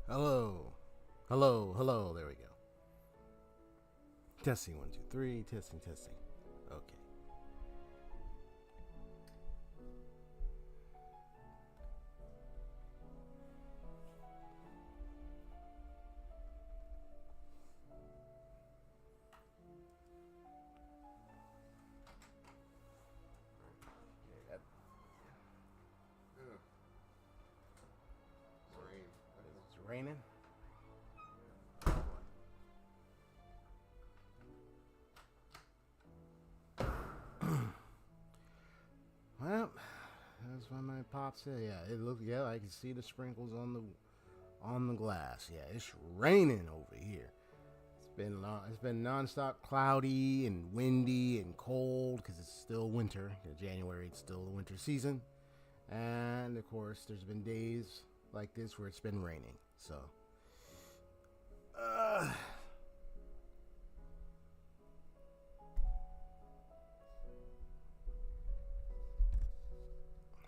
Hello. Hello. Hello. There we go. Testing 1, 2, 3. Testing, testing. Okay. It's raining. Well, that's what my pop said. Yeah, it looked. Yeah, I can see the sprinkles on the glass. Yeah, it's raining over here. It's been nonstop cloudy and windy and cold because it's still winter. In January, it's still the winter season, and of course, there's been days like this where it's been raining. So,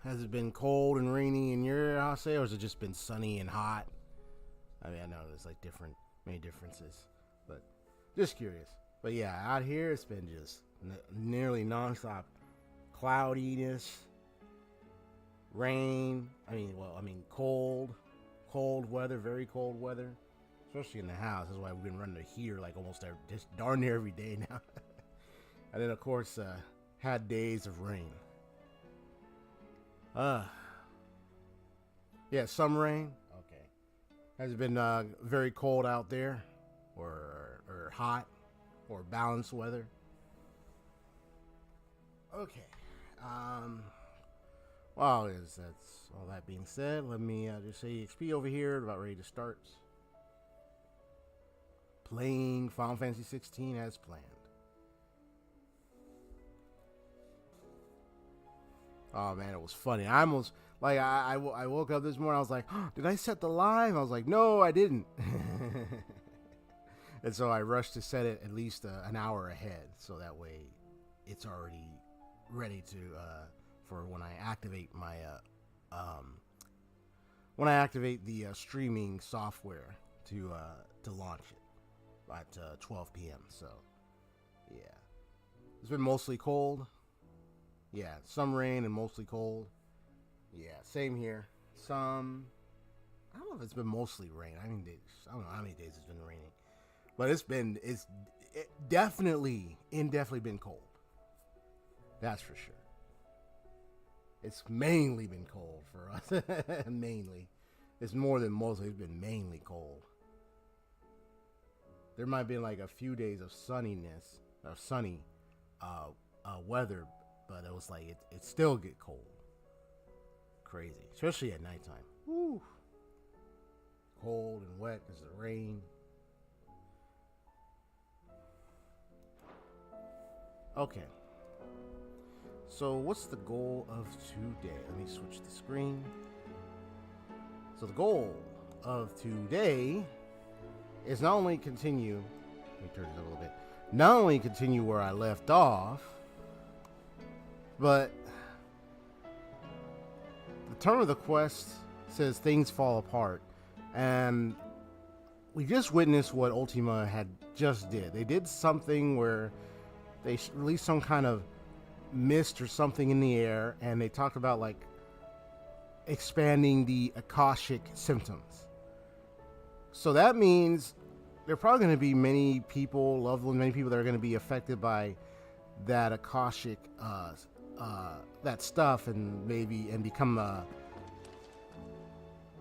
has it been cold and rainy in your house, or has it just been sunny and hot? I mean, I know there's like many differences, but just curious. But yeah, out here it's been just nearly nonstop cloudiness, rain. Cold weather, very cold weather, especially in the house. That's why we've been running the heater like just darn near every day now. And then of course had days of rain. Yeah, some rain. Okay. Has it been very cold out there, or hot, or balanced weather? Okay. Well, that's all that being said, let me just say XP over here, about ready to start playing Final Fantasy 16 as planned. Oh man, it was funny. I almost I woke up this morning. I was like, oh, did I set the live? I was like, no, I didn't. And so I rushed to set it at least an hour ahead, so that way it's already ready to for when I activate my the streaming software to launch it at 12 p.m. So yeah, it's been mostly cold. Yeah, some rain and mostly cold. Yeah, same here. I don't know if it's been mostly rain. I don't know how many days it's been raining, but it's definitely been cold. That's for sure. It's mainly been cold for us. Mainly, it's more than mostly. It's been mainly cold. There might have been like a few days of sunny weather, but it was like it still get cold. Crazy, especially at nighttime. Woo. Cold and wet because of the rain. Okay. So what's the goal of today? Let me switch the screen. So the goal of today is not only continue. Let me turn it up a little bit. Not only continue where I left off, but the term of the quest says things fall apart, and we just witnessed what Ultima had just did. They did something where they released some kind of mist or something in the air, and they talked about like expanding the Akashic symptoms. So that means there are probably going to be many people that are going to be affected by that Akashic that stuff, and become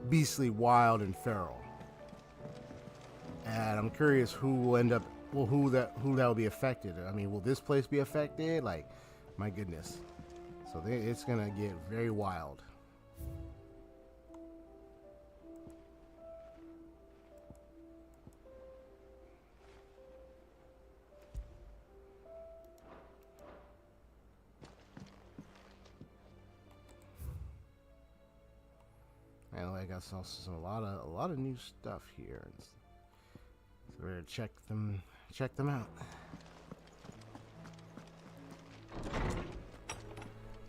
beastly, wild, and feral. And I'm curious who will end up, who that will be affected. I mean, will this place be affected? Like, my goodness. So it's gonna get very wild. And I got a lot of new stuff here. So we're gonna check them out.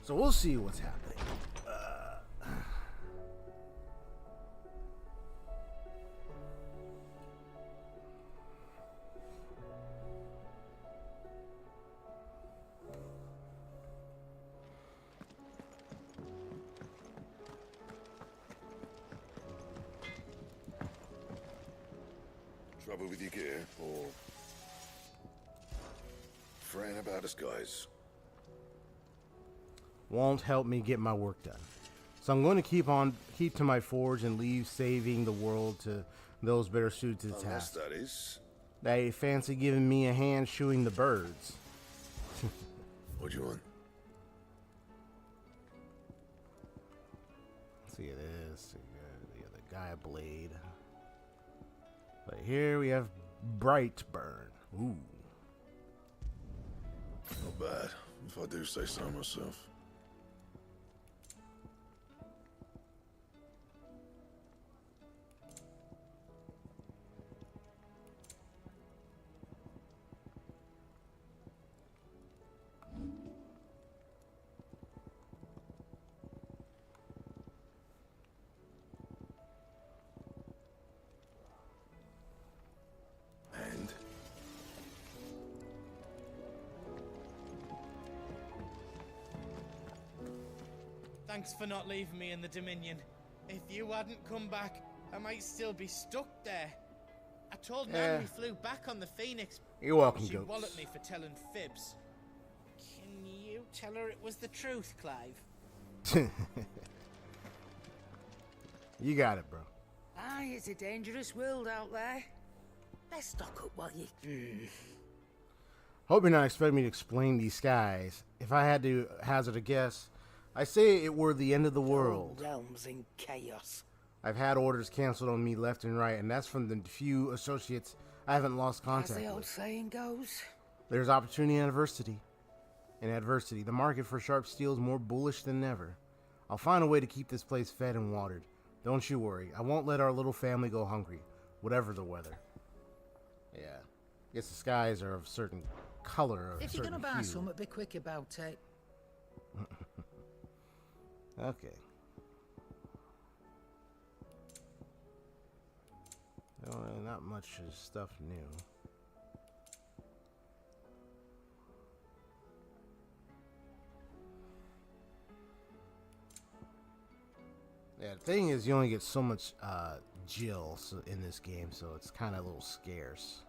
So we'll see what's happening. Trouble with your gear, or fretting about us guys? Won't help me get my work done. So I'm going to keep to my forge and leave saving the world to those better suited to the task. That is. They fancy giving me a hand shooing the birds. What do you want? Let's see, it is the guy blade. But here we have bright burn. Ooh. Not bad, if I do say so myself. Thanks for not leaving me in the Dominion. If you hadn't come back, I might still be stuck there. I told Nan we flew back on the Phoenix. You're welcome, She Goats. walloped me for telling fibs. Can you tell her it was the truth, Clive? You got it, bro. Aye, it's a dangerous world out there. Let's stock up while you... Hope you're not expecting me to explain these skies. If I had to hazard a guess, I say it were the end of the world. Realms in chaos. I've had orders canceled on me left and right, and that's from the few associates I haven't lost contact As the old with. saying goes. There's opportunity and adversity. In adversity, the market for sharp steel is more bullish than ever. I'll find a way to keep this place fed and watered. Don't you worry. I won't let our little family go hungry, whatever the weather. Yeah. Guess the skies are of a certain color. If you're gonna buy something, be quick about it. Okay. Well, not much stuff new. Yeah, the thing is, you only get so much Jill in this game, so it's kind of a little scarce.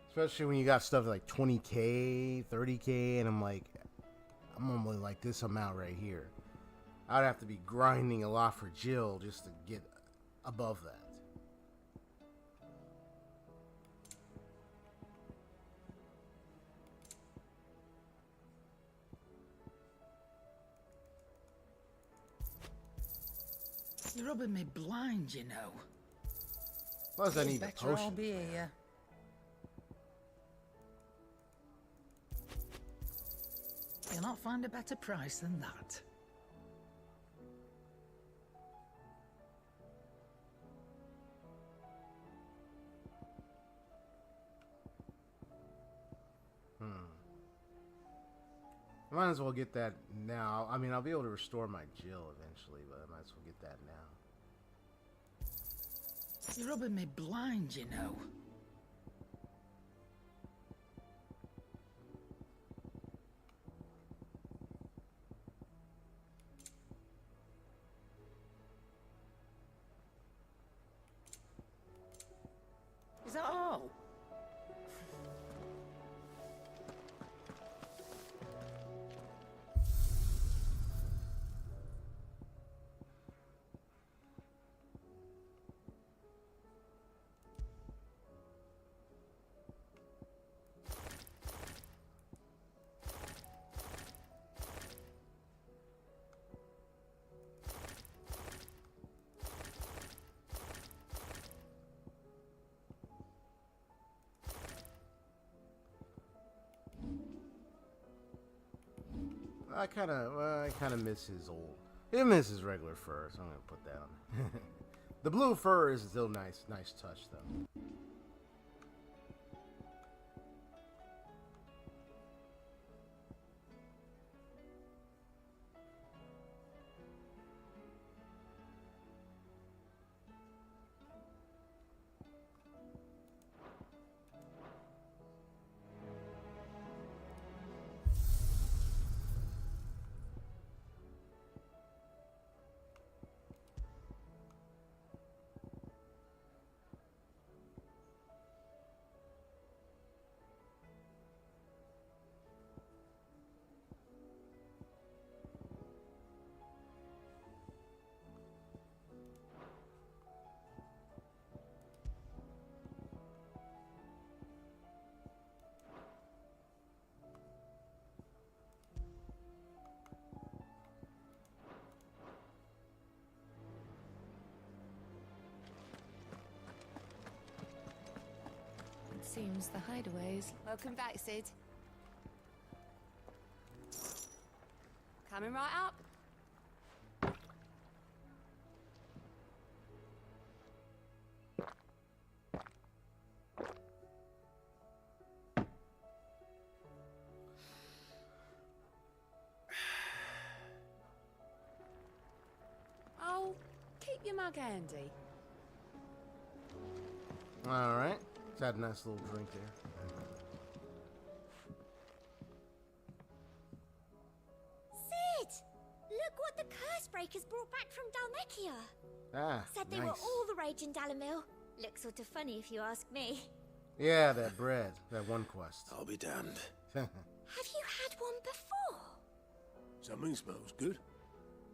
Especially when you got stuff like 20k, 30k, and I'm only like this amount right here. I'd have to be grinding a lot for Jill just to get above that. You're rubbing me blind, you know. Plus, I need the Better I'll potion. be here. You'll not find a better price than that. I might as well get that now. I mean, I'll be able to restore my Jill eventually, but I might as well get that now. You're rubbing me blind, you know. Is that all? I kind of miss his old. He miss his regular fur, so I'm gonna put that on. The blue fur is still nice touch though. Seems the hideaways. Welcome back, Sid. Coming right up. Oh, keep your mug handy. Alright. Let's have a nice little drink there. Sid! Look what the curse breakers brought back from Dalmekia. Ah, Said they nice. were all the rage in Dalamil. Looks sort of funny if you ask me. Yeah, that bread. That one quest. I'll be damned. Have you had one before? Something smells good.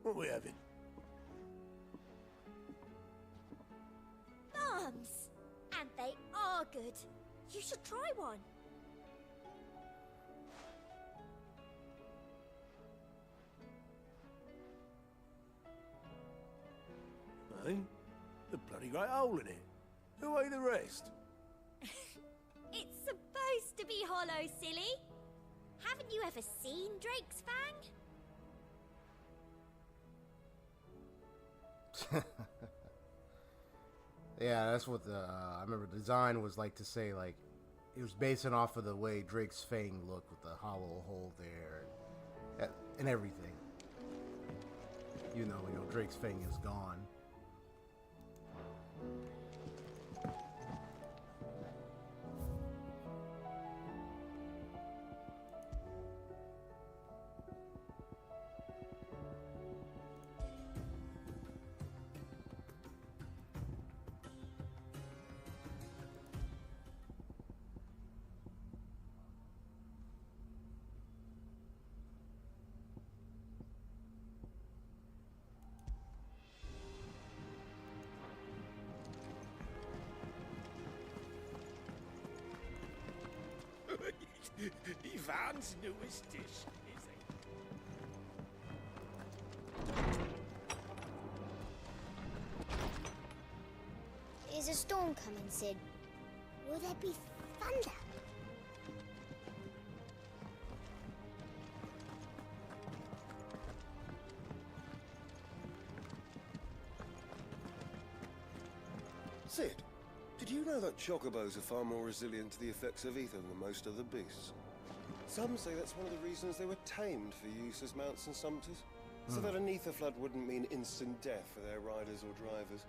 What are we having? Bombs! And they are good. You should try one. Eh? The bloody great hole in it. Who ate the rest? It's supposed to be hollow, silly. Haven't you ever seen Drake's Fang? Yeah, that's what the I remember the design was like to say, like it was basing off of the way Drake's Fang looked with the hollow hole there and everything. You know, Drake's Fang is gone. Ivan's newest dish, is it? Is a storm coming, Sid? Will there be thunder? Sid, did you know that chocobos are far more resilient to the effects of ether than most other beasts? Some say that's one of the reasons they were tamed for use as mounts and sumpters, so that an ether flood wouldn't mean instant death for their riders or drivers.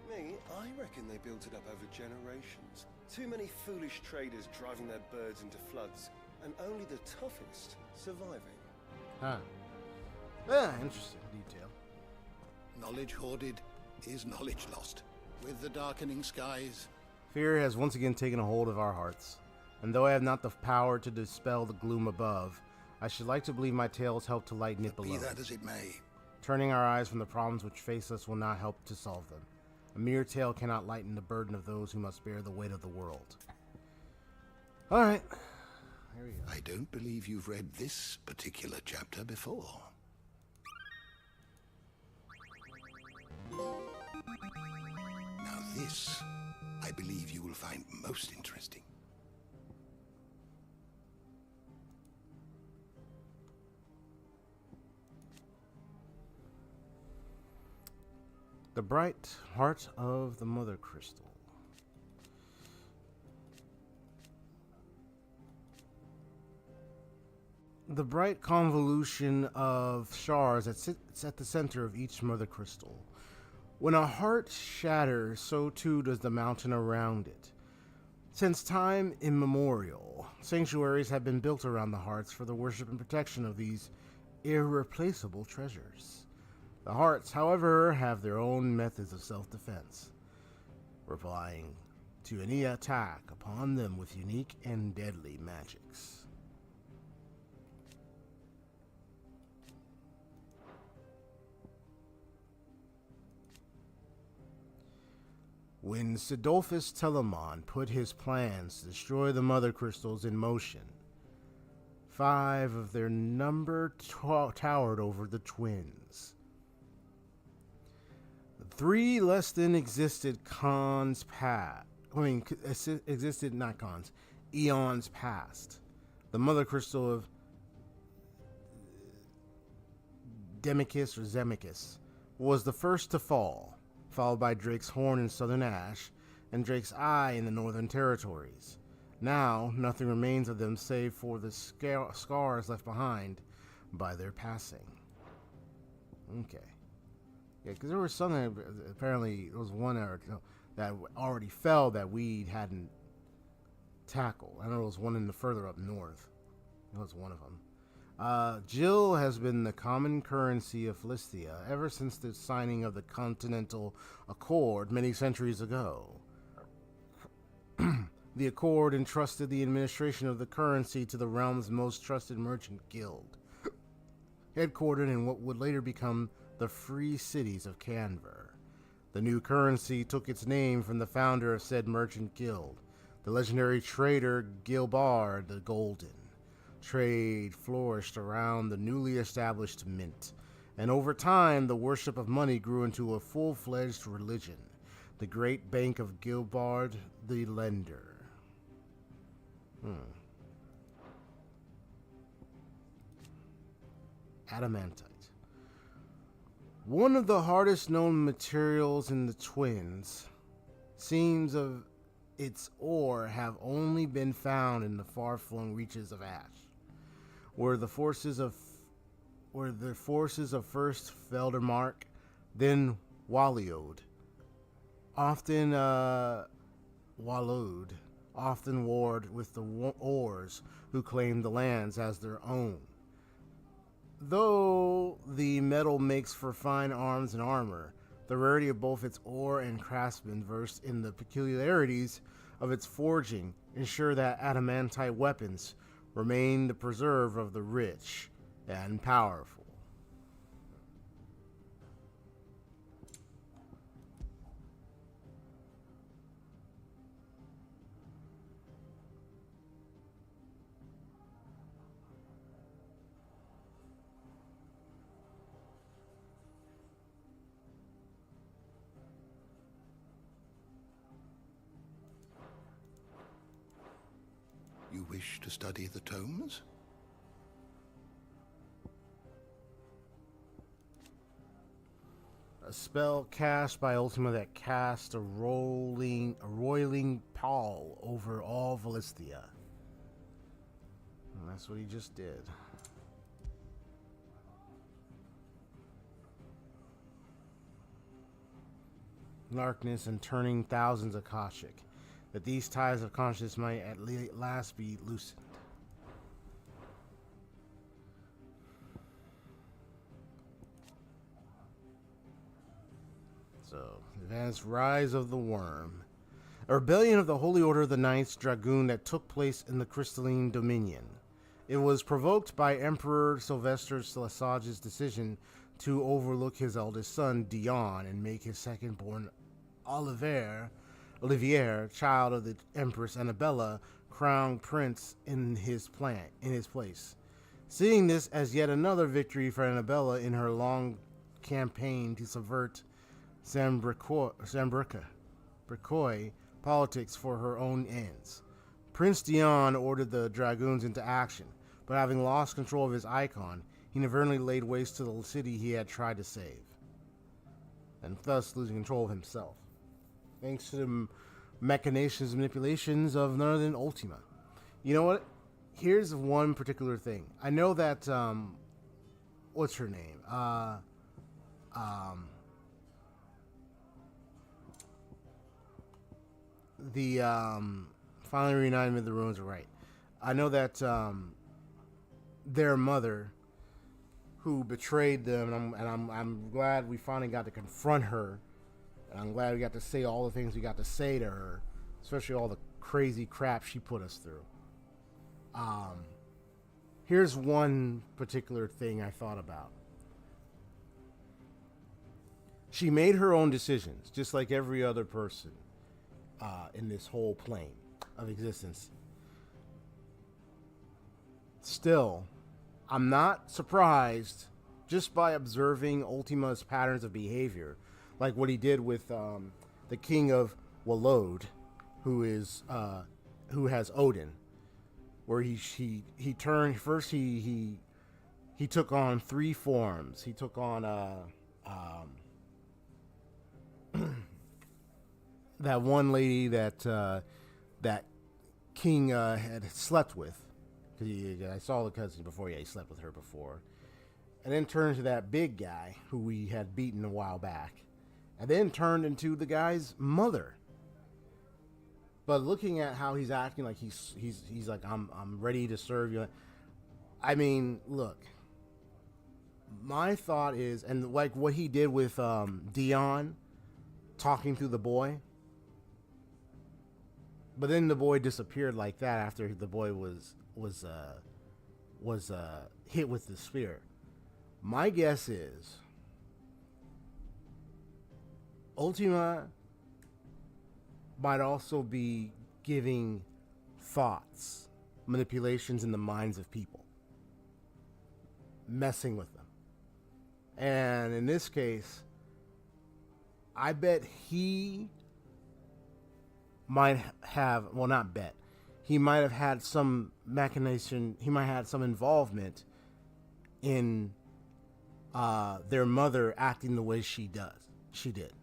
Me, I reckon they built it up over generations. Too many foolish traders driving their birds into floods, and only the toughest surviving. Huh. Yeah, interesting detail. Knowledge hoarded is knowledge lost. With the darkening skies, Fear has once again taken a hold of our hearts, and though I have not the power to dispel the gloom above, I should like to believe my tales help to lighten it below. be that as it may, Turning our eyes from the problems which face us will not help to solve them. A mere tale cannot lighten the burden of those who must bear the weight of the world. Alright. Here we go. I don't believe you've read this particular chapter before. Now this, I believe you will find most interesting. The bright heart of the mother crystal. The bright convolution of shards that sits at the center of each mother crystal. When a heart shatters, so too does the mountain around it. Since time immemorial, sanctuaries have been built around the hearts for the worship and protection of these irreplaceable treasures. The hearts, however, have their own methods of self-defense, replying to any attack upon them with unique and deadly magics. When Sidolphus Telamon put his plans to destroy the mother crystals in motion, 5 of their number towered over the twins. 3 less than existed Khan's existed in icons, eons past. The mother crystal of Demicus or Zemicus was the first to fall, followed by Drake's Horn in Southern Ash and Drake's Eye in the Northern Territories. Now, nothing remains of them save for the scars left behind by their passing. Okay. Yeah, because there was something, apparently, there was one that already fell that we hadn't tackled. I know there was one in the further up north. That was one of them. Jill has been the common currency of Philistia ever since the signing of the Continental Accord many centuries ago. The Accord entrusted the administration of the currency to the realm's most trusted merchant guild, headquartered in what would later become the Free Cities of Canver. The new currency took its name from the founder of said merchant guild, the legendary trader Gilbard the Golden. Trade flourished around the newly established mint, and over time the worship of money grew into a full-fledged religion, the Great Bank of Gilbard the Lender. Adamantite. One of the hardest known materials in the Twins, seams of its ore have only been found in the far-flung reaches of Ash, where the forces of first Feldermark, then Wallowed, often warred with the Oars who claimed the lands as their own. Though the metal makes for fine arms and armor, the rarity of both its ore and craftsmen versed in the peculiarities of its forging ensure that adamantite weapons remain the preserve of the rich and powerful. You wish to study the tomes? A spell cast by Ultima that cast a roiling pall over all Philistia. And that's what he just did. Darkness and turning thousands Akashic, that these ties of consciousness might at last be loosened. So, advanced rise of the worm. A rebellion of the Holy Order of the Knights Dragoon that took place in the Crystalline Dominion. It was provoked by Emperor Sylvester Lesage's decision to overlook his eldest son, Dion, and make his second-born, Olivier, child of the Empress Annabella, crown prince in his place. Seeing this as yet another victory for Annabella in her long campaign to subvert Zambricoy politics for her own ends, Prince Dion ordered the Dragoons into action, but having lost control of his icon, he inadvertently laid waste to the city he had tried to save, and thus losing control of himself, thanks to the machinations and manipulations of none other than Ultima. You know what? Here's one particular thing. I know that, what's her name? The finally reunited with the ruins are right. I know that their mother, who betrayed them, and I'm glad we finally got to confront her, and I'm glad we got to say all the things we got to say to her, especially all the crazy crap she put us through. Here's one particular thing I thought about. She made her own decisions, just like every other person in this whole plane of existence. Still, I'm not surprised just by observing Ultima's patterns of behavior, like what he did with the King of Wallowed, who has Odin, where he turned first. He took on 3 forms. He took on that one lady that King had slept with. I saw the cousin before. Yeah, he slept with her before. And then turned to that big guy who we had beaten a while back. And then turned into the guy's mother. But looking at how he's acting, like he's like, I'm ready to serve you. I mean, look. My thought is, and like what he did with Dion, talking to the boy. But then the boy disappeared like that after the boy was hit with the spear. My guess is Ultima might also be giving thoughts, manipulations in the minds of people, messing with them. And in this case, I bet he might have, well, not bet, he might have had some machination, he might have had some involvement in their mother acting the way she did.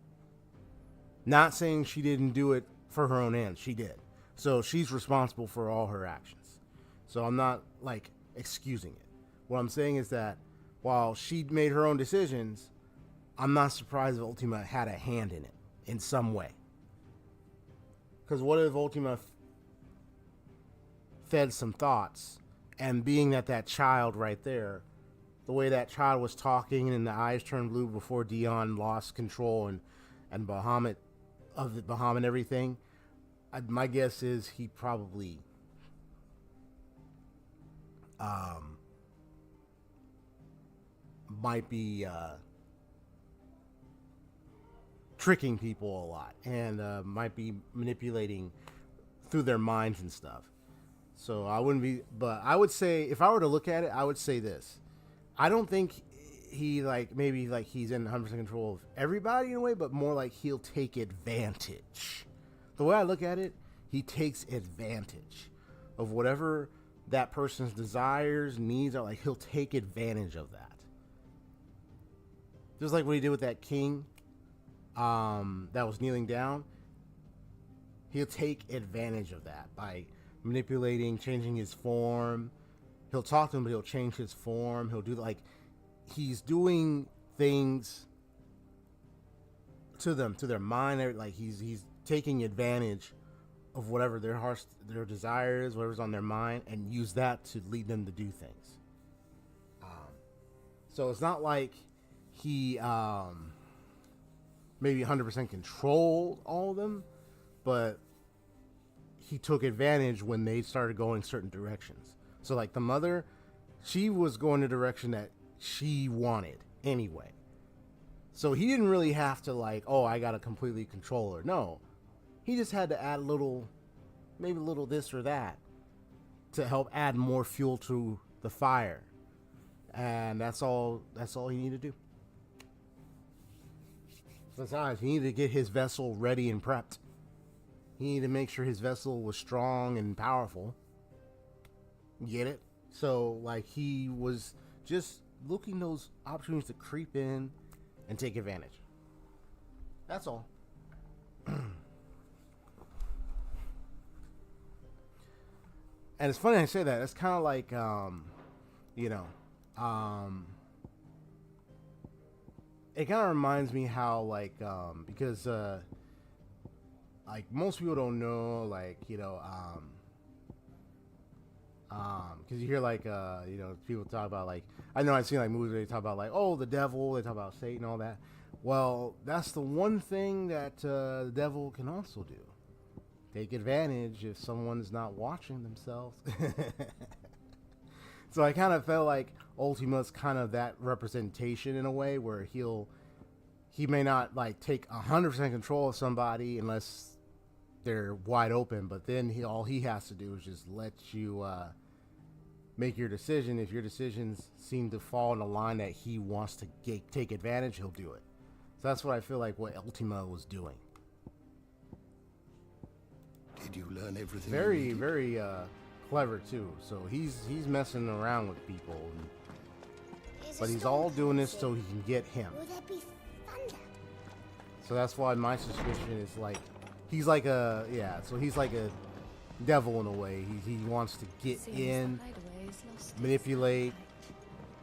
Not saying she didn't do it for her own ends, she did. So she's responsible for all her actions. So I'm not like excusing it. What I'm saying is that while she made her own decisions, I'm not surprised if Ultima had a hand in it in some way. Because what if Ultima fed some thoughts, and being that child right there, the way that child was talking and the eyes turned blue before Dion lost control and Bahamut and everything, my guess is he probably might be tricking people a lot, and might be manipulating through their minds and stuff. So I wouldn't be, but I would say, if I were to look at it, I would say this. I don't think he, like, maybe like he's in 100% control of everybody in a way, but more like he'll take advantage. The way I look at it, he takes advantage of whatever that person's desires, needs are. Like, he'll take advantage of that. Just like what he did with that king that was kneeling down. He'll take advantage of that by manipulating, changing his form. He'll talk to him, but he'll change his form. He'll do, like, he's doing things to them, to their mind. Like, he's taking advantage of whatever their hearts, their desires, whatever's on their mind, and use that to lead them to do things. So it's not like he maybe 100% controlled all of them, but he took advantage when they started going certain directions. So, like, the mother, she was going the direction that she wanted anyway. So he didn't really have to, like, oh, I got to completely control her. No. He just had to add a little, maybe a little this or that to help add more fuel to the fire. And that's all he needed to do. Besides, he needed to get his vessel ready and prepped. He needed to make sure his vessel was strong and powerful. Get it? So, like, he was just looking those opportunities to creep in and take advantage. That's all. And it's funny I say that. It's kind of like, it kind of reminds me how, like, because, like, most people don't know, like, because you hear, like, people talk about, like, I know I've seen, like, movies where they talk about, like, oh, the devil, they talk about Satan, all that. Well, that's the one thing that the devil can also do. Take advantage if someone's not watching themselves. So I kind of felt like Ultima's kind of that representation in a way, where he may not, like, take 100% control of somebody unless they're wide open, but then all he has to do is just let you make your decision. If your decisions seem to fall in a line that he wants to take advantage, he'll do it. So that's what I feel like what Ultima was doing. did you learn everything? Very, you needed? very clever too. So he's messing around with people, but he's all doing this so he can get him. Will there be thunder? So that's why my suspicion is like, he's like a, yeah, so he's like a devil in a way. He wants to get in, manipulate,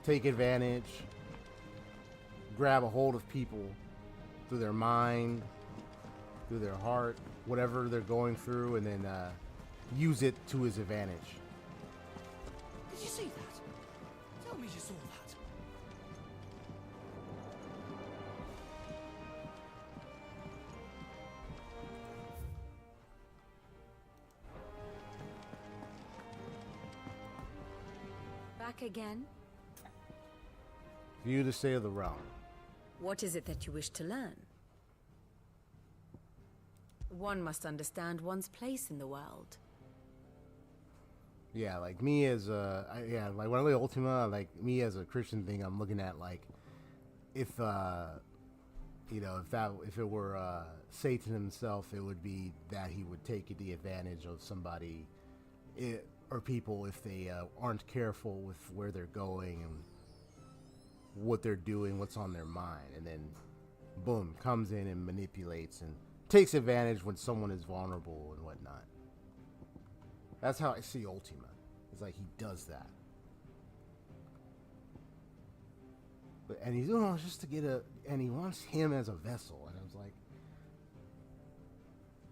take advantage, grab a hold of people through their mind, through their heart, whatever they're going through, and then use it to his advantage. Did you see that? Tell me you saw that. Back again? View the state of the realm. What is it that you wish to learn? One must understand one's place in the world. Yeah, like me as a, like when I look at Ultima, like me as a Christian thing, I'm looking at like, if, you know, if it were Satan himself, it would be that he would take the advantage of somebody, or people if they aren't careful with where they're going and what they're doing, what's on their mind, and then boom, comes in and manipulates and takes advantage when someone is vulnerable and whatnot. That's how I see Ultima. It's like he does that. But, and he's doing it just to get and he wants him as a vessel. And I was like,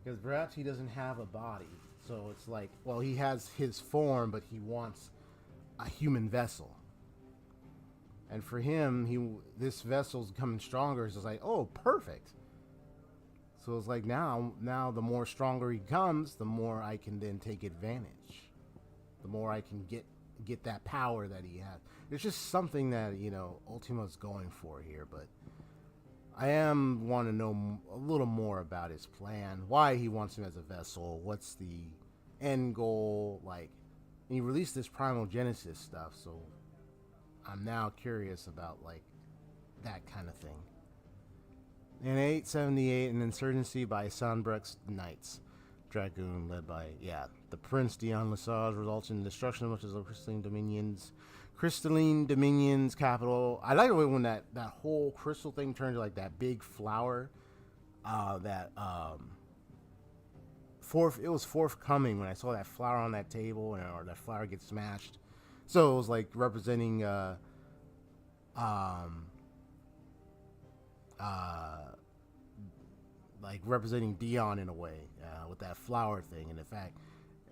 because perhaps he doesn't have a body. So it's like, well, he has his form, but he wants a human vessel. And for him, this vessel's becoming stronger. So it's like, oh, perfect. So it's like now the more stronger he comes, the more I can then take advantage. The more I can get that power that he has. It's just something that, you know, Ultima's going for here. But I want to know a little more about his plan. Why he wants him as a vessel. What's the end goal? Like, and he released this Primal Genesis stuff. So I'm now curious about, like, that kind of thing. In 878, an insurgency by Sanbrecht's Knights Dragoon, led by, the Prince Dion Lesage, results in the destruction of much of the Crystalline Dominion's capital. I like the way when that whole crystal thing turned to like that big flower. It was forthcoming when I saw that flower on that table, or that flower get smashed. So it was like representing like representing Dion in a way, with that flower thing, and the fact,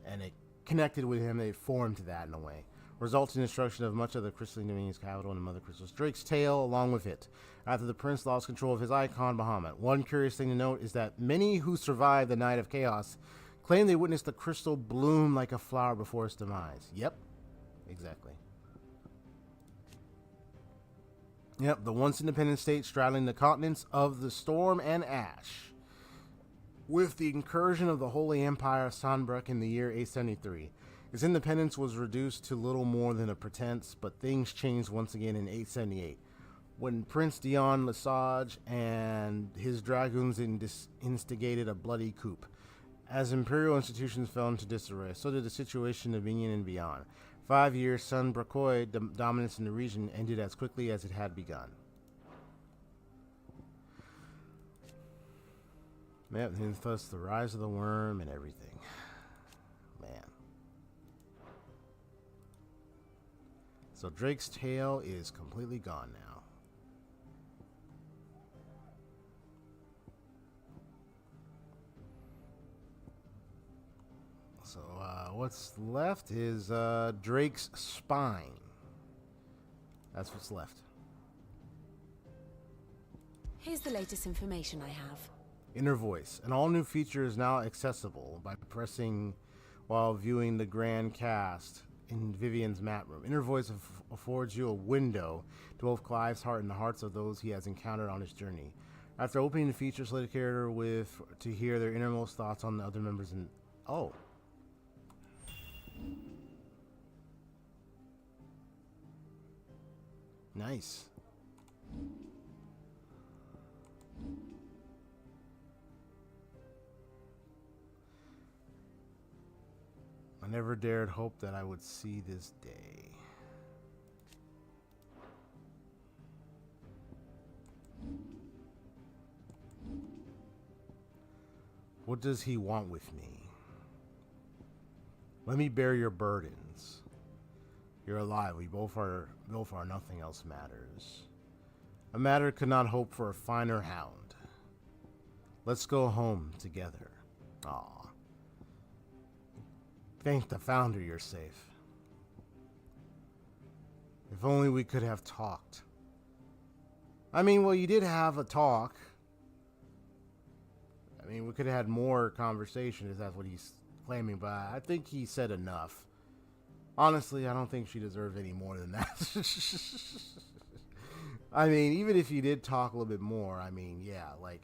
and it connected with him, they formed that in a way. Results in destruction of much of the Crystalline Dominion's capital and the Mother Crystals. Drake's tale along with it, after the prince lost control of his icon, Bahamut. One curious thing to note is that many who survived the Night of Chaos claim they witnessed the crystal bloom like a flower before its demise. Yep, exactly. Yep, the once independent state straddling the continents of the storm and ash. With the incursion of the Holy Empire of Sanbrecht in the year 873, its independence was reduced to little more than a pretense, but things changed once again in 878, when Prince Dion Lesage and his dragoons instigated a bloody coup. As imperial institutions fell into disarray, so did the situation of Dominion and beyond. 5 years, Sanbrecht's dominance in the region ended as quickly as it had begun. Yep, and thus the rise of the worm and everything. Man. So Drake's tail is completely gone now. So what's left is Drake's spine. That's what's left. Here's the latest information I have. Inner Voice. An all-new feature is now accessible by pressing while viewing the grand cast in Vivian's map room. Inner Voice affords you a window to both Clive's heart and the hearts of those he has encountered on his journey. After opening the feature, select a character to hear their innermost thoughts on the other members in... Oh. Nice. never dared hope that I would see this day. What does he want with me? Let me bear your burdens. You're alive. We both are. Nothing else matters. A matter could not hope for a finer hound. Let's go home together. Aw. Thank the founder you're safe. If only we could have talked. I mean, well, you did have a talk. I mean, we could have had more conversation if that's what he's claiming, but I think he said enough. Honestly, I don't think she deserves any more than that. I mean, even if you did talk a little bit more, I mean, yeah, like,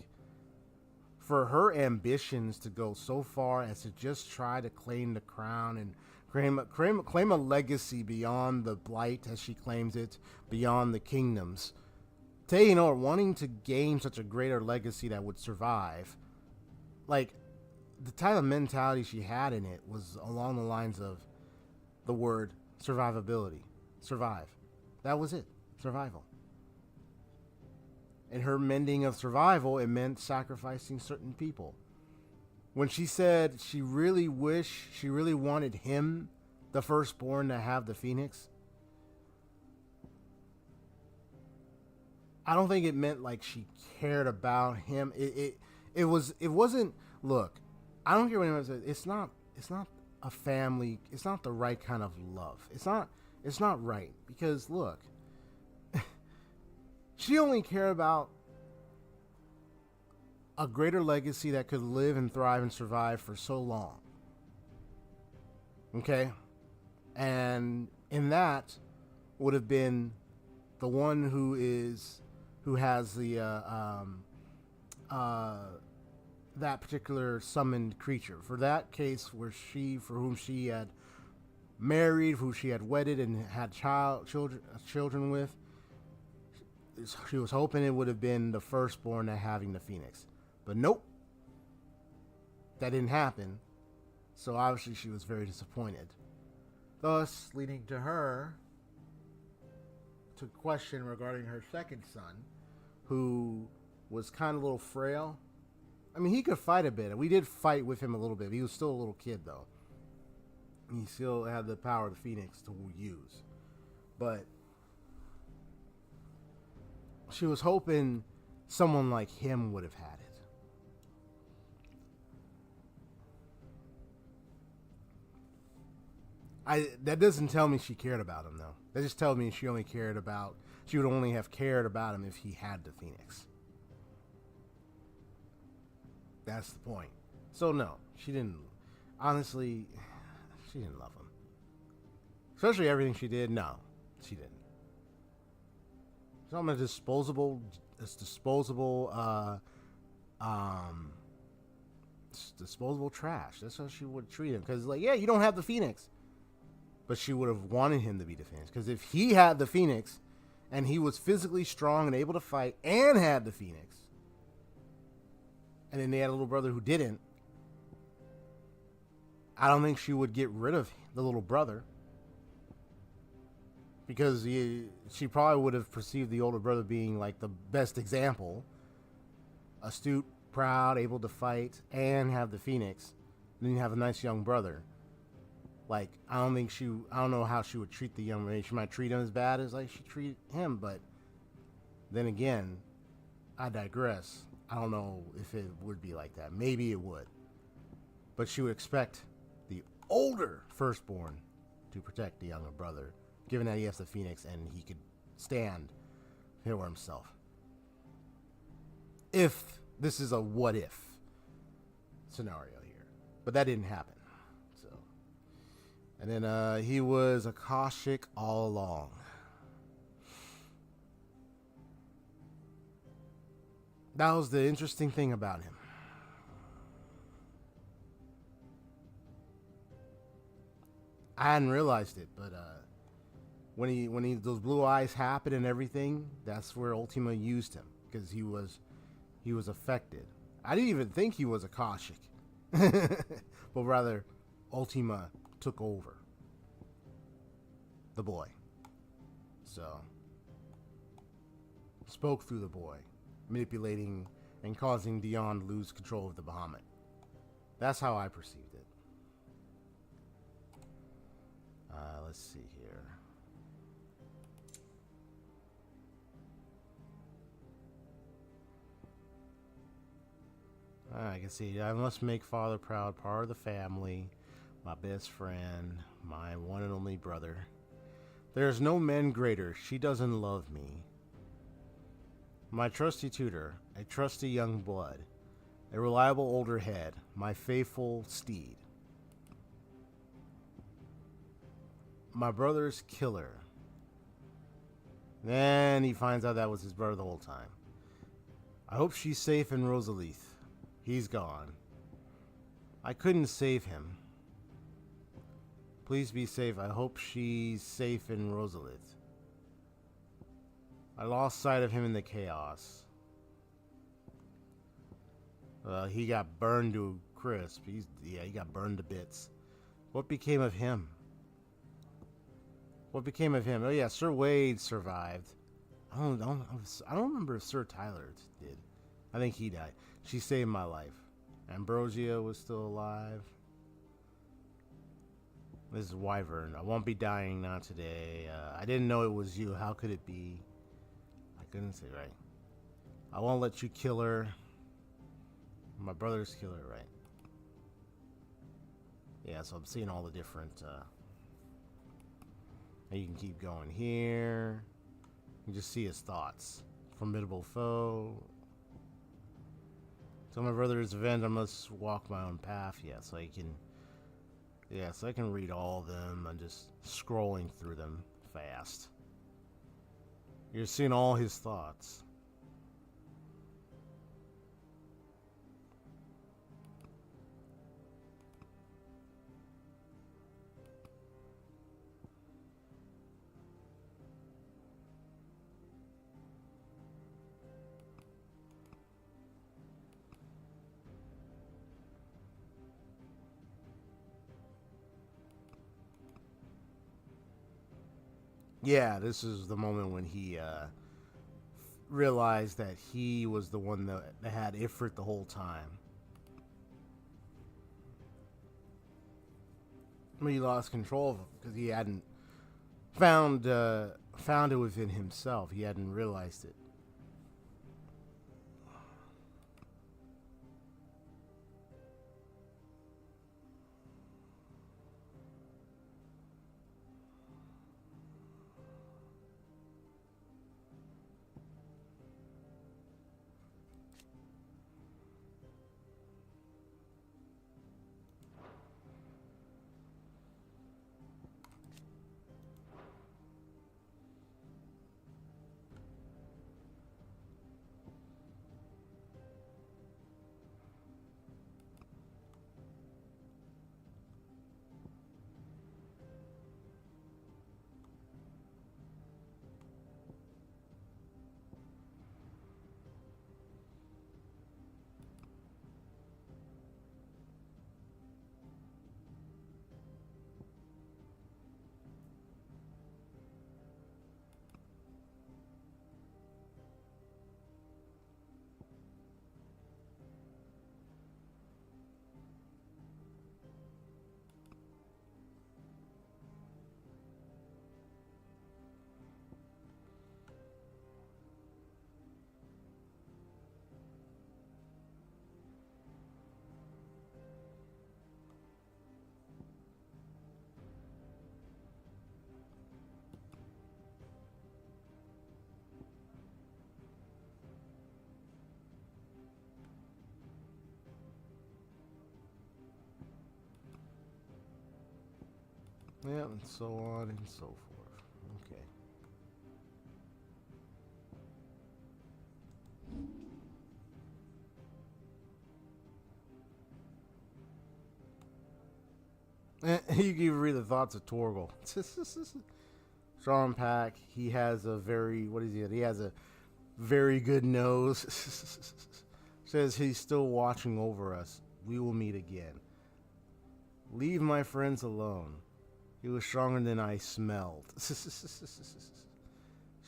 for her ambitions to go so far as to just try to claim the crown and claim a legacy beyond the blight, as she claims it, beyond the kingdoms. Wanting to gain such a greater legacy that would survive, like, the type of mentality she had in it was along the lines of the word survivability. Survive. That was it. Survival. In her mending of survival, it meant sacrificing certain people. When she said she really wanted him, the firstborn, to have the phoenix, I don't think it meant like she cared about him. It wasn't. Look, I don't care what anyone says. It's not a family. It's not the right kind of love. It's not right, because look, she only cared about a greater legacy that could live and thrive and survive for so long. Okay? And in that would have been the one who has the that particular summoned creature. For that case, for whom she had married, who she had wedded and had children with, she was hoping it would have been the firstborn to having the phoenix. But nope. That didn't happen. So obviously she was very disappointed. Thus leading to her to question regarding her second son, who was kind of a little frail. I mean, he could fight a bit. We did fight with him a little bit. He was still a little kid, though. He still had the power of the phoenix to use. But she was hoping someone like him would have had it. That doesn't tell me she cared about him, though. That just tells me she would only have cared about him if he had the phoenix. That's the point. So no, she didn't. Honestly, she didn't love him. Especially everything she did. No, she didn't. Some of disposable trash. That's how she would treat him. Because, like, yeah, you don't have the phoenix. But she would have wanted him to be the phoenix. Because if he had the phoenix, and he was physically strong and able to fight, and had the phoenix, and then they had a little brother who didn't, I don't think she would get rid of the little brother. Because she probably would have perceived the older brother being like the best example. Astute, proud, able to fight, and have the phoenix. And then you have a nice young brother. Like, I don't know how she would treat the young man. She might treat him as bad as like she treated him, but then again, I digress. I don't know if it would be like that. Maybe it would. But she would expect the older firstborn to protect the younger brother, given that he has the phoenix and he could stand for himself. If this is a what if scenario here. But that didn't happen. So, and then he was Akashic all along. That was the interesting thing about him. I hadn't realized it, but when those blue eyes happened and everything, that's where Ultima used him, because he was affected. I didn't even think he was Akashic, but rather Ultima took over the boy. So, spoke through the boy, manipulating and causing Dion to lose control of the Bahamut. That's how I perceived it. Let's see here. I can see. I must make father proud, part of the family, my best friend, my one and only brother. There's no man greater. She doesn't love me. My trusty tutor, a trusty young blood, a reliable older head, my faithful steed. My brother's killer. Then he finds out that was his brother the whole time. I hope she's safe in Rosalith. He's gone. I couldn't save him. Please be safe. I hope she's safe in Rosalith. I lost sight of him in the chaos. He got burned to a crisp. He got burned to bits. What became of him? What became of him? Oh yeah, Sir Wade survived. I don't remember if Sir Tyler did. I think he died. She saved my life. Ambrosia was still alive. This is Wyvern. I won't be dying, not today. I didn't know it was you. How could it be? I couldn't say right. I won't let you kill her. My brother's killer, right? Yeah, so I'm seeing all the different... and you can keep going here. You just see his thoughts. Formidable foe. So my brother's event, I must walk my own path. Yeah, so I can... Yeah, so I can read all of them. I'm just scrolling through them fast. You're seeing all his thoughts. Yeah, this is the moment when he realized that he was the one that had Ifrit the whole time. I mean, he lost control of him because he hadn't found it within himself. He hadn't realized it. Yeah, and so on and so forth. Okay. You can even read the thoughts of Torgal. Strong pack. He has a very, what is he? He has a very good nose. Says he's still watching over us. We will meet again. Leave my friends alone. He was stronger than I smelled.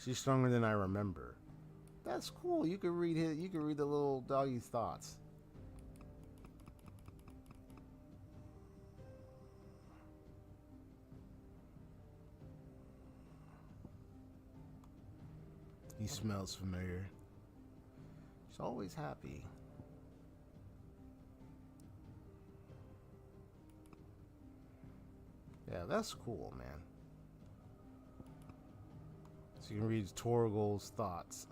She's stronger than I remember. That's cool. You could read it. You could read the little doggy's thoughts. He smells familiar. He's always happy. Yeah, that's cool, man. So you can read Torgal's thoughts.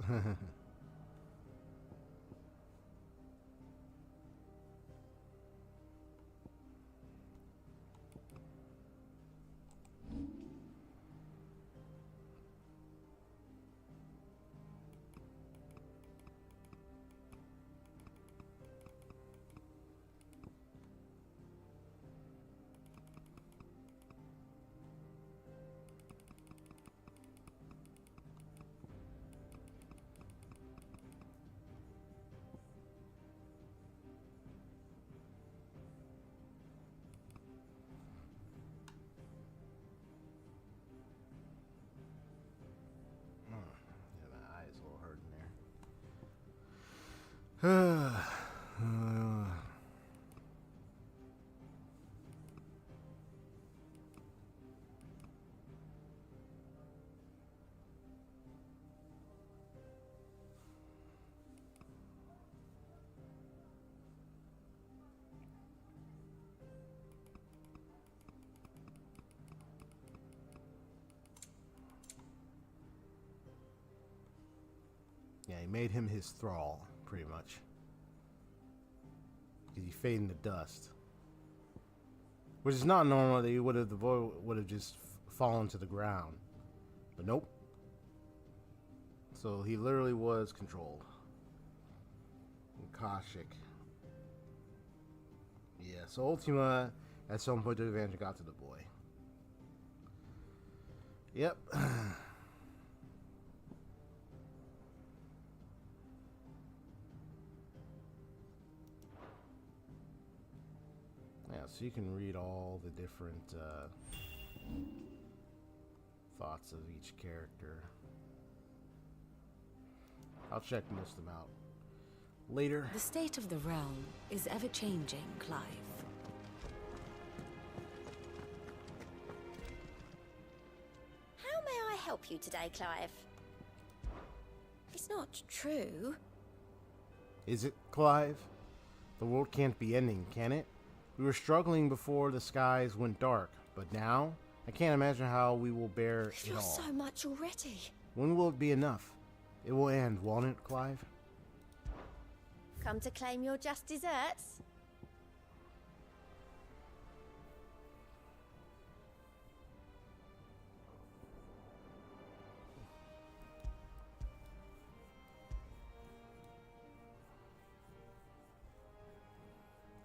Yeah, he made him his thrall, pretty much. He faded into dust. Which is not normal that he would have, the boy would have just fallen to the ground. But nope. So he literally was controlled. Akashic. Yeah, so Ultima at some point took advantage and got to the boy. Yep. Yeah, so you can read all the different thoughts of each character. I'll check most of them out later. The state of the realm is ever-changing, Clive. How may I help you today, Clive? It's not true. Is it, Clive? The world can't be ending, can it? We were struggling before the skies went dark, but now I can't imagine how we will bear I've it all. lost so much already. When will it be enough? It will end, won't it, Clive? Come to claim your just desserts?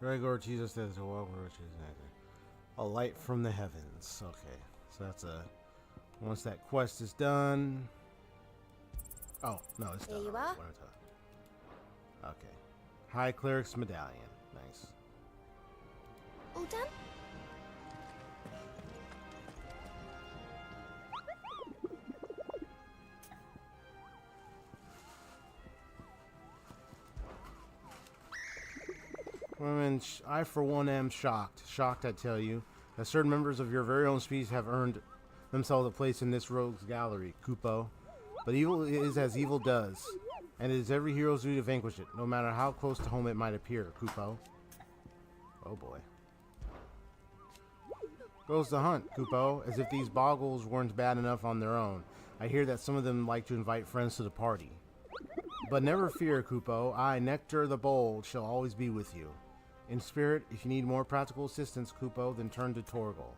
Gregor Jesus says, a light from the heavens. Okay, so that's a. Once that quest is done. Oh no, it's done. Here you already. are. What am I talking- Okay, High Cleric's medallion. Nice. All done? Women, I for one am shocked. Shocked, I tell you, that certain members of your very own species have earned themselves a place in this rogues gallery, Kupo. But evil is as evil does, and it is every hero's duty to vanquish it, no matter how close to home it might appear, Kupo. Oh boy. Goes the hunt, Kupo, as if these boggles weren't bad enough on their own. I hear that some of them like to invite friends to the party. But never fear, Kupo. I, Nectar the Bold, shall always be with you. In spirit, if you need more practical assistance, Kupo, then turn to Torgal.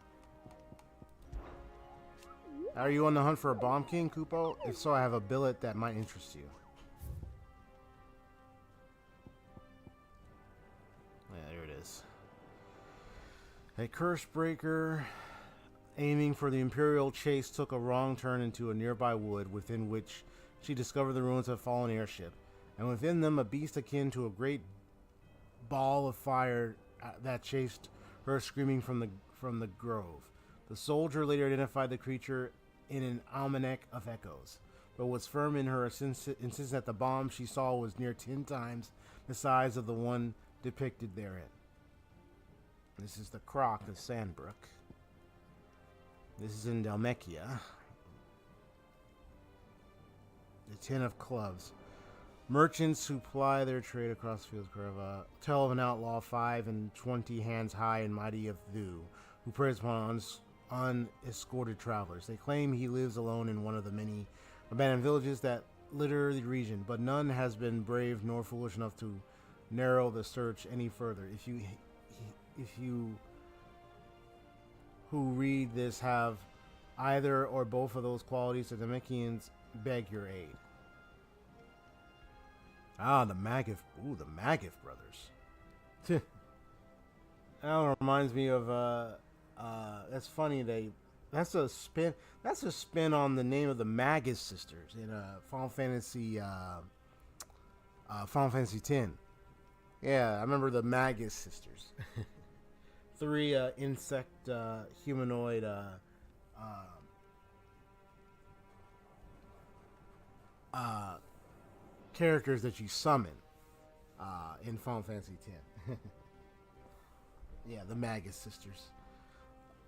Are you on the hunt for a bomb king, Kupo? If so, I have a billet that might interest you. Yeah, there it is. A curse breaker aiming for the Imperial chase took a wrong turn into a nearby wood, within which she discovered the ruins of a fallen airship, and within them a beast akin to a great ball of fire that chased her screaming from the grove. The soldier later identified the creature in an almanac of echoes, but was firm in her insistence that the bomb she saw was near 10 times the size of the one depicted therein. This is the Croc of Sandbrook. This is in Dalmekia. The 10 of Clubs. Merchants who ply their trade across fields tell of an outlaw 5 and 20 hands high and mighty of Thu, who preys upon unescorted travelers. They claim he lives alone in one of the many abandoned villages that litter the region, but none has been brave nor foolish enough to narrow the search any further. If you who read this have either or both of those qualities, the Namekians beg your aid. Ah, the Magif. Ooh, the Magif brothers. That reminds me of that's funny. That's a spin on the name of the Magus sisters in Final Fantasy X. Yeah, I remember the Magus sisters. 3 insect humanoid characters that you summon in Final Fantasy X. Yeah, the Magus sisters.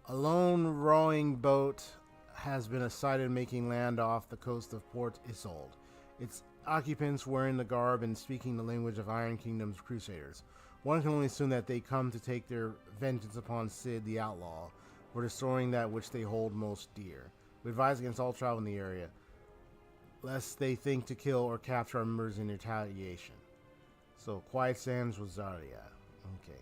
A lone rowing boat has been sighted making land off the coast of Port Isolde. Its occupants wearing the garb and speaking the language of Iron Kingdom's crusaders. One can only assume that they come to take their vengeance upon Cid the Outlaw for destroying that which they hold most dear. We advise against all travel in the area, lest they think to kill or capture our members in retaliation. So, Quiet Sands, Rosaria. Okay.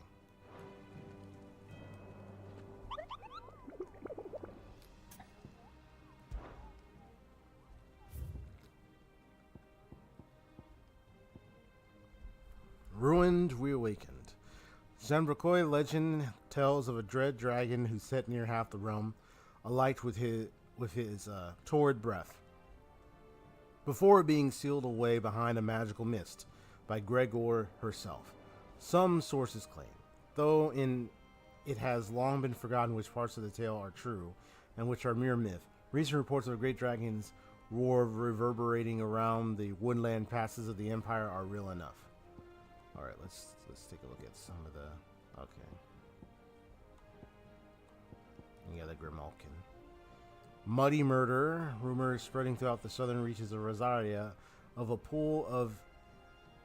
Ruined, reawakened. Zanbrokoi legend tells of a dread dragon who sat near half the realm, alight with his torrid breath, before being sealed away behind a magical mist by Gregor herself. Some sources claim, though it has long been forgotten which parts of the tale are true and which are mere myth. Recent reports of a great dragon's roar reverberating around the woodland passes of the Empire are real enough. All right, let's take a look at some of the. Okay. Yeah, the Grimalkin. Muddy murder. Rumors spreading throughout the southern reaches of Rosaria of a pool of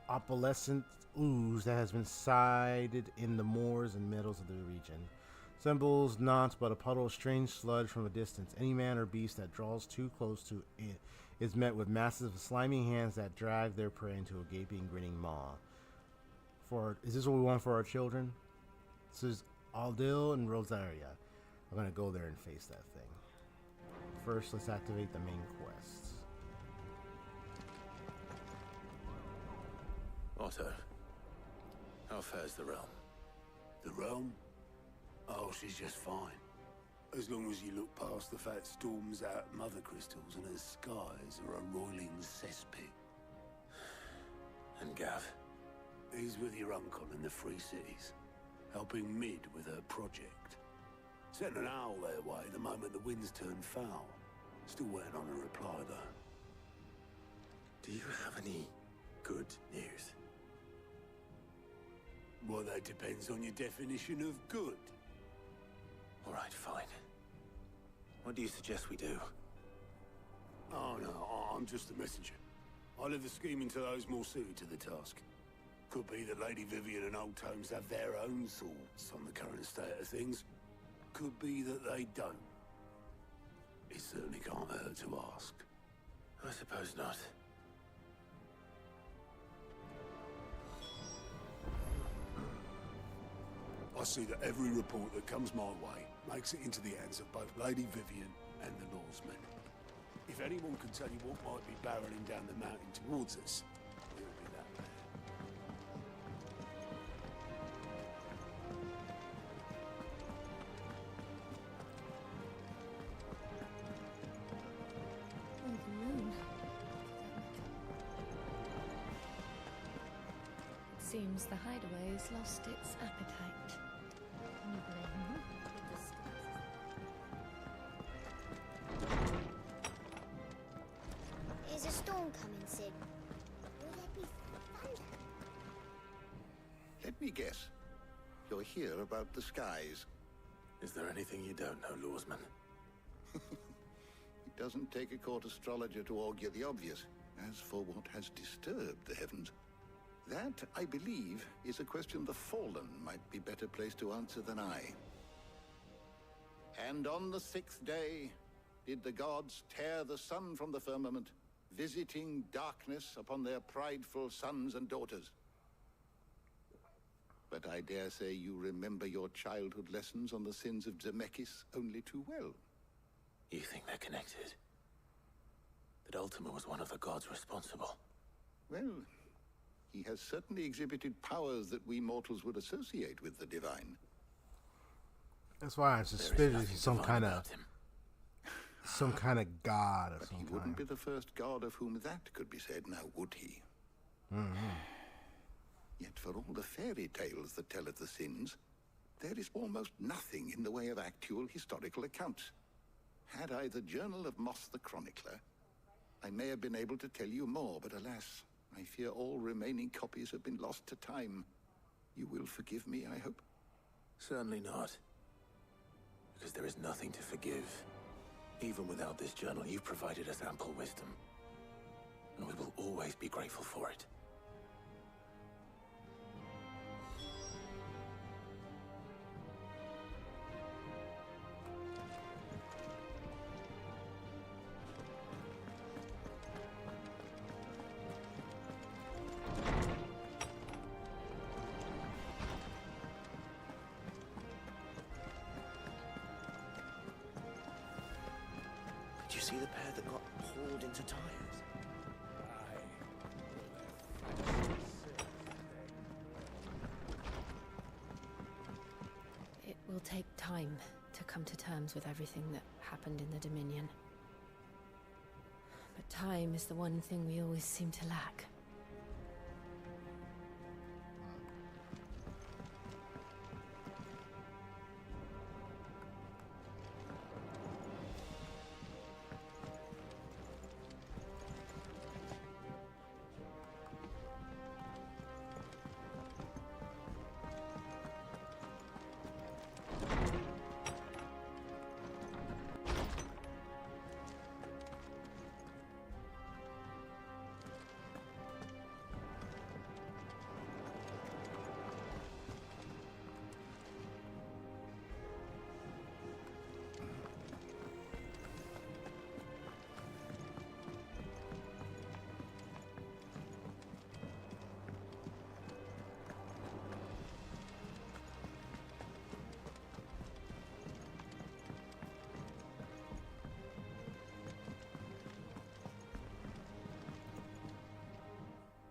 opalescent ooze that has been sighted in the moors and meadows of the region. Symbols not but a puddle of strange sludge from a distance. Any man or beast that draws too close to it is met with massive slimy hands that drag their prey into a gaping, grinning maw. Is this what we want for our children? This is Aldil and Rosaria. I'm gonna go there and face that thing. First, let's activate the main quests. Otto, how fares the realm? The realm? Oh, she's just fine. As long as you look past the fat storms out at Mother Crystals and her skies are a roiling cesspit. And Gav? He's with your uncle in the Free Cities, helping Mid with her project. Sent an owl their way the moment the winds turned foul. Still waiting on a reply, though. Do you have any good news? Well, that depends on your definition of good. All right, fine. What do you suggest we do? Oh, no, I'm just a messenger. I leave the scheming to those more suited to the task. Could be that Lady Vivian and Old Tomes have their own thoughts on the current state of things. Could be that they don't. It certainly can't hurt to ask. I suppose not. I see that every report that comes my way makes it into the hands of both Lady Vivian and the Lawsmen. If anyone can tell you what might be barreling down the mountain towards us, it'll be that man. Seems the hideaway has lost its appetite. Nibbling. me guess. You're here about the skies. Is there anything you don't know, Lawsman? It doesn't take a court astrologer to augur the obvious. As for what has disturbed the heavens, that, I believe, is a question the Fallen might be better placed to answer than I. And on the 6th day, did the gods tear the sun from the firmament, visiting darkness upon their prideful sons and daughters. But I dare say you remember your childhood lessons on the sins of Zemeckis only too well. You think they're connected? That Ultima was one of the gods responsible? Well, he has certainly exhibited powers that we mortals would associate with the divine. That's why I'm suspicious he's some kind of god of but some he kind. wouldn't be the first god of whom that could be said, now would he? Yet for all the fairy tales that tell of the sins, there is almost nothing in the way of actual historical accounts. Had I the Journal of Moss the Chronicler, I may have been able to tell you more, but alas, I fear all remaining copies have been lost to time. You will forgive me, I hope? Certainly not. Because there is nothing to forgive. Even without this journal, you've provided us ample wisdom. And we will always be grateful for it. Did you see the pair that got hauled into tires? It will take time to come to terms with everything that happened in the Dominion. But time is the one thing we always seem to lack.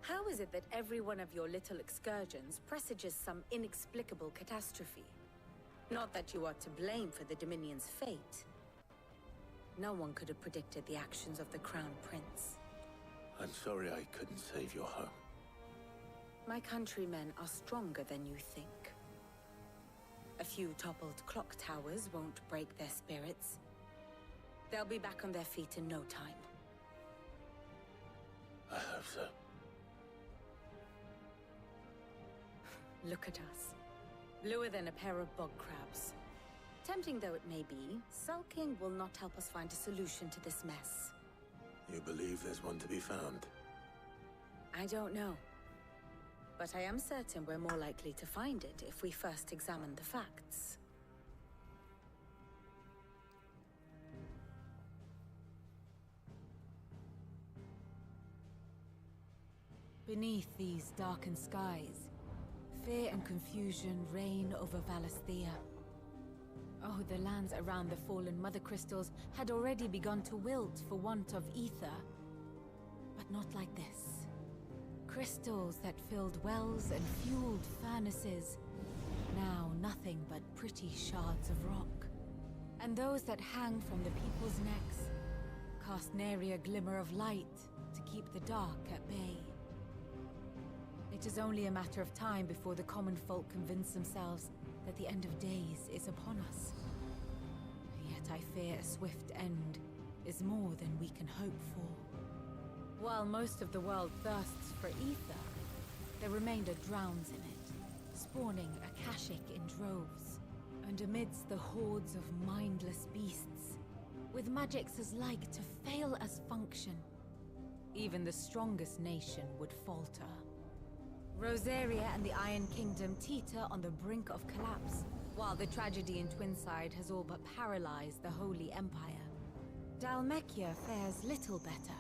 How is it that every one of your little excursions presages some inexplicable catastrophe? Not that you are to blame for the Dominion's fate. No one could have predicted the actions of the Crown Prince. I'm sorry I couldn't save your home. My countrymen are stronger than you think. A few toppled clock towers won't break their spirits. They'll be back on their feet in no time. I hope so. Look at us. Bluer than a pair of bog crabs. Tempting though it may be, sulking will not help us find a solution to this mess. You believe there's one to be found? I don't know. But I am certain we're more likely to find it if we first examine the facts. Beneath these darkened skies, fear and confusion reign over Valisthea. Oh, the lands around the fallen Mother Crystals had already begun to wilt for want of ether. But not like this. Crystals that filled wells and fueled furnaces. Now nothing but pretty shards of rock. And those that hang from the people's necks cast nary a glimmer of light to keep the dark at bay. It is only a matter of time before the common folk convince themselves that the end of days is upon us. Yet I fear a swift end is more than we can hope for. While most of the world thirsts for ether, the remainder drowns in it, spawning Akashic in droves. And amidst the hordes of mindless beasts, with magics as like to fail as function, even the strongest nation would falter. Rosaria and the Iron Kingdom teeter on the brink of collapse, while the tragedy in Twinside has all but paralyzed the Holy Empire. Dalmekia fares little better.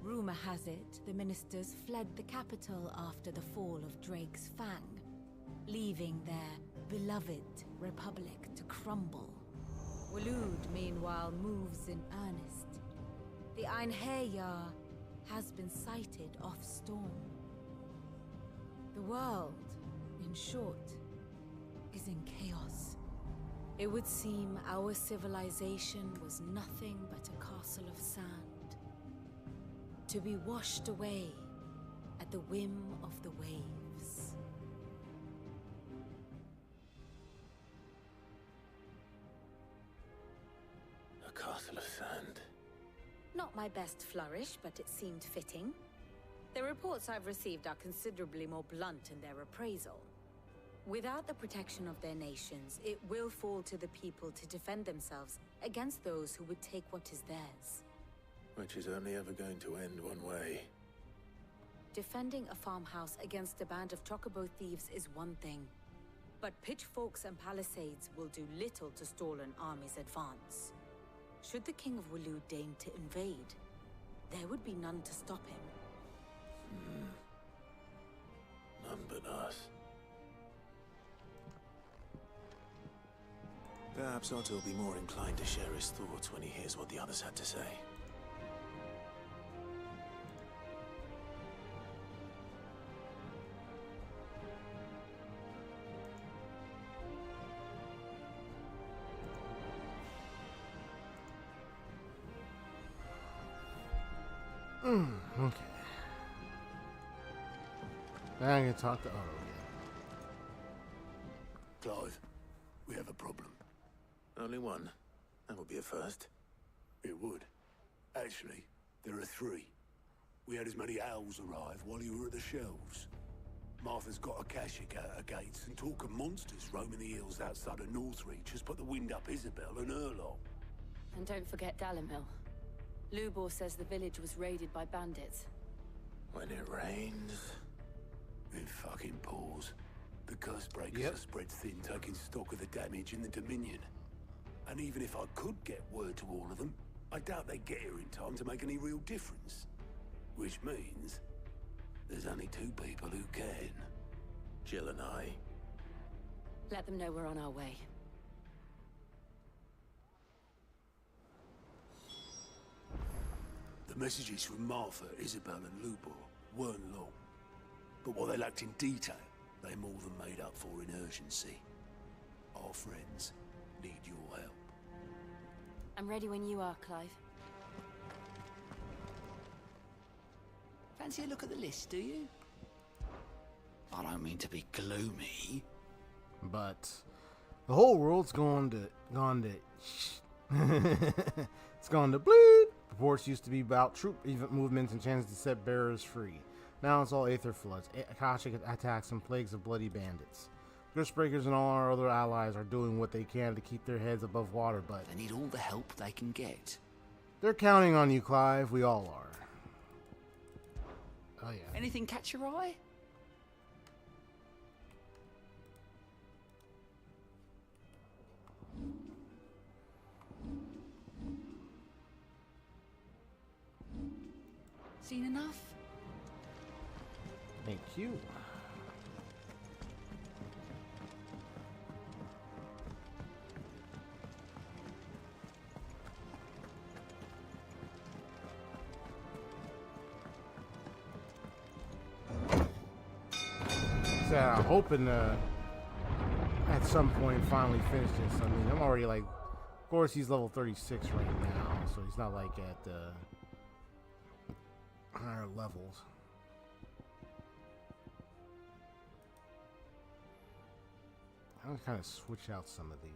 Rumor has it the ministers fled the capital after the fall of Drake's Fang, leaving their beloved republic to crumble. Waloed, meanwhile, moves in earnest. The Einherjar has been sighted off Storm. The world, in short, is in chaos. It would seem our civilization was nothing but a castle of sand, to be washed away at the whim of the waves. A castle of sand. Not my best flourish, but it seemed fitting. The reports I've received are considerably more blunt in their appraisal. Without the protection of their nations, it will fall to the people to defend themselves against those who would take what is theirs. Which is only ever going to end one way. Defending a farmhouse against a band of chocobo thieves is one thing, but pitchforks and palisades will do little to stall an army's advance. Should the King of Waloed deign to invade, there would be none to stop him. None but us. Perhaps Otto will be more inclined to share his thoughts when he hears what the others had to say. Okay. Now I can talk to Otto again. Clive, we have a problem. Only one? That would be a first. It would. Actually, there are three. We had as many owls arrive while you were at the shelves. Martha's got Akashic out her gates, and talk of monsters roaming the hills outside of Northreach has put the wind up Isabel and her lot. And don't forget Dalimil. Lubor says the village was raided by bandits. When it rains, it fucking pours. The curse breakers are spread thin, taking stock of the damage in the Dominion. And even if I could get word to all of them, I doubt they'd get here in time to make any real difference. Which means there's only two people who can. Jill and I. Let them know we're on our way. The messages from Martha, Isabel and Lubor weren't long. But what they lacked in detail, they more than made up for in urgency. Our friends need your help. I'm ready when you are, Clive. Fancy a look at the list, do you? I don't mean to be gloomy, but the whole world's gone to it's gone to bleed. Reports used to be about troop movements and chances to set bearers free. Now it's all aether floods, Akashic attacks, and plagues of bloody bandits. Curse-breakers and all our other allies are doing what they can to keep their heads above water, but they need all the help they can get. They're counting on you, Clive. We all are. Oh yeah. Anything catch your eye? Seen enough? Thank you. So I'm hoping at some point finally finish this. I mean, I'm already like, of course he's level 36 right now, so he's not like at higher levels. I'm gonna kind of switch out some of these.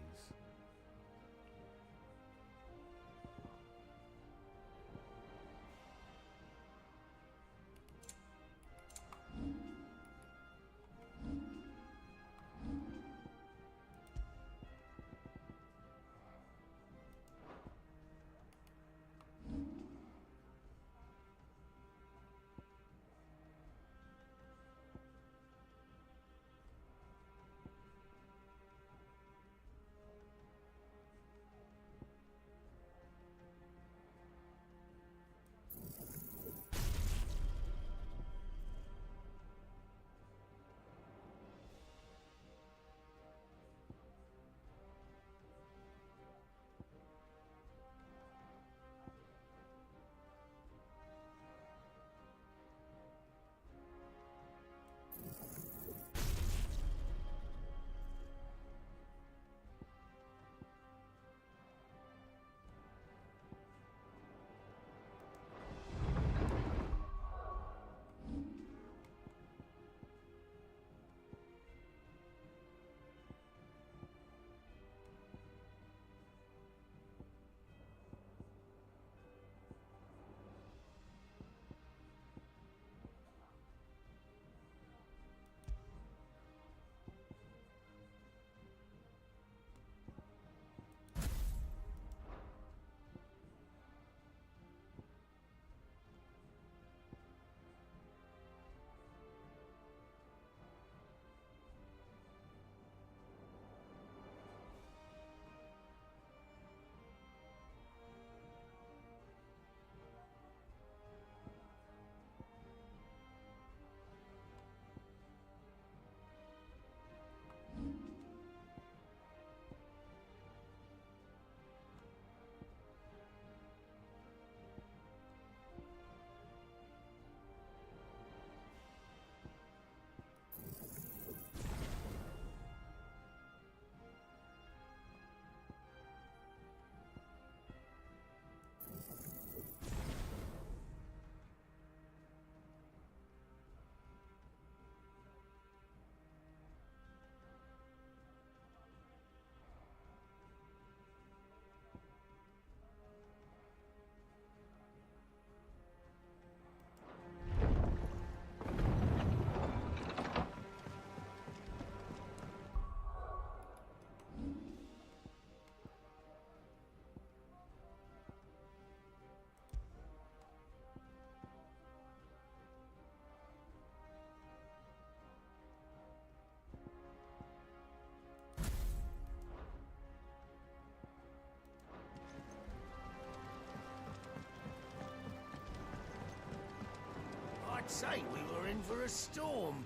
say we were in for a storm.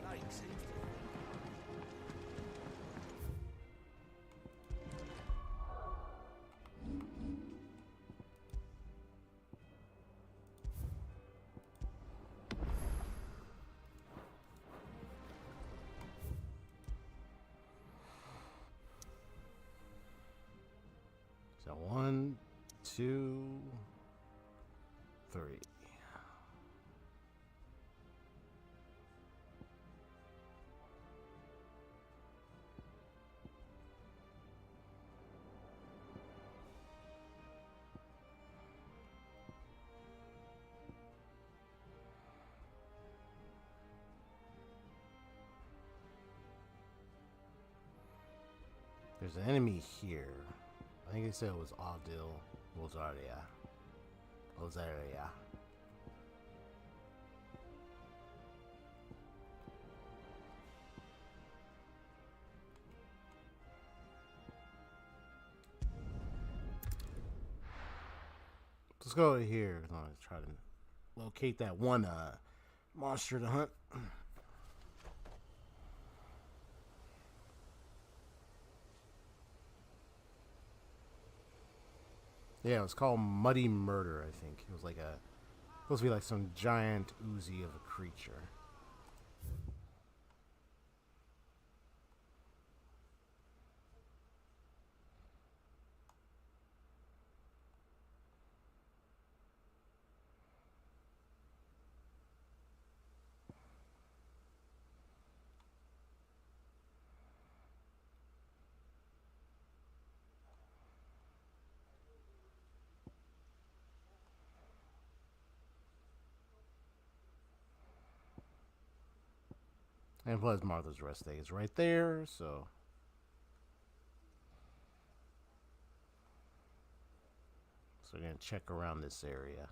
The lake seems to... So 1, 2, 3. There's an enemy here. I think they said it was Adil Rosaria. Rosaria. Let's go over here. I'm gonna try to locate that one monster to hunt. Yeah, it was called Muddy Murder, I think. It was like supposed to be like some giant Uzi of a creature. And plus Martha's rest day is right there, so we're gonna check around this area.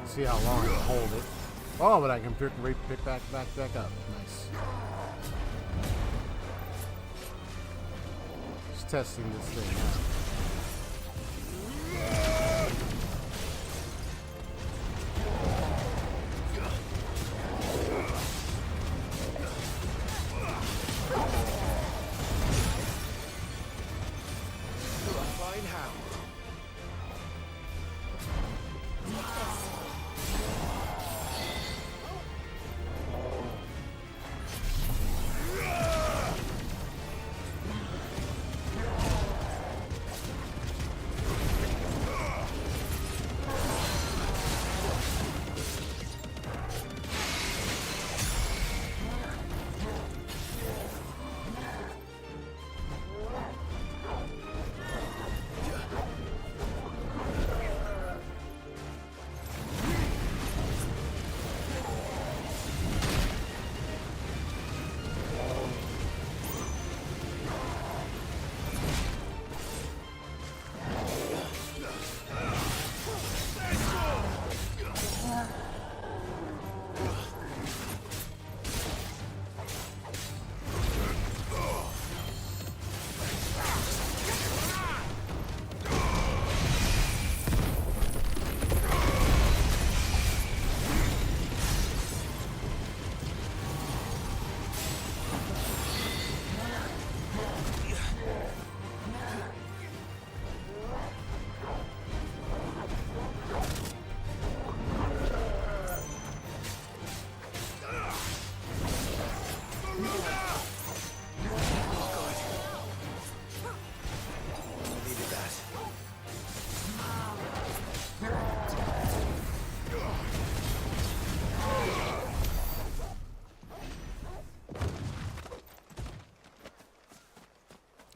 See how long I can hold it. Oh, but I can pick back up. Nice. Just testing this thing out.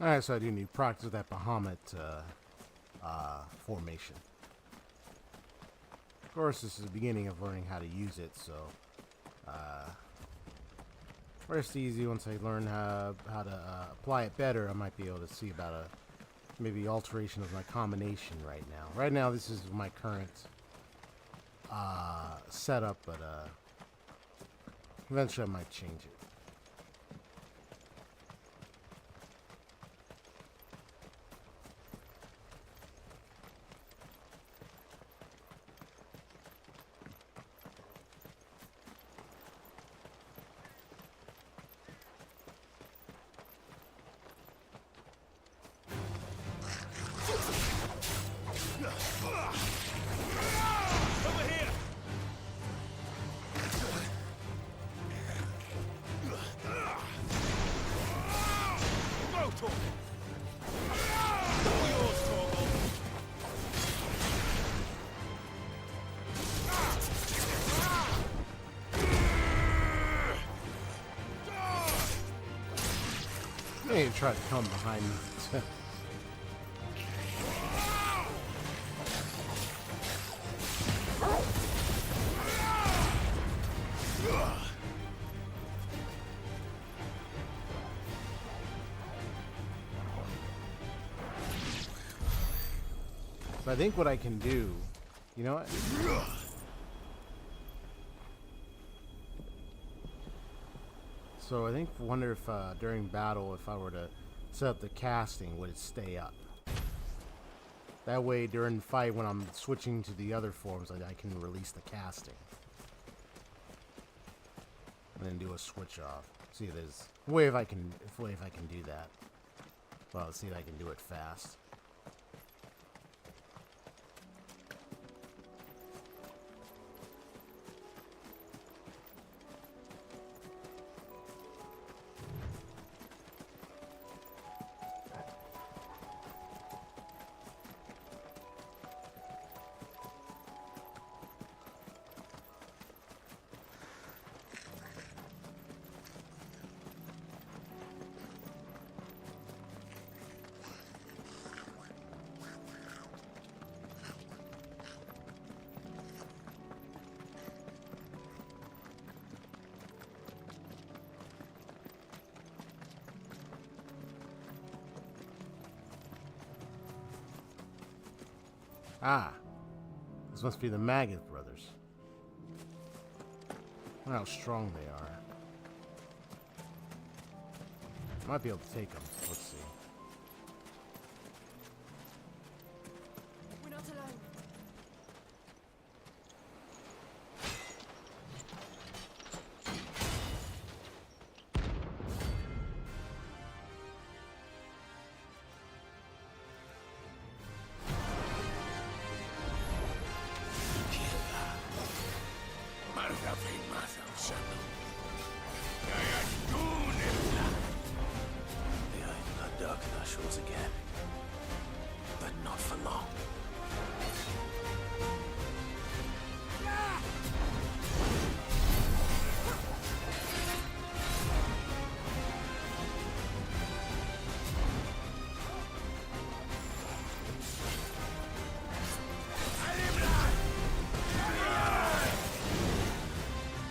Alright, so I do need practice with that Bahamut formation. Of course, this is the beginning of learning how to use it, so first easy. Once I learn how to apply it better, I might be able to see about a maybe alteration of my combination right now. Right now, this is my current setup, but eventually I might change it. They try to come behind me. So I think what I can do, you know what? So I wonder if during battle, if I were to set up the casting, would it stay up? That way during the fight, when I'm switching to the other forms, I can release the casting. And then do a switch off. See if there's a way if I can do that. Well, let's see if I can do it fast. Ah, this must be the Maggot brothers. I wonder how strong they are. Might be able to take them. Let's see. We're not alone. Again, but not for long.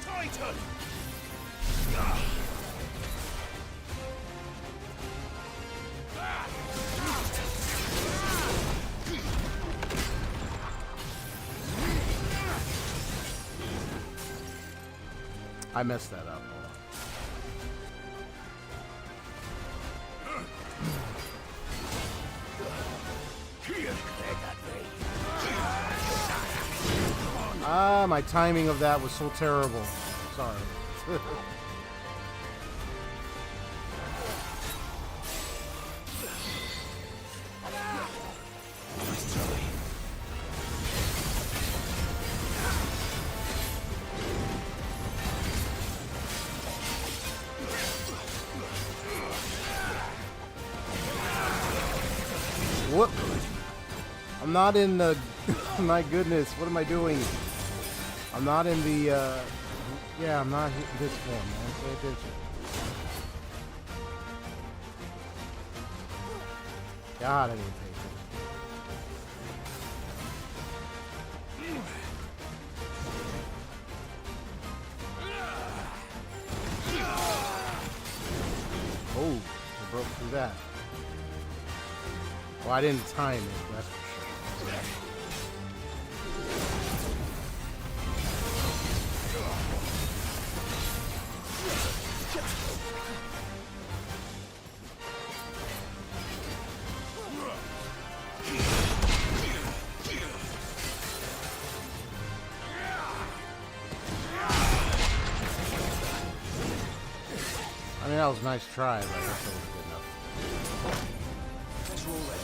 Titan! I messed that up. Ah, my timing of that was so terrible. Sorry. What? I'm not in the... My goodness, what am I doing? I'm not in the, yeah, I'm not hitting this form, man. Pay attention. God, I didn't pay attention. Oh, I broke through that. Well, I didn't time it, that's for sure. I mean, that was a nice try, but I guess it wasn't good enough. Let's roll ready.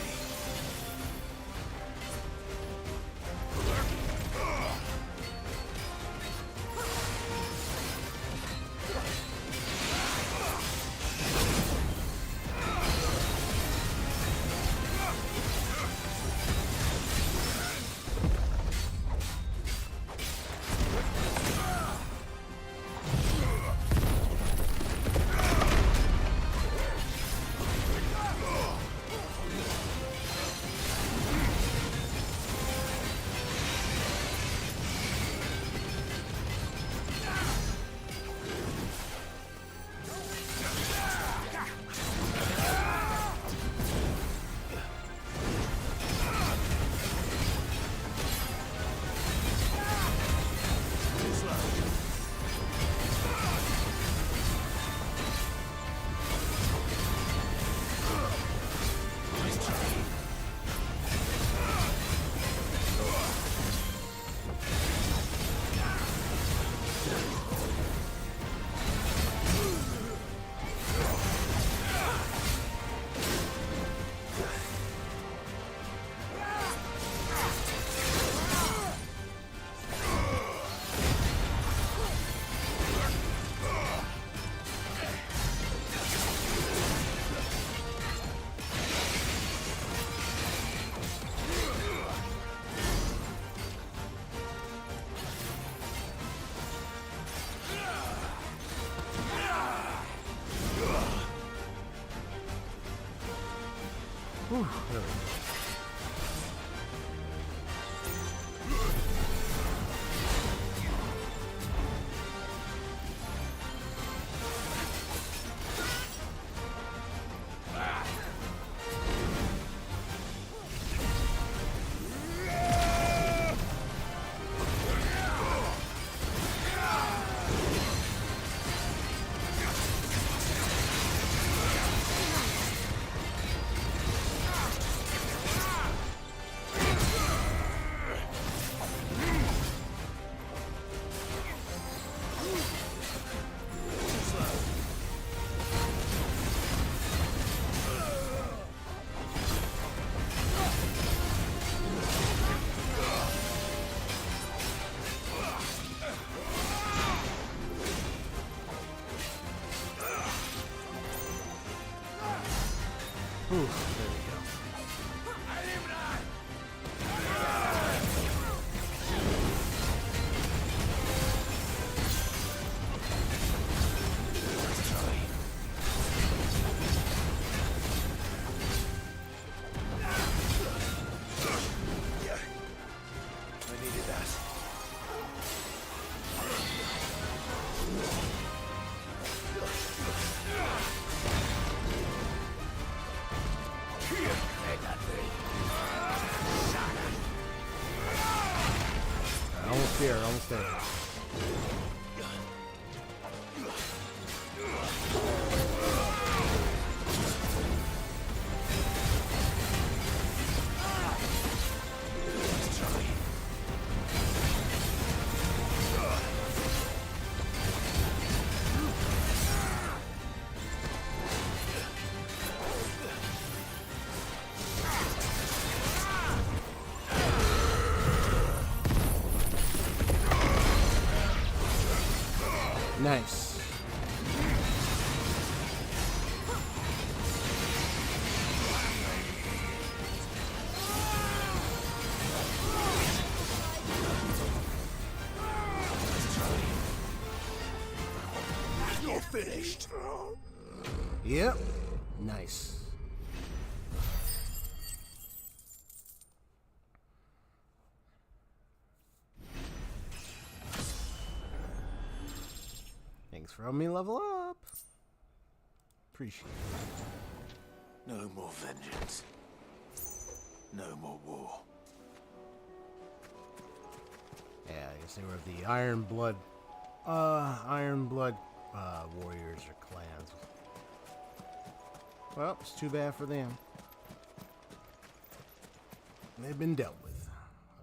Whew, there we go. Ooh, there we go. I needed that. Almost there, almost there. Nice. You're finished. Yep. Nice. Throw me level up. Appreciate it. No more vengeance. No more war. Yeah, I guess they were the Iron Blood warriors or clans. Well, it's too bad for them. They've been dealt with.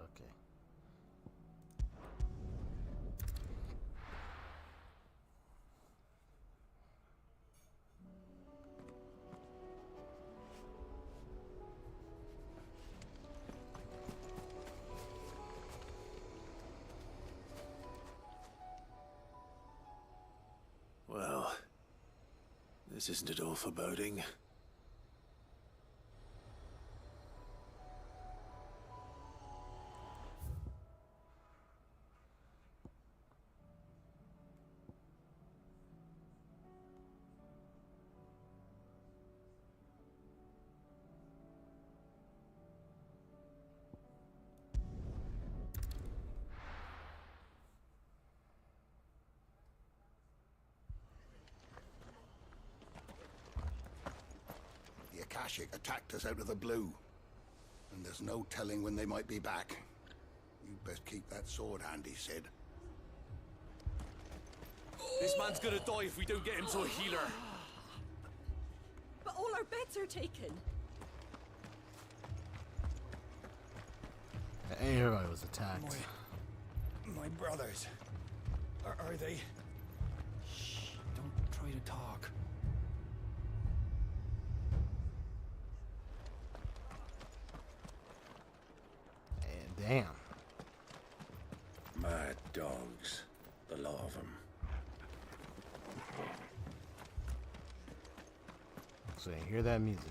Okay. Well, this isn't at all foreboding. The Akashic attacked us out of the blue, and there's no telling when they might be back. You best keep that sword handy, Sid. This man's gonna die if we don't get him to a healer. But all our beds are taken. Everybody was attacked. My brothers. Are they? Shh, don't try to talk. And damn. Mad dogs. The lot of them. So you hear that music.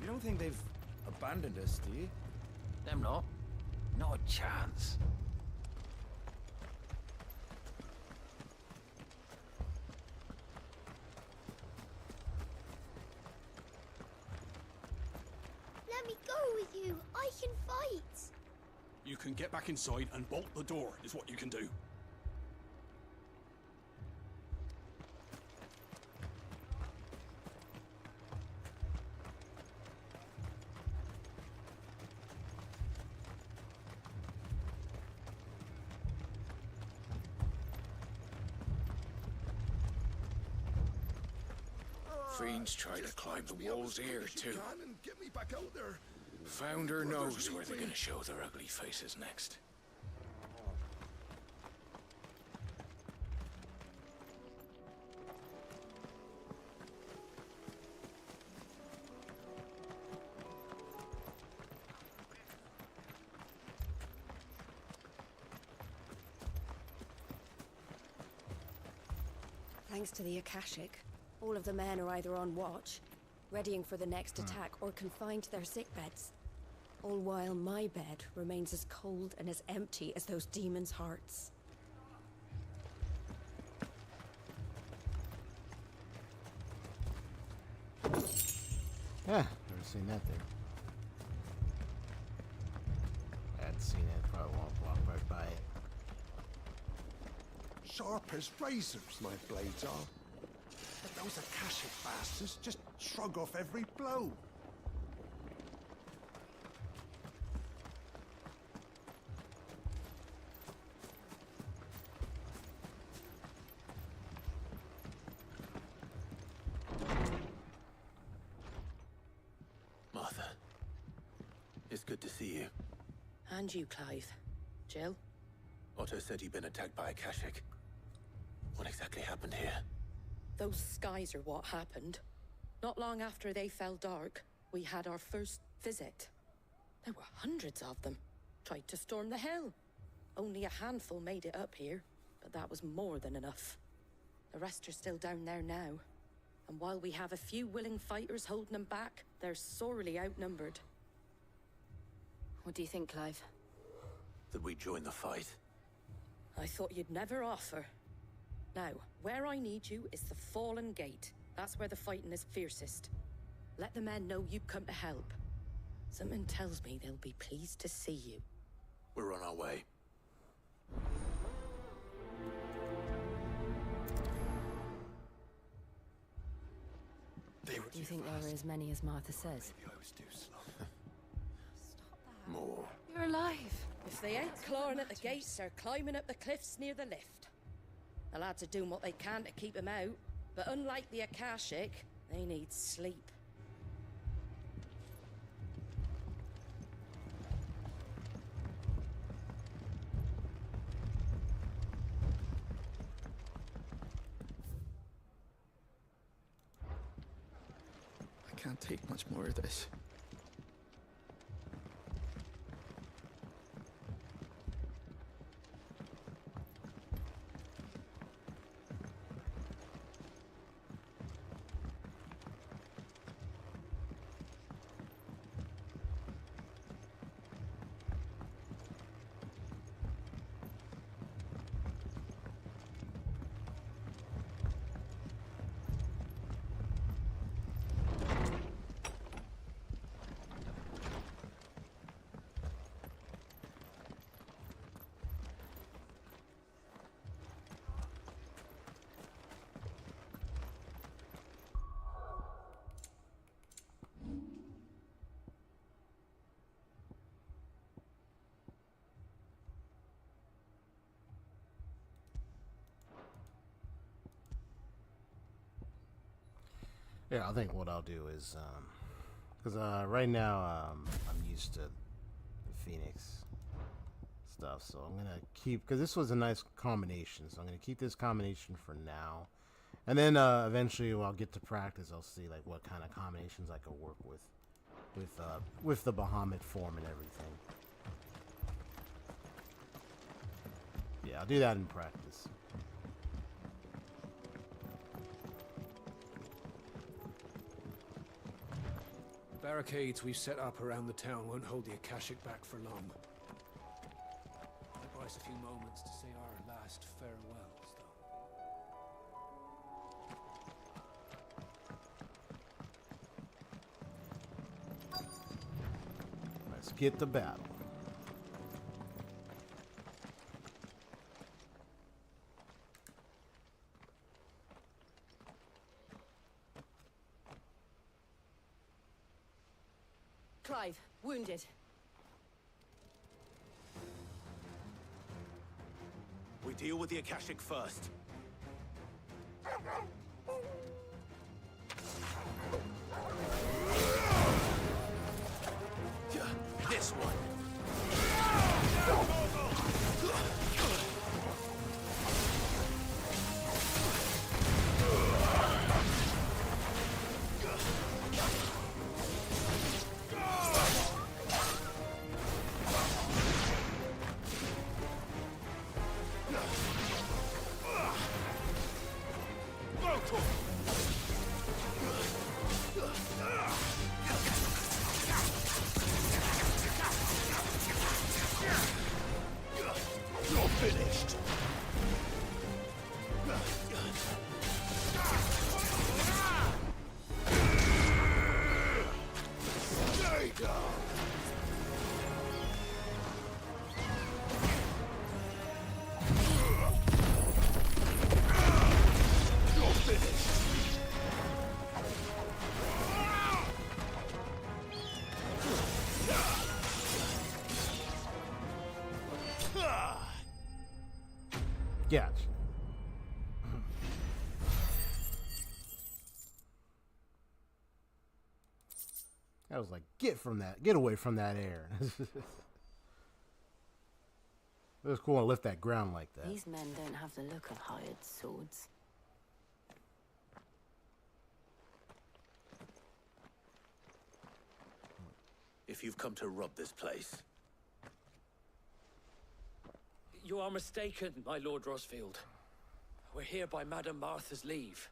You don't think they've abandoned us, do you? Them not. Not a chance. Let me go with you. I can fight. You can get back inside and bolt the door, is what you can do. Fiends try to climb the walls here, too. And get me back out there. Founder knows where they're gonna show their ugly faces next. Thanks to the Akashic, all of the men are either on watch, readying for the next attack, or confined to their sickbeds. All while my bed remains as cold and as empty as those demons' hearts. Yeah, never seen that there. I hadn't seen it, probably won't walk right by it. Sharp as razors, my blades are. But those Akashic bastards just shrug off every blow. Martha, it's good to see you. And you, Clive. Jill? Otto said you'd been attacked by Akashic. What exactly happened here? Those skies are what happened. Not long after they fell dark, we had our first visit. There were hundreds of them. Tried to storm the hill. Only a handful made it up here, but that was more than enough. The rest are still down there now. And while we have a few willing fighters holding them back, they're sorely outnumbered. What do you think, Clive? That we join the fight? I thought you'd never offer. Now, where I need you is the Fallen Gate. That's where the fighting is fiercest. Let the men know you've come to help. Something tells me they'll be pleased to see you. We're on our way. Do you think there were as many as Martha says? Maybe I was too slow. More. You're alive. If they ain't clawing at the gates, they're climbing up the cliffs near the lift. The lads are doing what they can to keep him out, but unlike the Akashic, they need sleep. I can't take much more of this. Yeah, I think what I'll do is, because right now I'm used to the Phoenix stuff, so I'm gonna keep, because this was a nice combination, so I'm gonna keep this combination for now, and then eventually when I'll get to practice, I'll see like what kind of combinations I can work with the Bahamut form and everything. Yeah, I'll do that in practice. The barricades we've set up around the town won't hold the Akashic back for long. I'll buy us a few moments to say our last farewells, though. Let's get to battle. Clive, wounded. We deal with the Akashic first. This one. Gotcha. I was like, get away from that air. It was cool to lift that ground like that. These men don't have the look of hired swords. If you've come to rob this place, You are mistaken, my Lord Rosfield. We're here by Madame Martha's leave.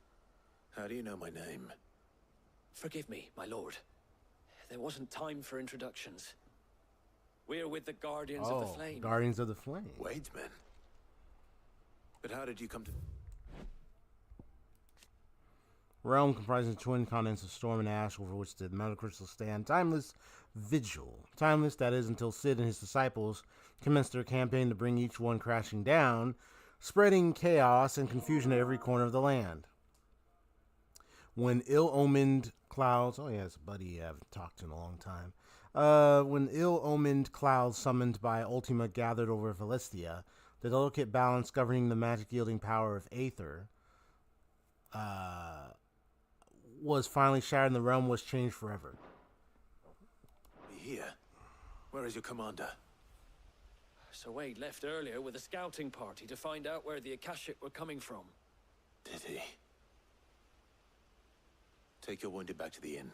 how do you know my name? Forgive me, my lord. There wasn't time for introductions. We're with the Guardians of the Flame. Guardians of the Flame. Wade's men. But how did you come to... realm comprising the twin continents of storm and ash, over which the metal crystals stand timeless vigil. Timeless, that is, until Sid and his disciples commence their campaign to bring each one crashing down, spreading chaos and confusion at every corner of the land. When ill-omened clouds... Oh, yeah, it's a buddy I haven't talked to in a long time. When ill-omened clouds summoned by Ultima gathered over Valisthea, the delicate balance governing the magic-yielding power of Aether was finally shattered and the realm was changed forever. Here? Where is your commander? Sir Wade left earlier with a scouting party to find out where the Akashic were coming from. Did he? Take your wounded back to the inn.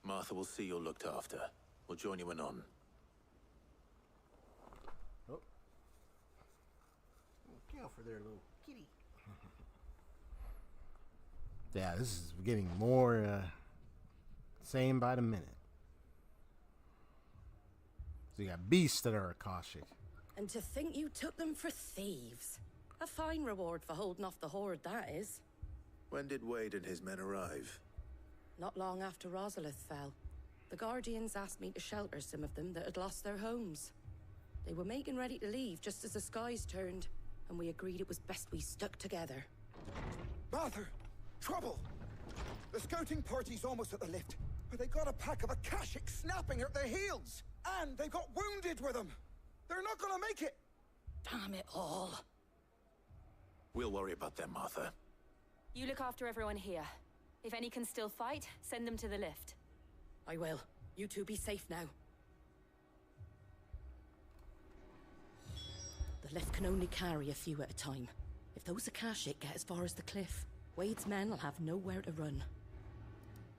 Martha will see you're looked after. We'll join you anon. Oh. Look out for their little kitty. Yeah, this is getting more same by the minute. So you got beasts that are Akashic. And to think you took them for thieves. A fine reward for holding off the horde, that is. When did Wade and his men arrive? Not long after Rosalith fell. The Guardians asked me to shelter some of them that had lost their homes. They were making ready to leave just as the skies turned, and we agreed it was best we stuck together. Martha! Trouble! The scouting party's almost at the lift, but they got a pack of Akashic snapping at their heels! And they got wounded with them! They're not gonna make it! Damn it all. We'll worry about them, Martha. You look after everyone here. If any can still fight, send them to the lift. I will. You two be safe now. The lift can only carry a few at a time. If those Akashic get as far as the cliff, Wade's men will have nowhere to run.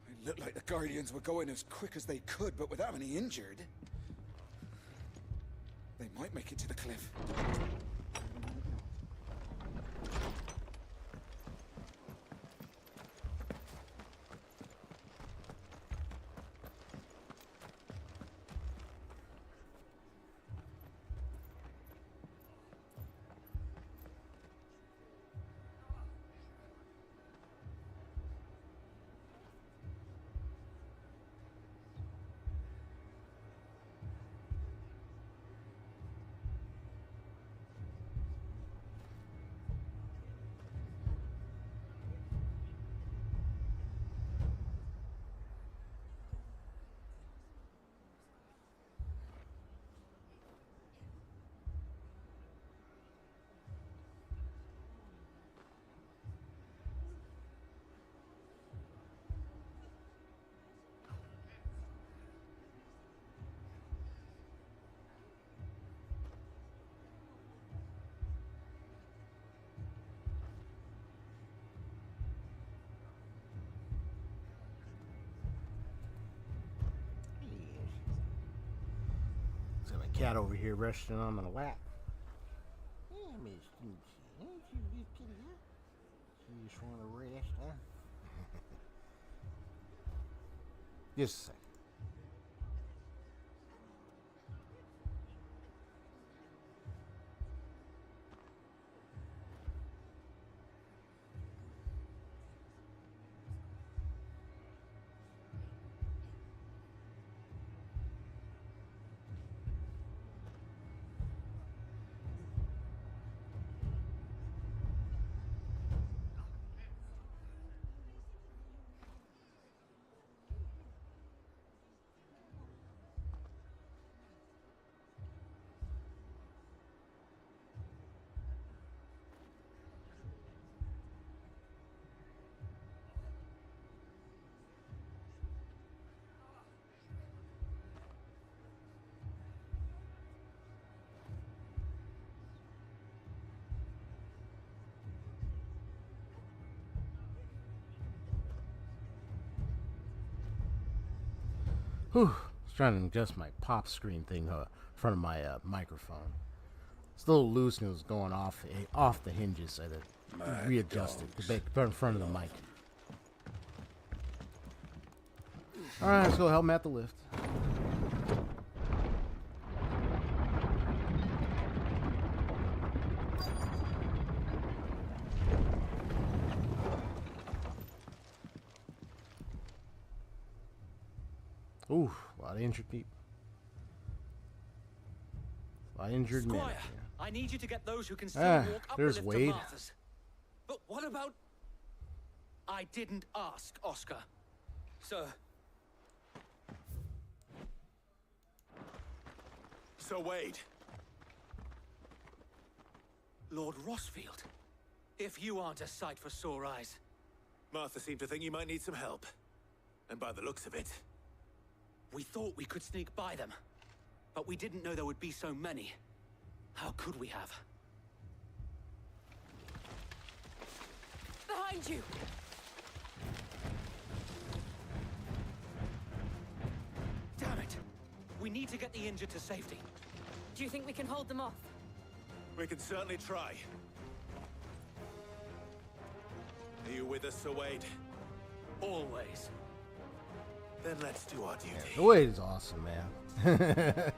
It looked like the Guardians were going as quick as they could, but without any injured. They might make it to the cliff. Cat over here resting on my lap. Yeah, Miss Gucci. Ain't you good kitty, huh? You just want to rest, huh? Just a second. Whew. I was trying to adjust my pop screen thing in front of my microphone. It's a little loose and it was going off the hinges, so I had to readjust it to put in front of the mic. Alright, let's go help him at the lift. Ooh, a lot of injured people. A lot of injured men. Squire, I need you to get those who can still walk up there's the lift Wade. to Martha's. But what about... I didn't ask, Oscar. Sir. Sir Wade. Lord Rossfield. If you aren't a sight for sore eyes. Martha seemed to think you might need some help. And by the looks of it... We thought we could sneak by them. But we didn't know there would be so many. How could we have? Behind you! Damn it! We need to get the injured to safety. Do you think we can hold them off? We can certainly try. Are you with us, Sir Wade? Always. Then let's do our duty. The Wade is awesome, man.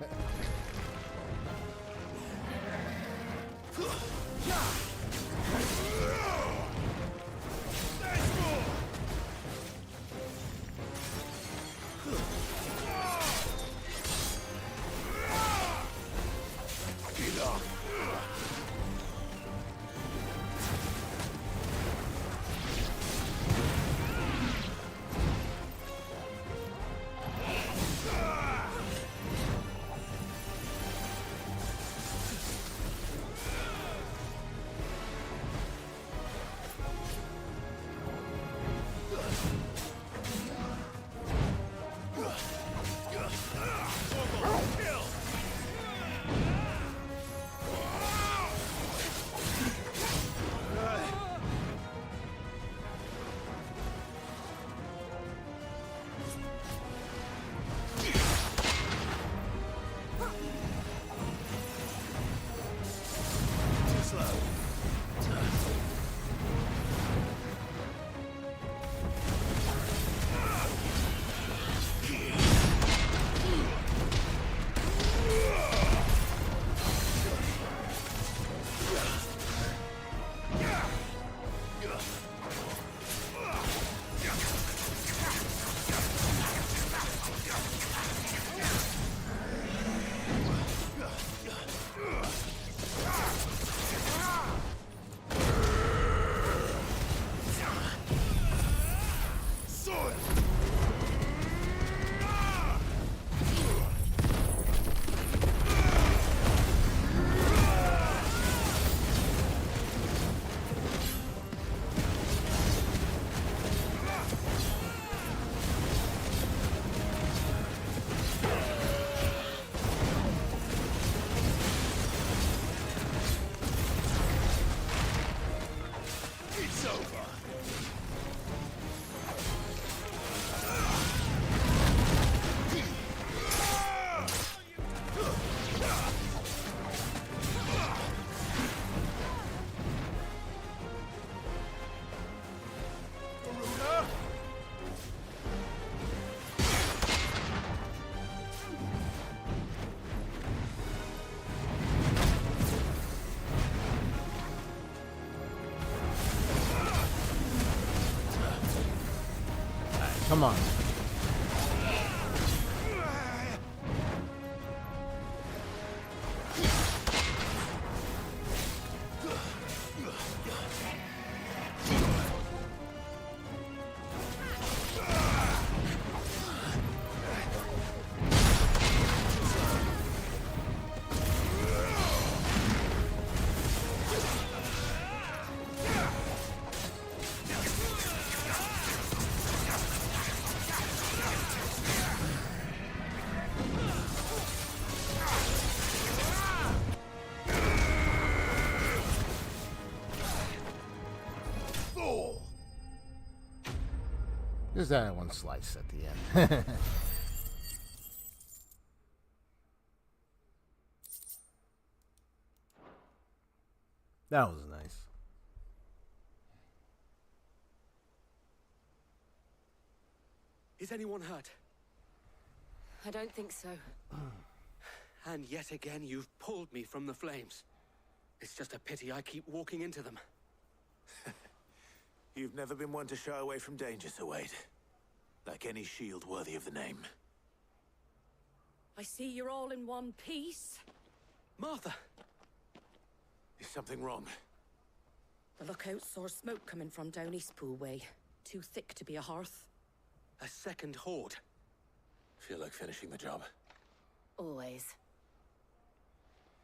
Come on. Just that one slice at the end. That was nice. Is anyone hurt? I don't think so. And yet again, you've pulled me from the flames. It's just a pity I keep walking into them. You've never been one to shy away from danger, Sir Wade. Like any shield worthy of the name. I see you're all in one piece. Martha! Is something wrong? The lookout saw smoke coming from down Eastpool way. Too thick to be a hearth. A second horde. Feel like finishing the job. Always.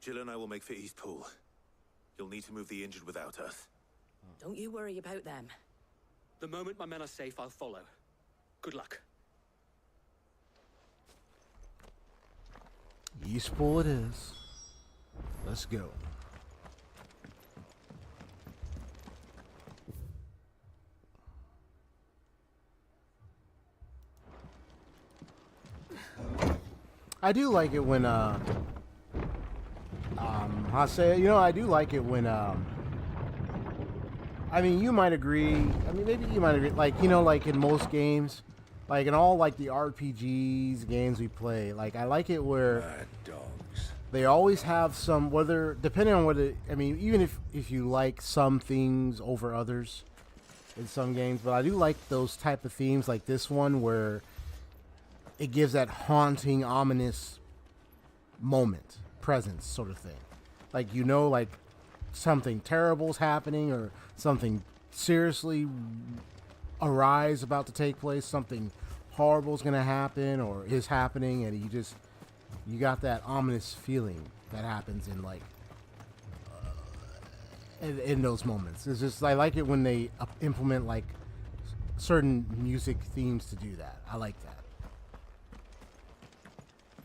Jill and I will make for Eastpool. You'll need to move the injured without us. Don't you worry about them. The moment my men are safe, I'll follow. Good luck. Eastpool it is. Let's go. I do like it when I say, you know, I do like it when I mean, you might agree, I mean, maybe you might agree, like, you know, like in most games, like in all like the RPGs games we play, like I like it where they always have some, whether depending on whether, I mean, even if you like some things over others in some games, but I do like those type of themes like this one where it gives that haunting, ominous moment, presence sort of thing. Like, you know, like something terrible's happening or something seriously awry about to take place, something horrible's going to happen or is happening, and you got that ominous feeling that happens in like in those moments. It's just, I like it when they implement like certain music themes to do that. I like that.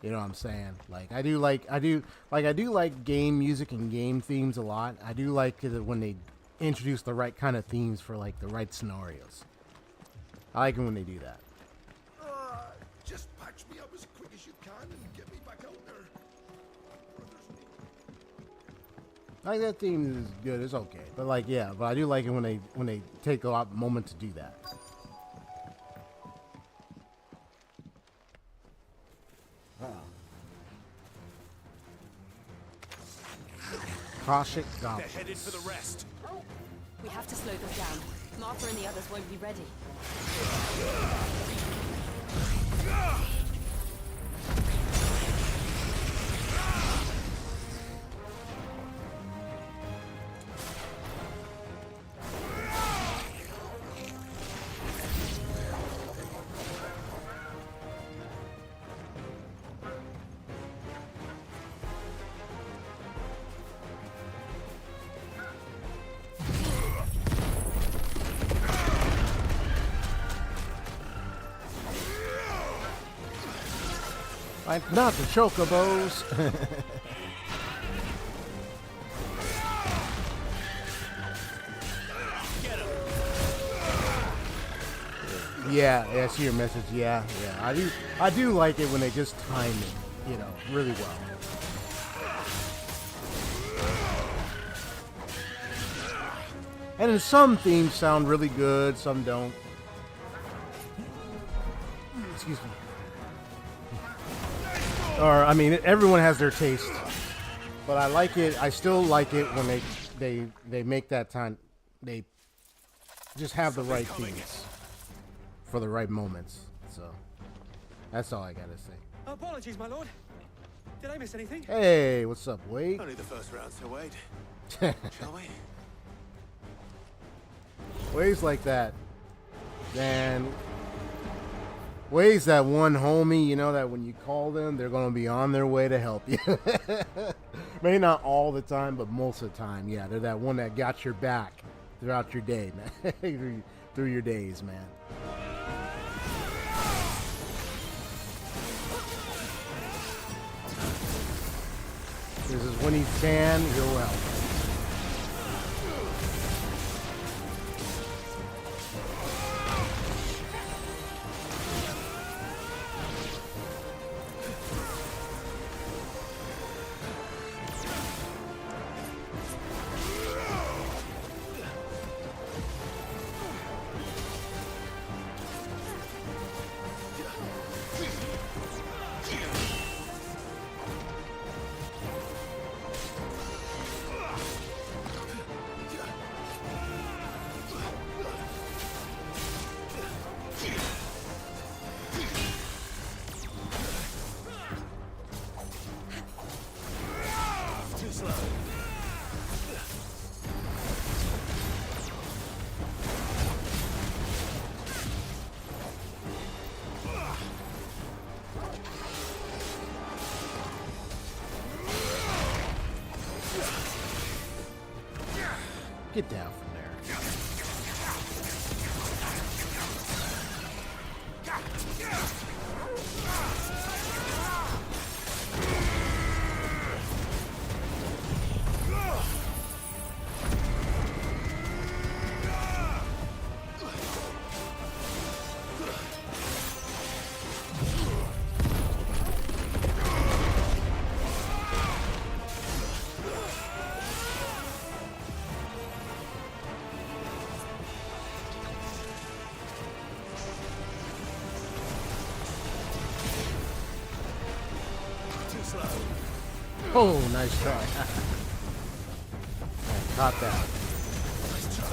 You know what I'm saying? Like I do like game music and game themes a lot. I do like it when they introduce the right kind of themes for like the right scenarios. I like it when they do that. Just patch me up as quick as you can and get me back out there. Like that theme is good. It's okay, but like yeah, but I do like it when they take a moment to do that. Akashic goblins. They're headed for the rest. We have to slow them down. Martha and the others won't be ready. Like not the chocobos. Yeah, I see your message. Yeah. I do like it when they just time it, you know, really well. And then some themes sound really good, some don't. Excuse me. Or, I mean, everyone has their taste. But I like it, I still like it when they make that time, they just have the right themes for the right moments. So, that's all I gotta say. Apologies, my lord. Did I miss anything? Hey, what's up, Wade? Only the first round, so Wade. Shall we? Wade's like that. Man. Wade's that one homie, you know, that when you call them, they're going to be on their way to help you. Maybe not all the time, but most of the time, yeah. They're that one that got your back throughout your day, man. through your days, man. This is when he can, he'll help. Get down from there. Oh, nice try. I caught that. Nice try.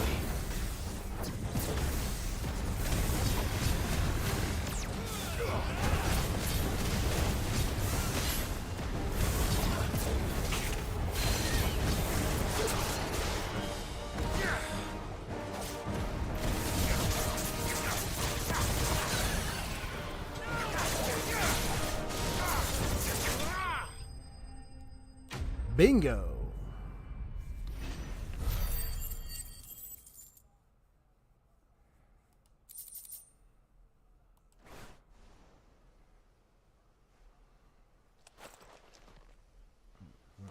Bingo.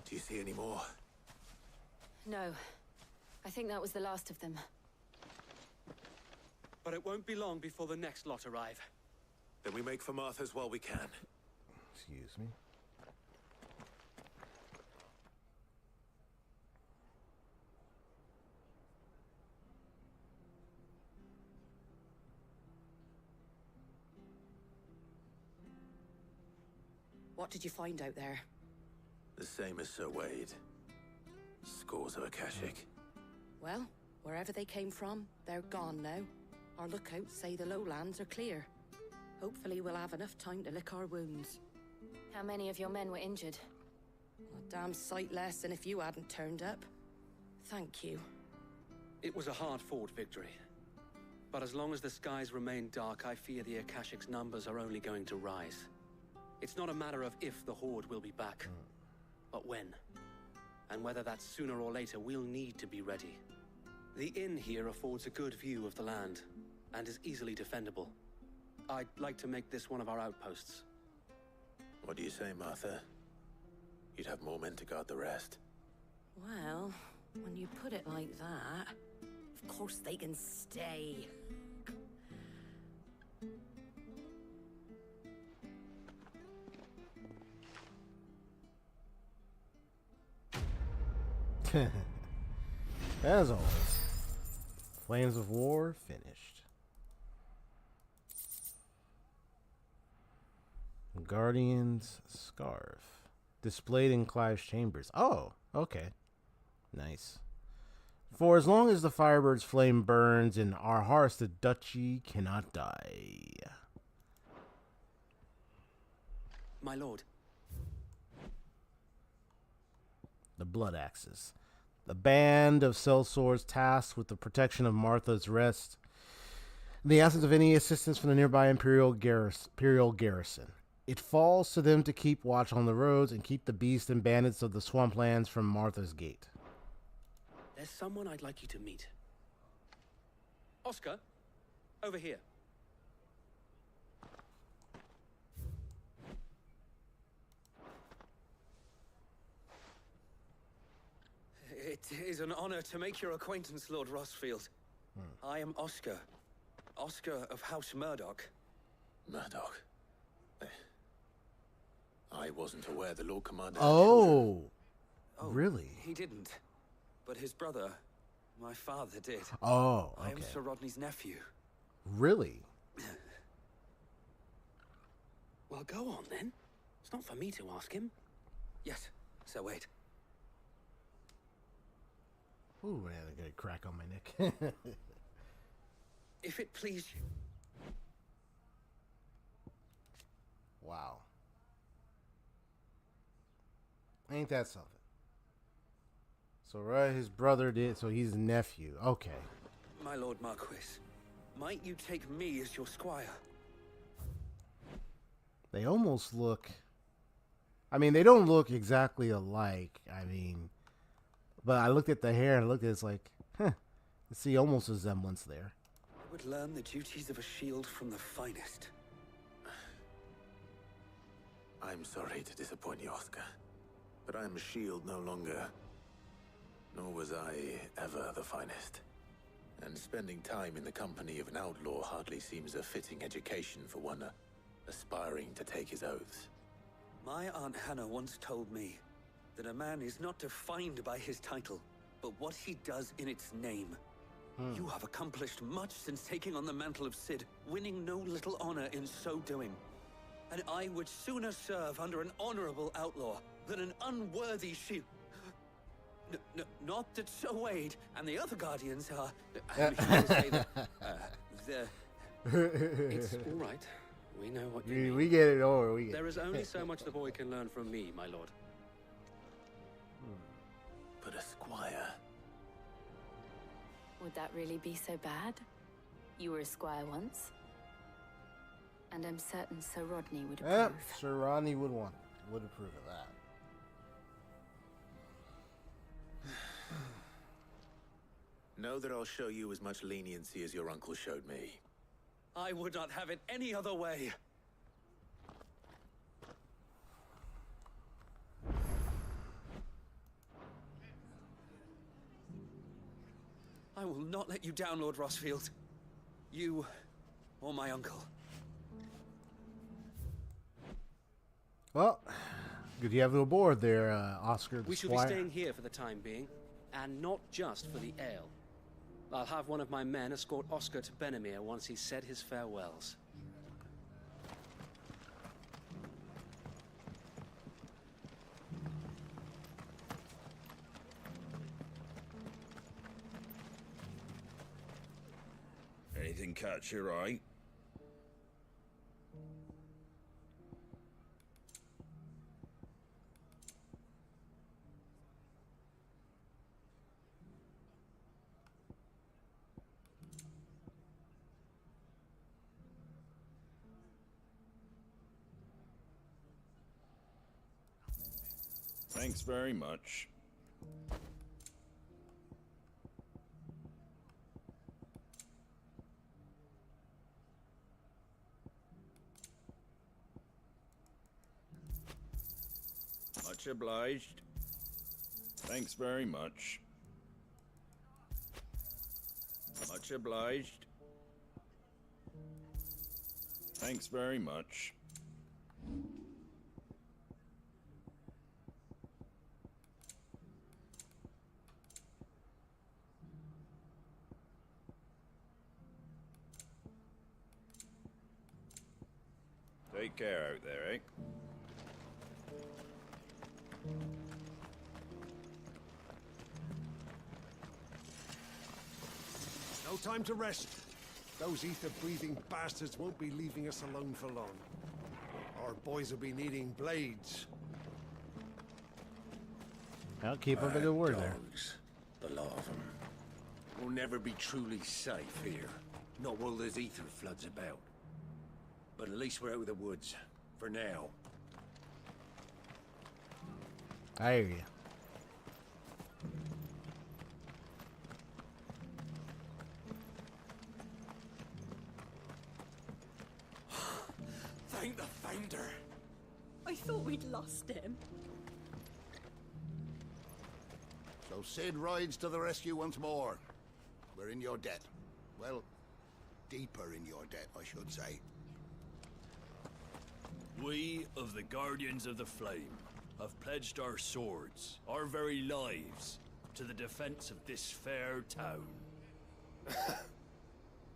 Do you see any more? No. I think that was the last of them. But it won't be long before the next lot arrive. Then we make for Martha's while we can. Excuse me. What did you find out there? The same as Sir Wade. Scores of Akashic. Well, wherever they came from, they're gone now. Our lookouts say the lowlands are clear. Hopefully we'll have enough time to lick our wounds. How many of your men were injured? A damn sight less than if you hadn't turned up. Thank you. It was a hard-fought victory. But as long as the skies remain dark, I fear the Akashic's numbers are only going to rise. It's not a matter of if the Horde will be back, but when. And whether that's sooner or later, we'll need to be ready. The inn here affords a good view of the land, and is easily defendable. I'd like to make this one of our outposts. What do you say, Martha? You'd have more men to guard the rest. Well, when you put it like that, of course they can stay. As always, Flames of War finished. Guardian's Scarf. Displayed in Clive's chambers. Oh, okay. Nice. For as long as the Firebird's flame burns in our hearts, the duchy cannot die. My lord. The Blood Axes. The band of sellswords tasked with the protection of Martha's Rest. In the absence of any assistance from the nearby Imperial garrison. It falls to them to keep watch on the roads and keep the beasts and bandits of the swamplands from Martha's Gate. There's someone I'd like you to meet. Oscar, over here. It is an honor to make your acquaintance, Lord Rossfield. I am Oscar. Oscar of House Murdoch. Murdoch? I wasn't aware the Lord Commander... Oh, really? He didn't. But his brother, my father, did. Oh, okay. I am Sir Rodney's nephew. Really? Well, go on, then. It's not for me to ask him. Yes, Sir Wade. Ooh, I had a good crack on my neck. If it please you. Wow. Ain't that something? So, right, his brother did, so he's a nephew. Okay. My Lord Marquis, might you take me as your squire? They almost look... I mean, they don't look exactly alike. I mean... But I looked at the hair and I looked at it, it's like, huh, see almost a resemblance there. I would learn the duties of a shield from the finest. I'm sorry to disappoint you, Oscar, but I'm a shield no longer. Nor was I ever the finest. And spending time in the company of an outlaw hardly seems a fitting education for one aspiring to take his oaths. My Aunt Hannah once told me that a man is not defined by his title, but what he does in its name. You have accomplished much since taking on the mantle of Cid, winning no little honor in so doing. And I would sooner serve under an honorable outlaw than an unworthy shield. Not that Sir Wade and the other guardians are... It's all right. We know what you mean. We get it over. We get There is only so much the boy can learn from me, my lord. But a squire... Would that really be so bad? You were a squire once. And I'm certain Sir Rodney would approve. Yep, Sir Rodney would approve of that. Know that I'll show you as much leniency as your uncle showed me. I would not have it any other way. I will not let you down, Lord Rossfield. You or my uncle. Well, good you have you aboard there, Oscar the We shall be Squire. staying here for the time being, and not just for the ale. I'll have one of my men escort Oscar to Benimir once he's said his farewells. Anything catch your eye? Thanks very much. Much obliged. Thanks very much. Much obliged. Thanks very much. Take care out there, eh? No time to rest. Those ether-breathing bastards won't be leaving us alone for long. Our boys will be needing blades. I'll keep up a good word there. Dogs, the lot of them. We'll never be truly safe here. Not while there's ether floods about. But at least we're out of the woods. For now. I hear you. Thank the Founder. I thought we'd lost him. So Cid rides to the rescue once more. We're in your debt. Well, deeper in your debt, I should say. We of the Guardians of the Flame have pledged our swords, our very lives, to the defense of this fair town.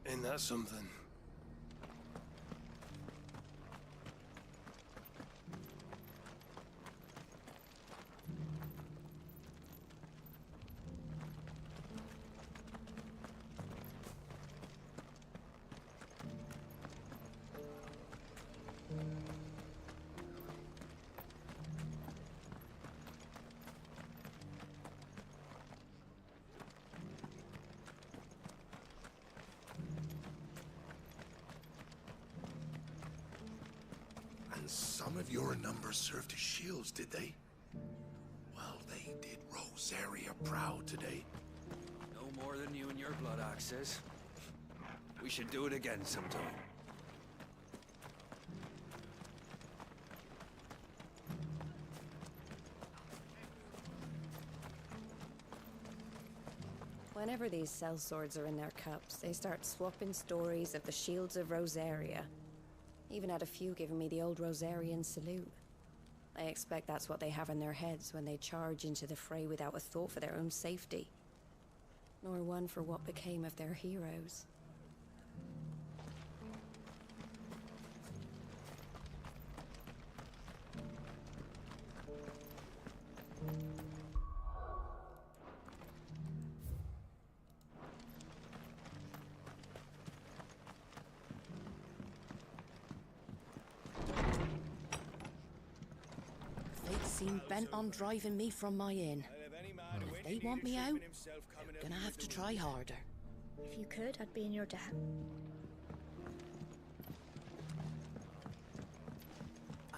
Ain't that something? Some of your numbers served as shields, did they? Well, they did Rosaria proud today. No more than you and your blood axes. We should do it again sometime. Whenever these sellswords are in their cups, they start swapping stories of the shields of Rosaria. Even had a few giving me the old Rosarian salute. I expect that's what they have in their heads when they charge into the fray without a thought for their own safety. Nor one for what became of their heroes. Seem bent on driving me from my inn. If they want me out, they're gonna have to try harder. If you could, I'd be in your debt.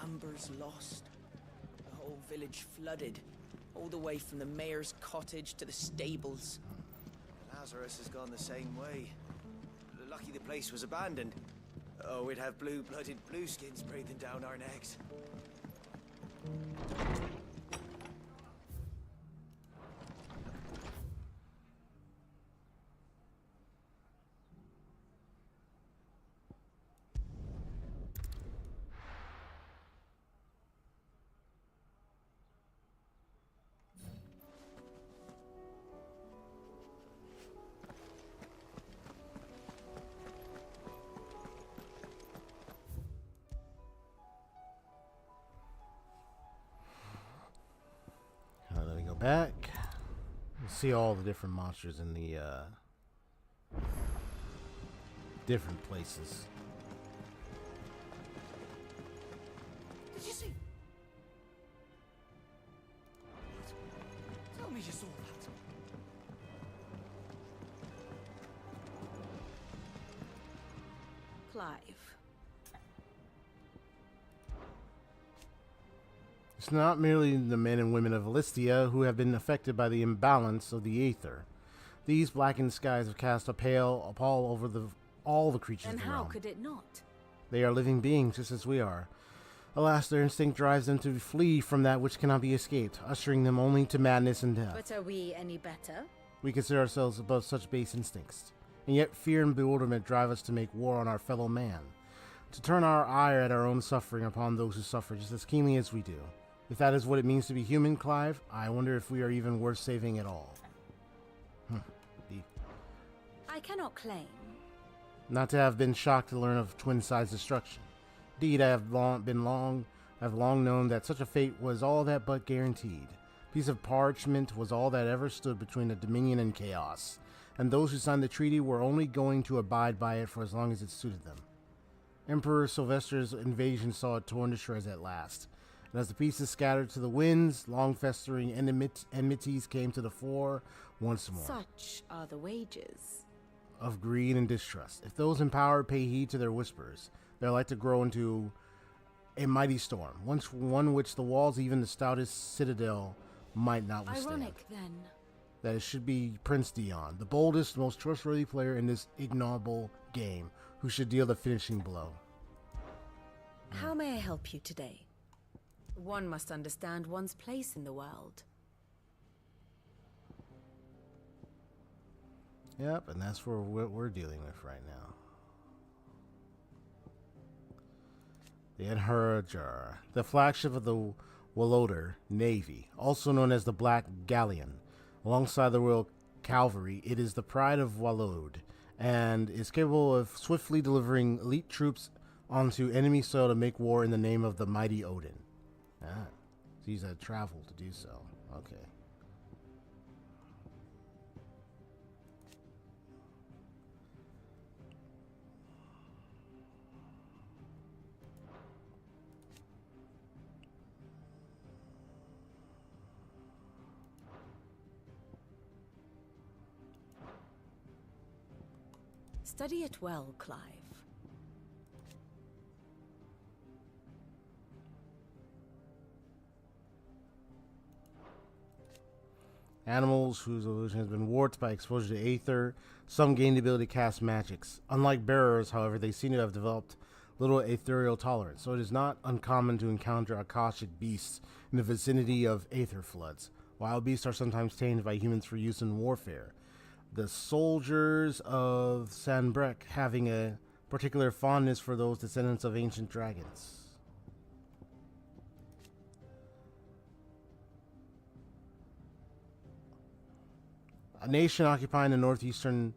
Amber's lost. The whole village flooded. All the way from the mayor's cottage to the stables. Lazarus has gone the same way. Lucky the place was abandoned. Oh, we'd have blue-blooded blueskins breathing down our necks. Let me go back. See all the different monsters in the different places. Did you see? Tell me you saw that. Clive. It's not merely the men and women of Listia who have been affected by the imbalance of the aether. These blackened skies have cast a pall over all the creatures And of the how realm. could it not? They are living beings just as we are. Alas, their instinct drives them to flee from that which cannot be escaped, ushering them only to madness and death. But are we any better? We consider ourselves above such base instincts, and yet fear and bewilderment drive us to make war on our fellow man, to turn our ire at our own suffering upon those who suffer just as keenly as we do. If that is what it means to be human, Clive, I wonder if we are even worth saving at all. Deep. I cannot claim. Not to have been shocked to learn of Twin Side's destruction. Indeed, I have long known that such a fate was all that but guaranteed. A piece of parchment was all that ever stood between the Dominion and chaos, and those who signed the treaty were only going to abide by it for as long as it suited them. Emperor Sylvester's invasion saw it torn to shreds at last, and as the pieces scattered to the winds, long-festering enmities came to the fore once more. Such are the wages Of greed and distrust. If those in power pay heed to their whispers, they're like to grow into a mighty storm, one which the walls, even the stoutest citadel, might not withstand. Ironic, then. That it should be Prince Dion, the boldest, most trustworthy player in this ignoble game, who should deal the finishing blow. How may I help you today? One must understand one's place in the world. Yep, and that's what we're dealing with right now. The Enhurajar, the flagship of the Waloder Navy, also known as the Black Galleon. Alongside the Royal Cavalry, it is the pride of Walode, and is capable of swiftly delivering elite troops onto enemy soil to make war in the name of the mighty Odin. Ah, these had travel to do so. Okay. Study it well, Clive. Animals whose illusion has been warped by exposure to aether. Some gain the ability to cast magics. Unlike bearers, however, they seem to have developed little ethereal tolerance, so it is not uncommon to encounter akashic beasts in the vicinity of aether floods. Wild beasts are sometimes tamed by humans for use in warfare. The soldiers of Sanbreque having a particular fondness for those descendants of ancient dragons. A nation occupying the northeastern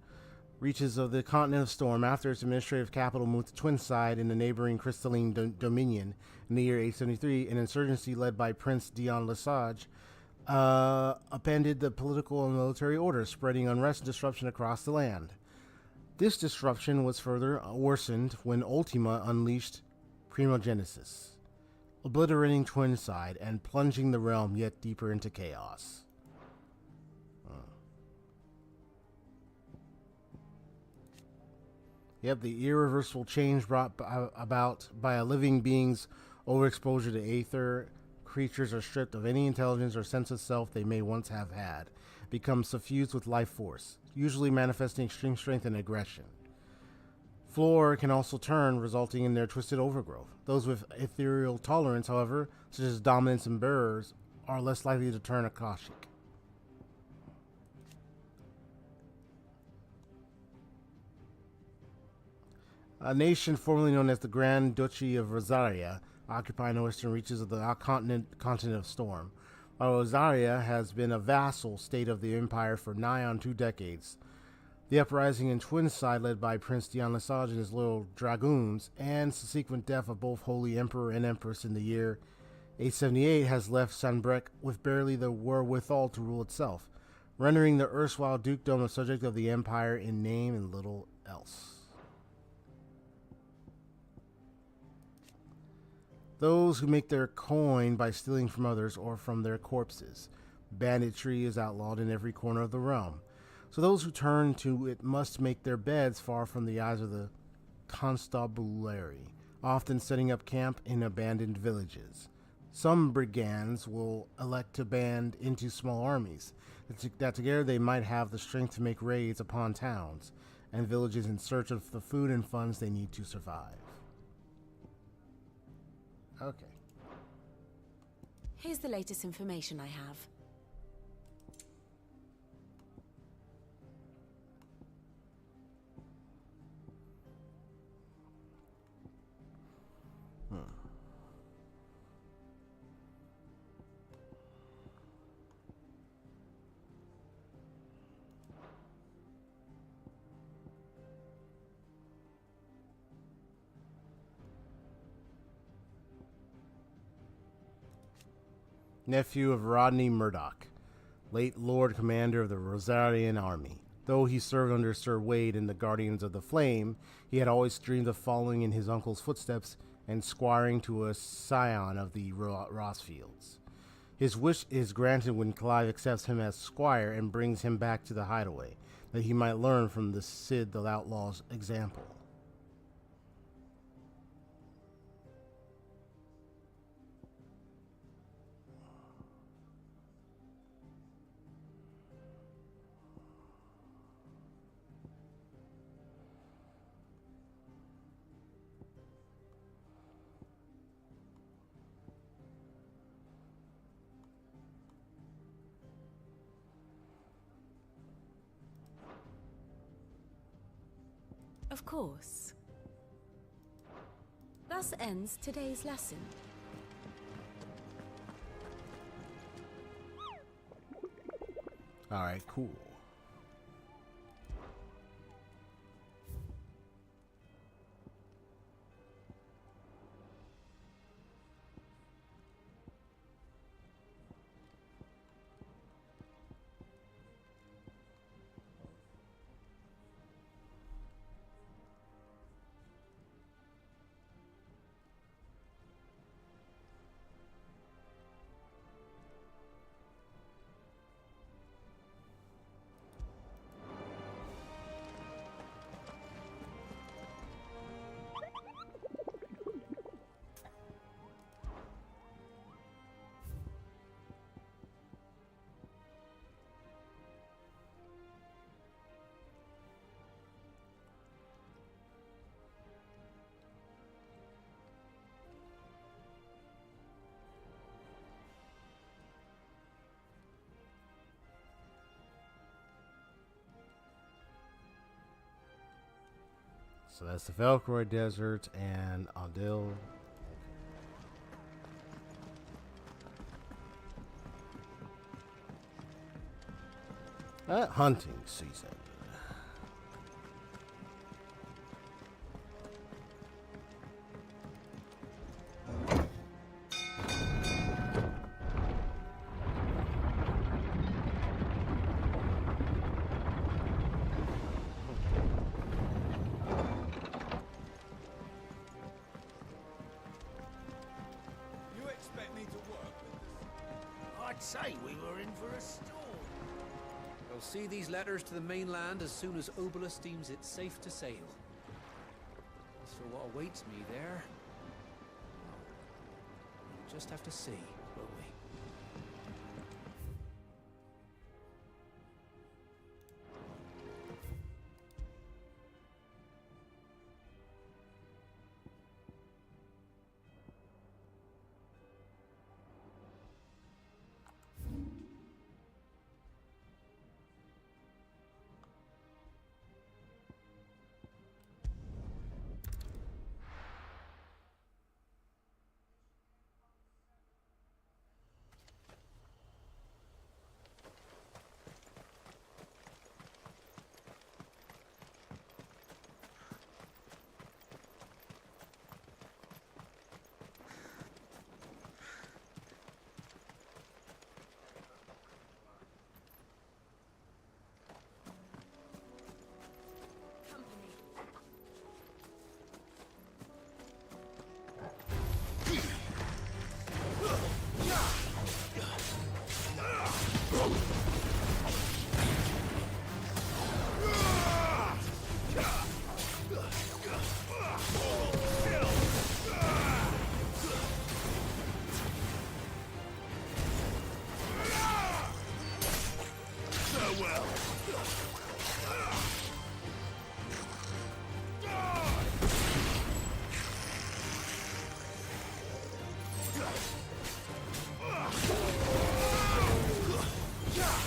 reaches of the continent of Storm after its administrative capital moved to Twinside in the neighboring Crystalline Dominion in the year 873, an insurgency led by Prince Dion Lesage upended the political and military order, spreading unrest and disruption across the land. This disruption was further worsened when Ultima unleashed Primogenesis, obliterating Twinside and plunging the realm yet deeper into chaos. Yep, the irreversible change brought about by a living being's overexposure to aether. Creatures are stripped of any intelligence or sense of self they may once have had, become suffused with life force, usually manifesting extreme strength and aggression. Floor can also turn, resulting in their twisted overgrowth. Those with ethereal tolerance, however, such as dominance and bearers, are less likely to turn akashic. A nation formerly known as the Grand Duchy of Rosaria, occupying the western reaches of the continent of Storm. While Rosaria has been a vassal state of the empire for nigh on 2 decades, the uprising in Twinside led by Prince Dion Lesage and his loyal dragoons, and subsequent death of both Holy Emperor and Empress in the year 878 has left Sanbreque with barely the wherewithal to rule itself, rendering the erstwhile dukedom a subject of the empire in name and little else. Those who make their coin by stealing from others or from their corpses. Banditry is outlawed in every corner of the realm, so those who turn to it must make their beds far from the eyes of the constabulary, often setting up camp in abandoned villages. Some brigands will elect to band into small armies, that together they might have the strength to make raids upon towns and villages in search of the food and funds they need to survive. Okay. Here's the latest information I have. Nephew of Rodney Murdoch, late Lord Commander of the Rosarian Army. Though he served under Sir Wade in the Guardians of the Flame, he had always dreamed of following in his uncle's footsteps and squiring to a scion of the Rossfields. His wish is granted when Clive accepts him as squire and brings him back to the hideaway, that he might learn from the Cid the Outlaw's example. Of course. Thus ends today's lesson. All right, cool. so that's the Velcroy Desert and Adil. Hunting season. You expect me to work with this? I'd say we were in for a storm. We'll see these letters to the mainland as soon as Obelus deems it safe to sail. As for what awaits me there, we'll just have to see, won't we? Yeah!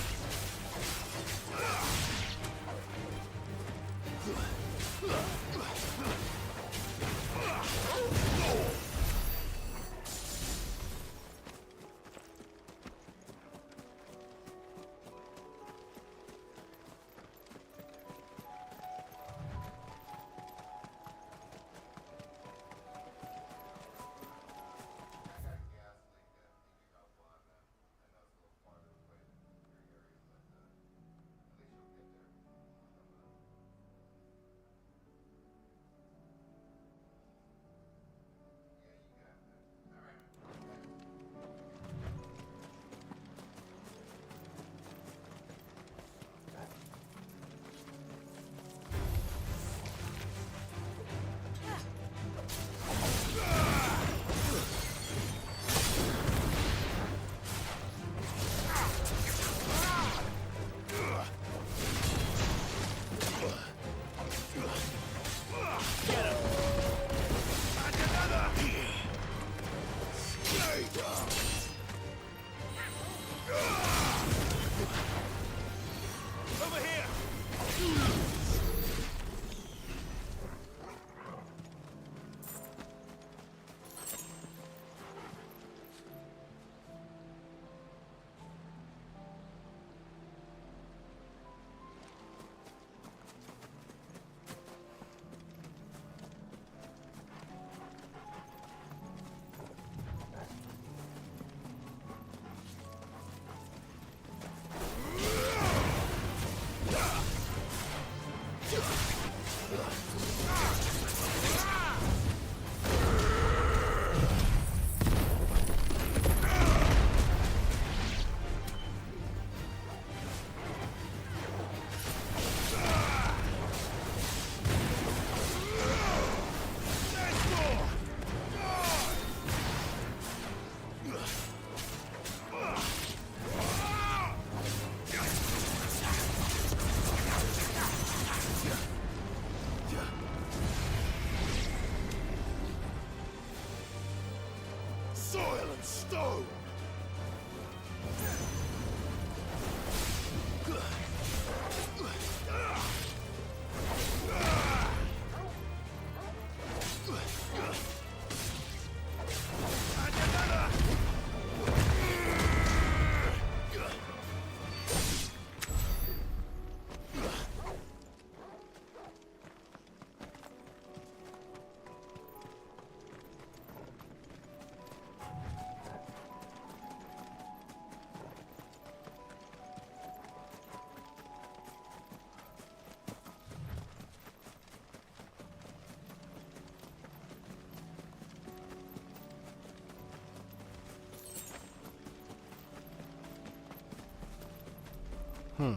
All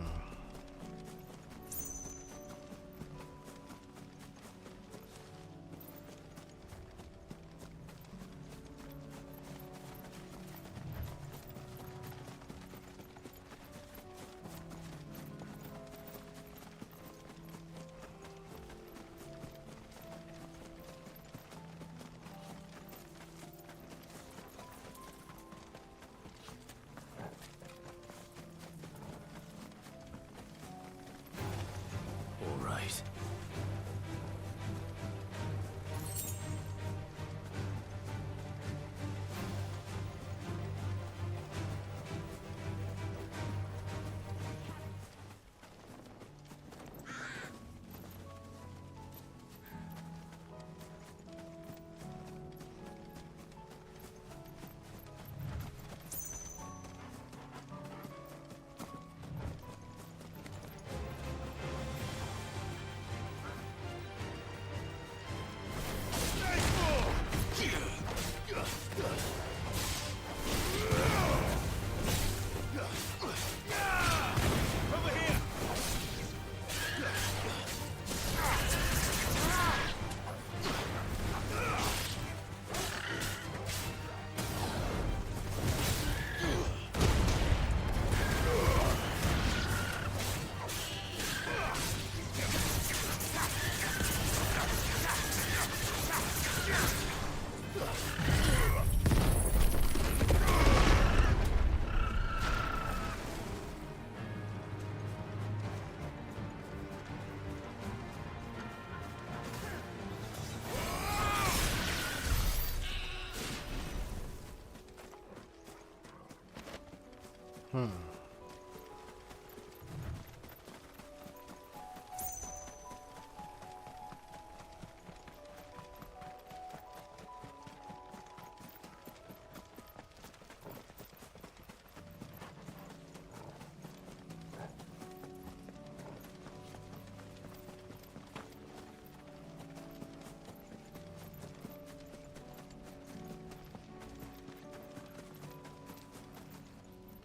right.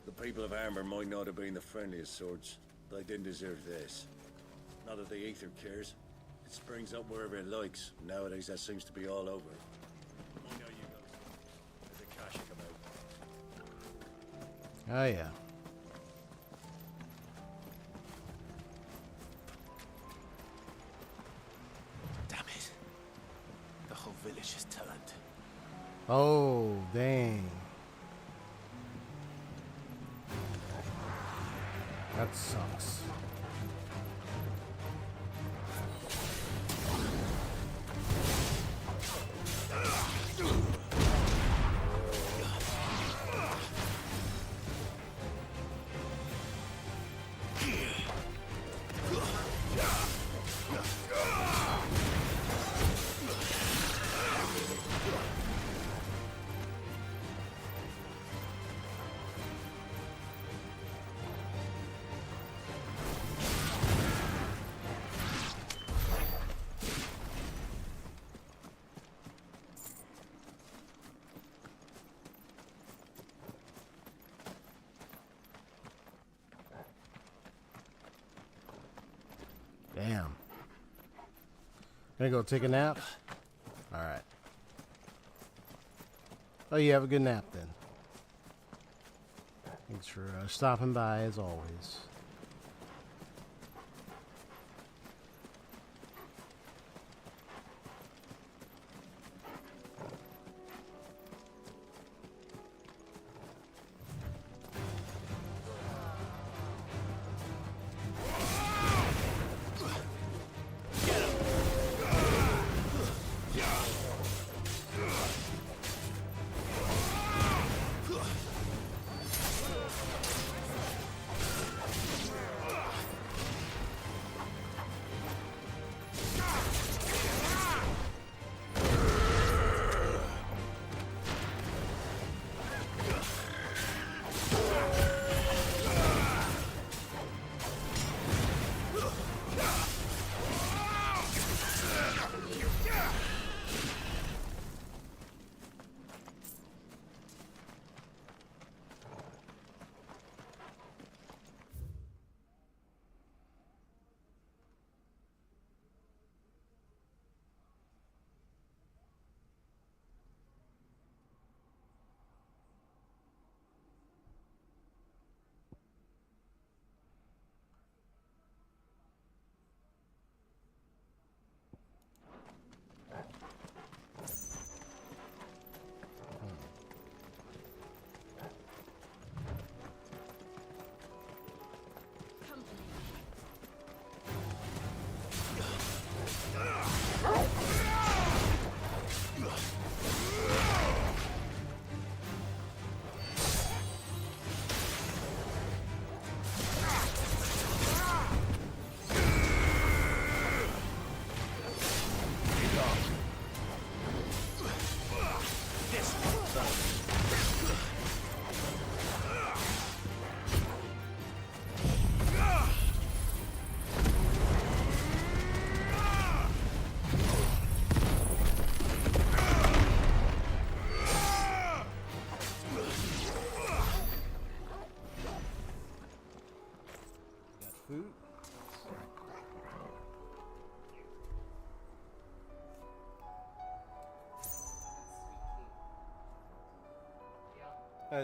The people of Armor might not have been the friendliest sorts, but they didn't deserve this. Not that the Aether cares. It springs up wherever it likes. Nowadays, that seems to be all over. I know you go. There's a Kashik about. Oh yeah. Damn it. The whole village has turned. Oh, dang. That sucks. Damn. Gonna go take a nap? Alright. Oh, you have a good nap then. Thanks for stopping by as always.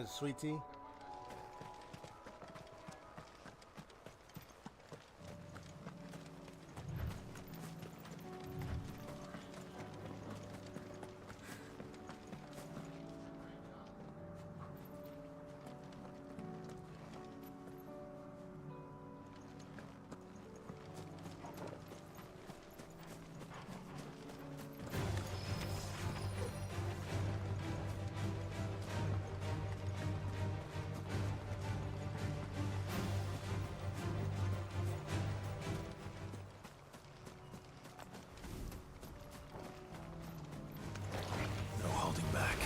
Sweet tea. No holding back.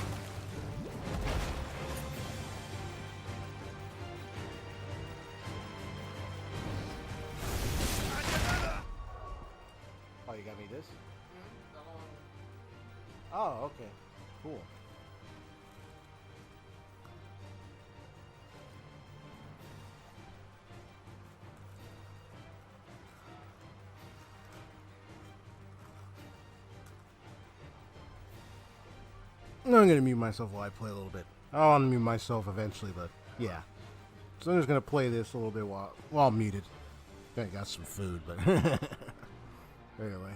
Oh, you got me this? Oh, okay. Cool. I'm gonna mute myself while I play a little bit. I'll unmute myself eventually, but yeah. So I'm just gonna play this a little bit while I'm muted. I got some food, but anyway.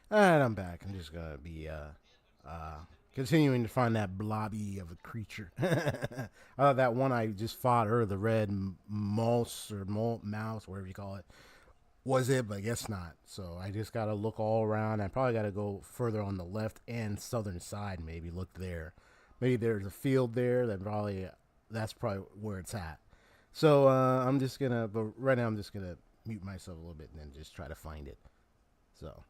And I'm back. I'm just gonna be continuing to find that blobby of a creature. That one I just fought her, the red mouse or mouse, whatever you call it, was it, but I guess not. So I just gotta look all around. I probably gotta go further on the left and southern side. Maybe look there. Maybe there's a field there. That's probably where it's at. So I'm just gonna. But right now I'm just gonna mute myself a little bit and then just try to find it. So.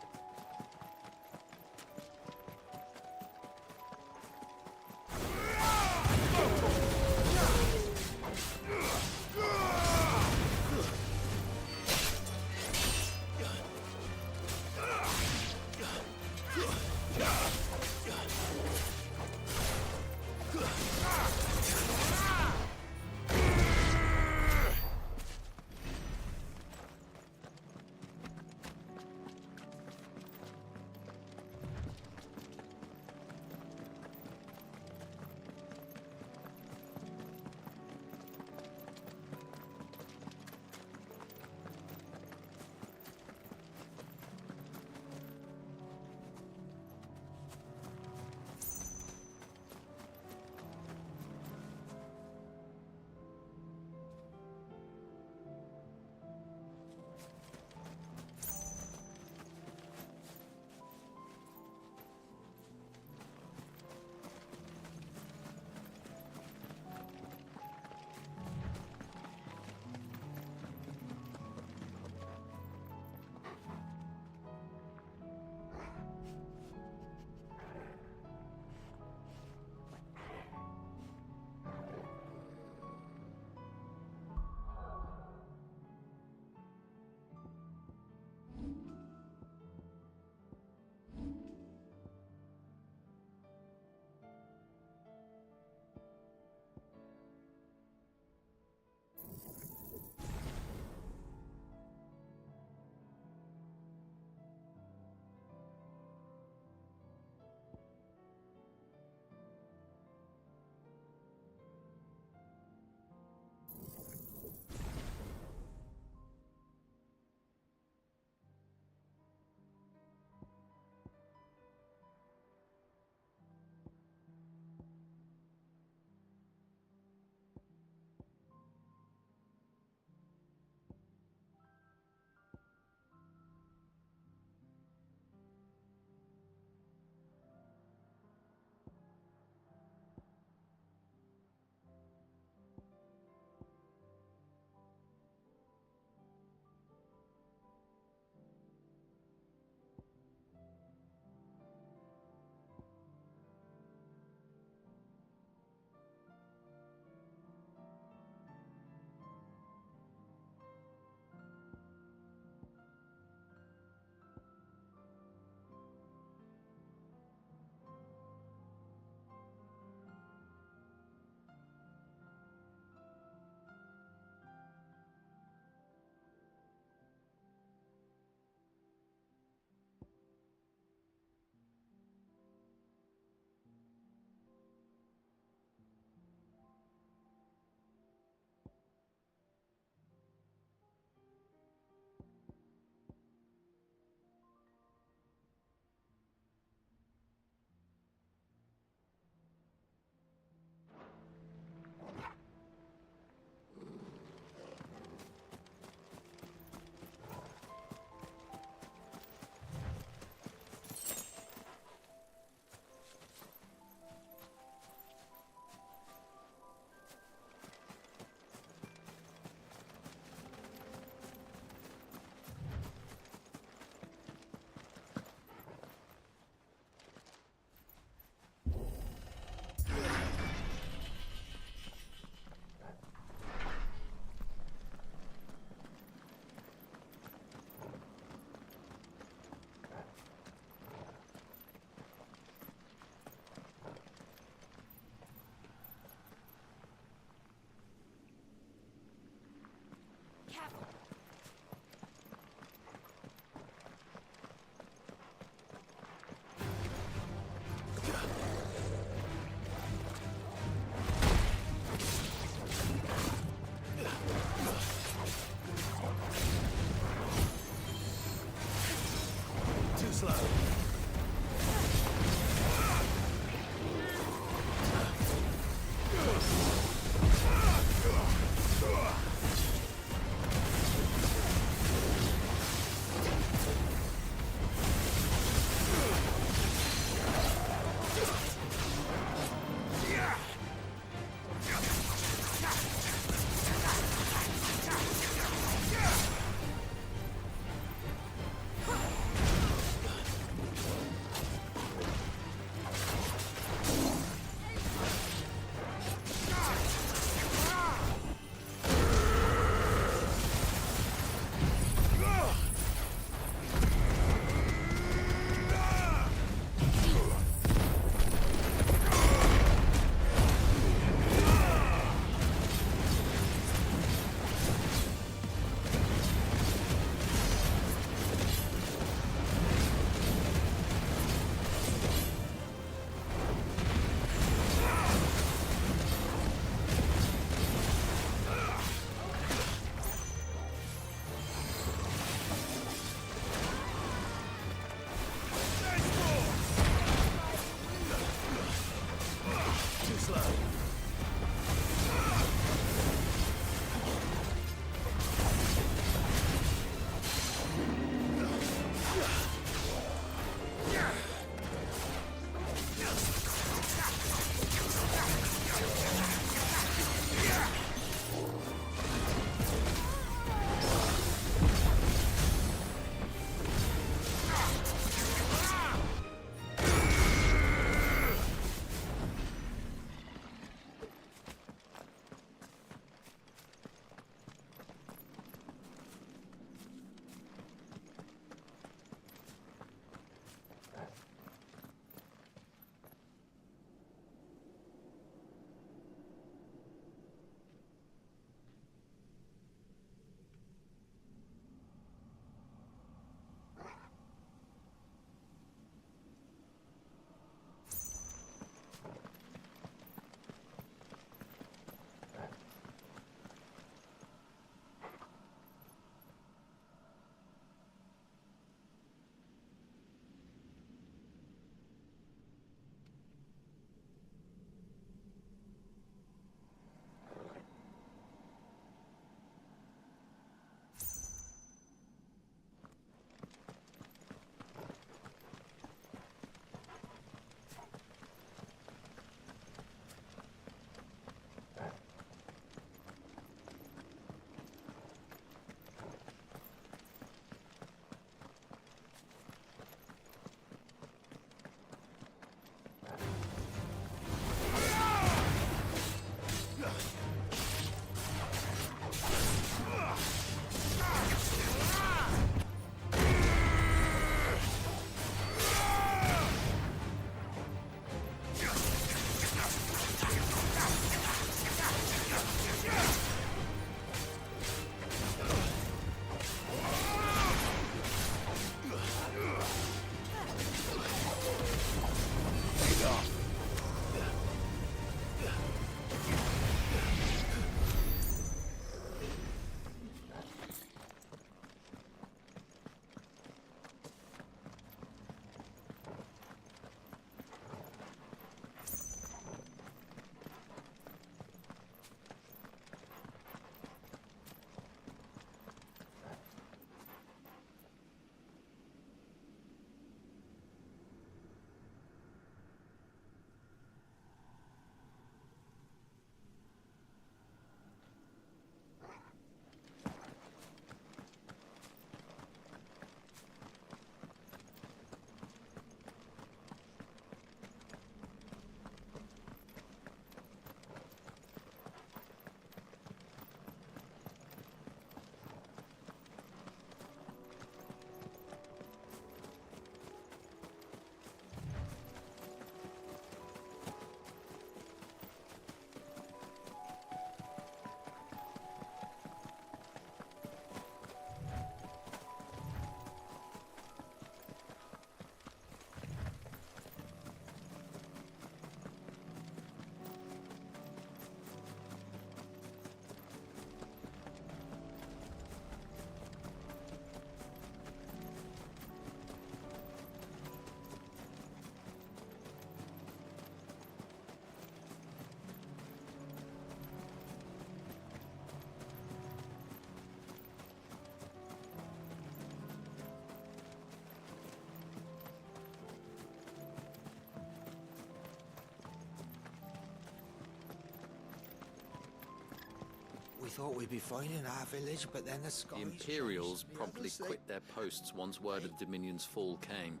We thought we'd be fine in our village, but then the skies... The Imperials changed. promptly Honestly. quit their posts once word of the Dominion's fall came.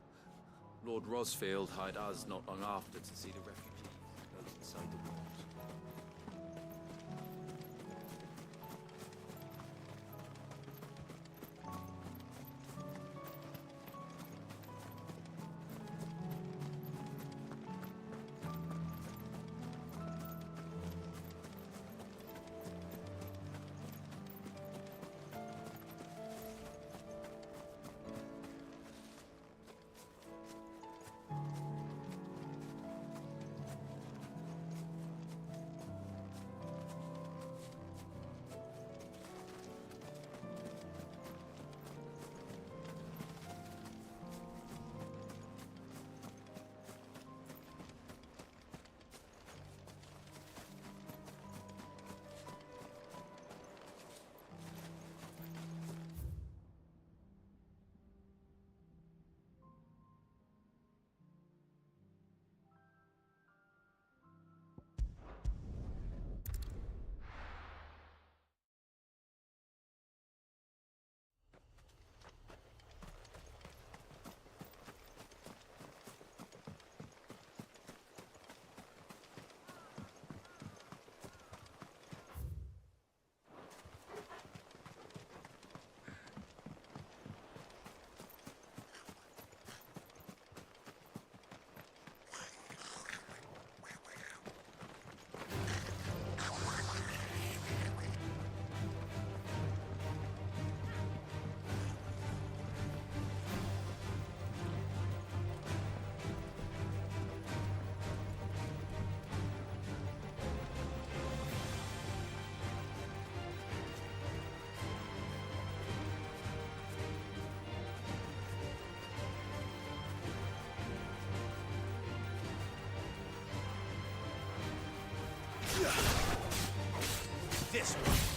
Lord Rosfield hired us not long after to see the refugees go inside the walls. This one.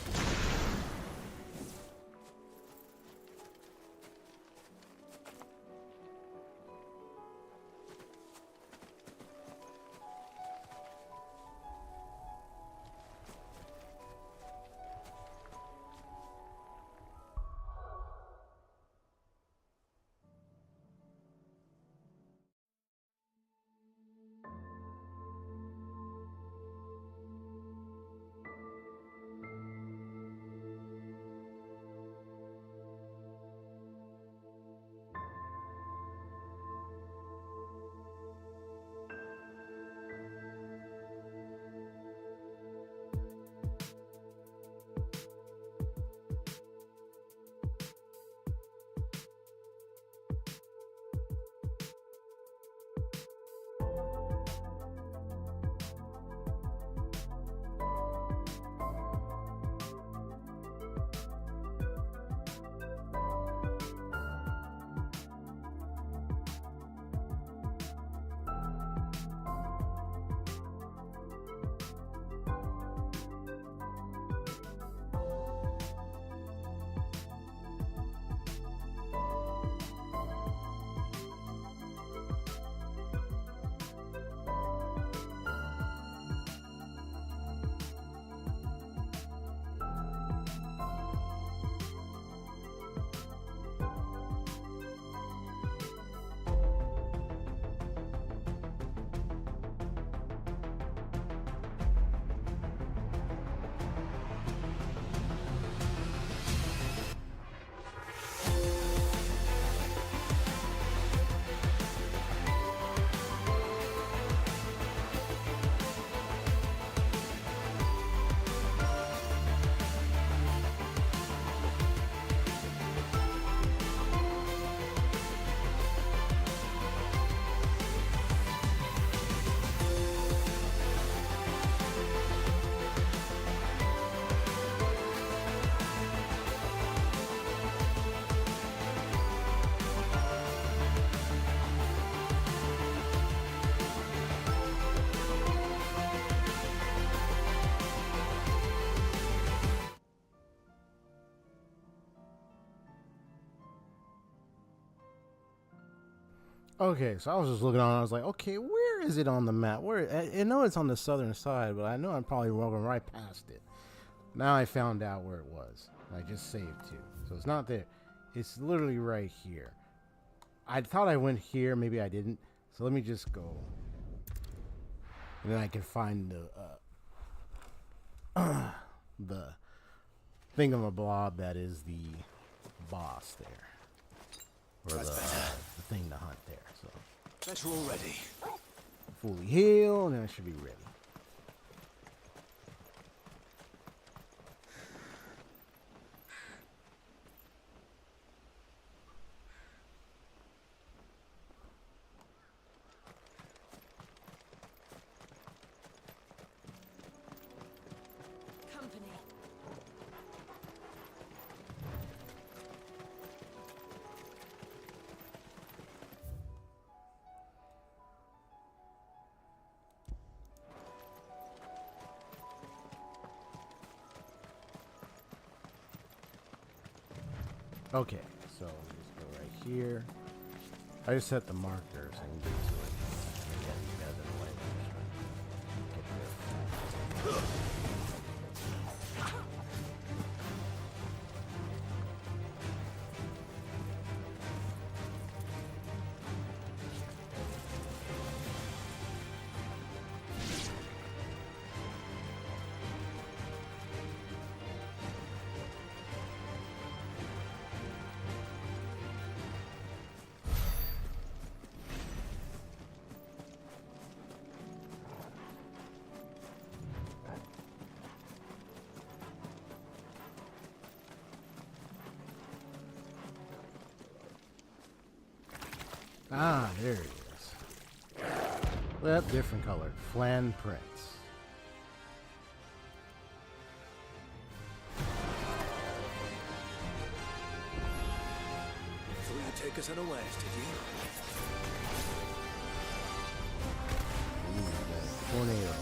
Okay, so I was just looking on. I was like, okay, where is it on the map? Where? I know it's on the southern side, but I know I'm probably walking right past it. Now I found out where it was. I just saved too. So it's not there. It's literally right here. I thought I went here. Maybe I didn't. So let me just go. And then I can find the thingamablob that is the boss there. Or the thing to hunt there. So That's all ready. Fully healed, and I should be ready. Okay, so just go right here. I just set the markers and get to it. And get these guys in the way. Get this. Ah, there he is. Well, different color. Flan prints. Thought you'd take us unawares, did you? Ooh, tornado.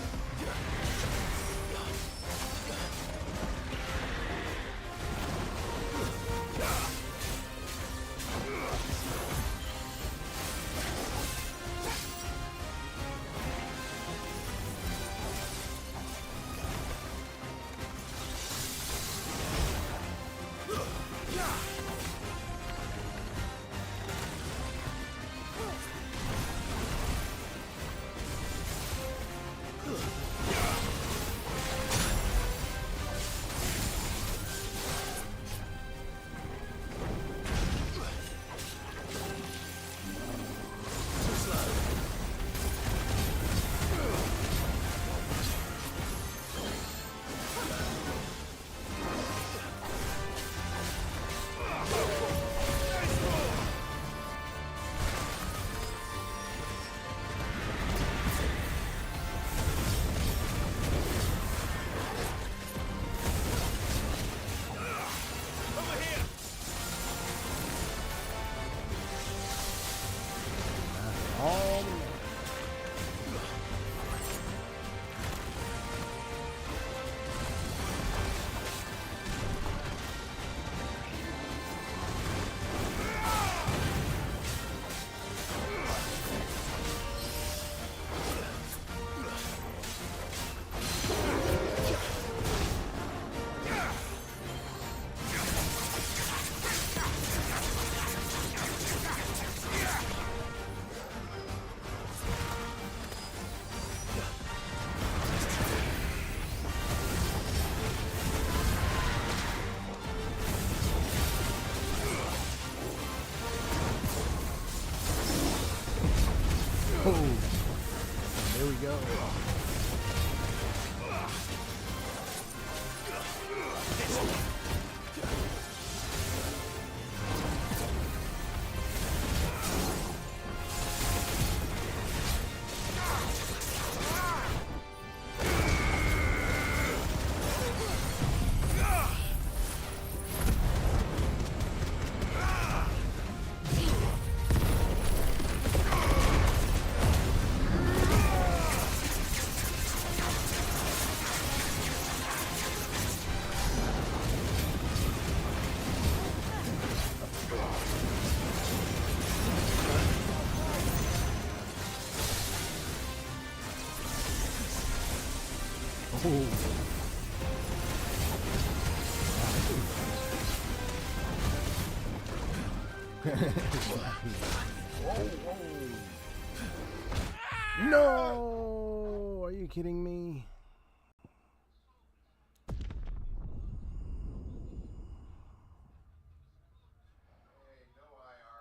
No! Are you kidding me?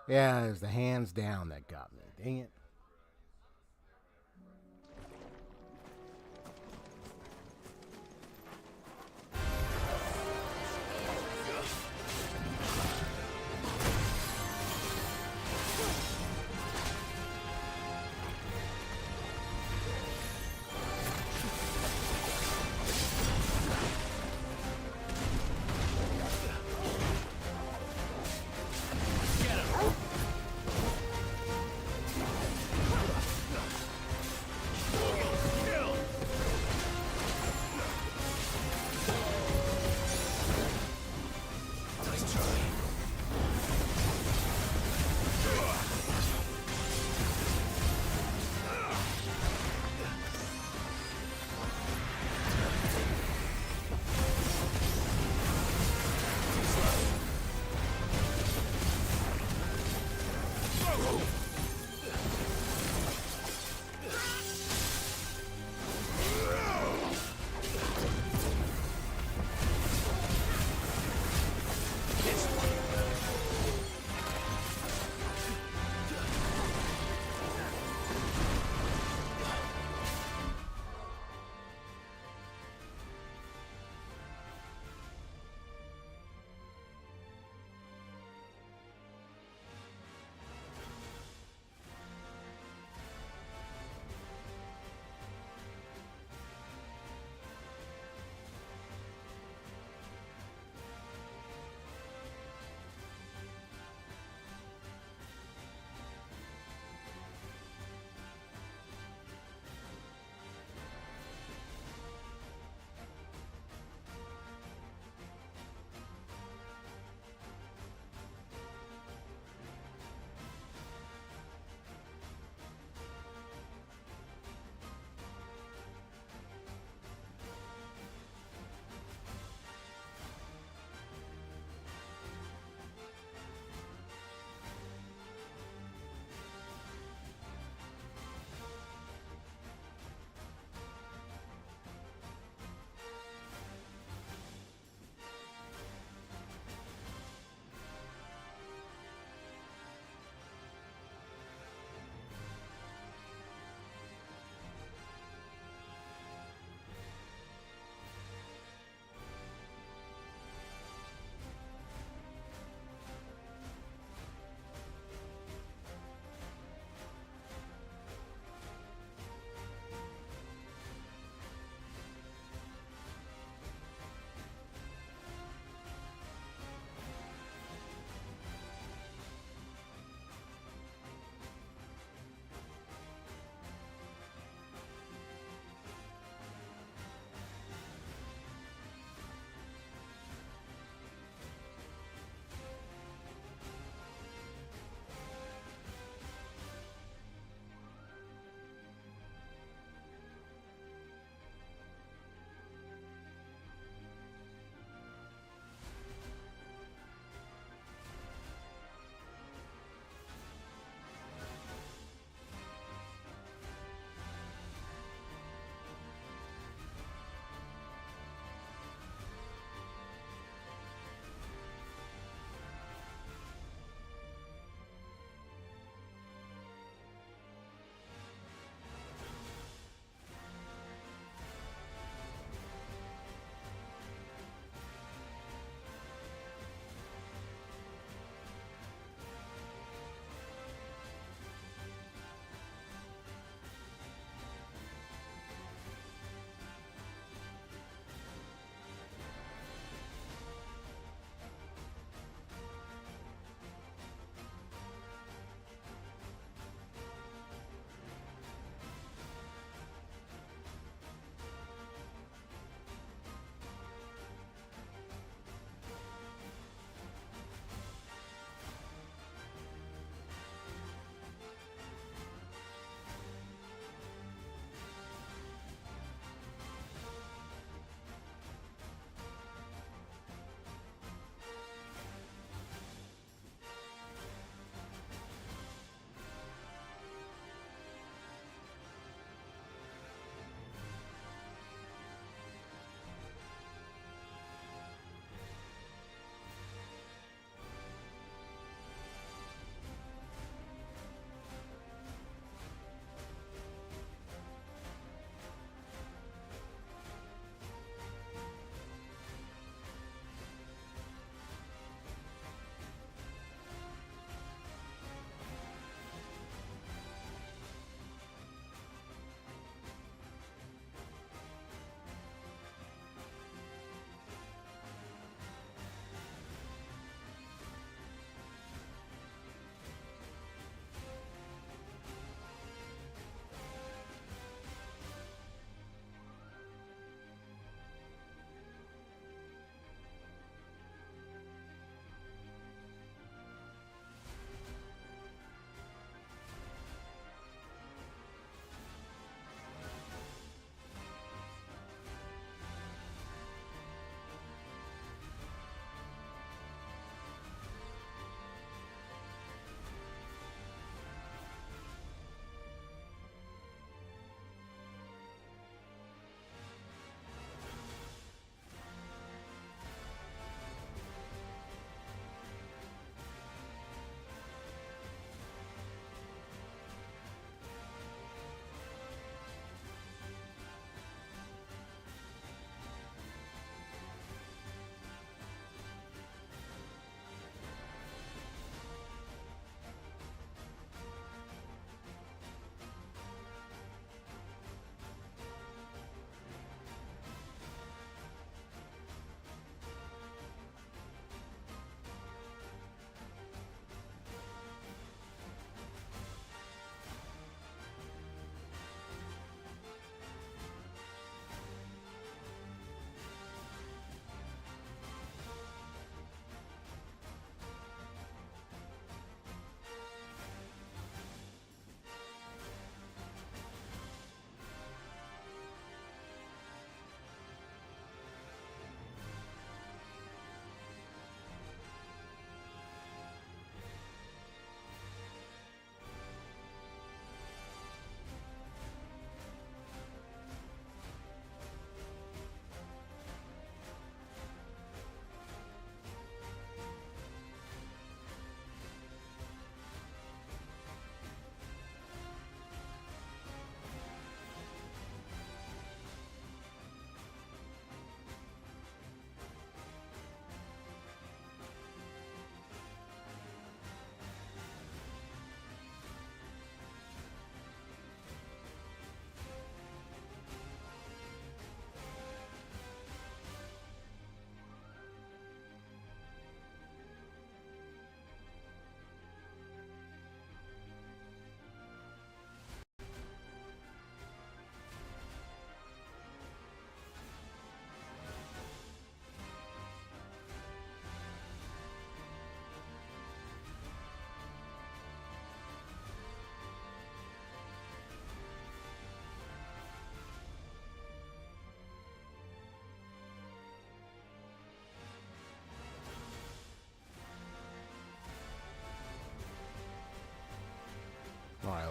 Yeah, it was the hands down that got me. Dang it.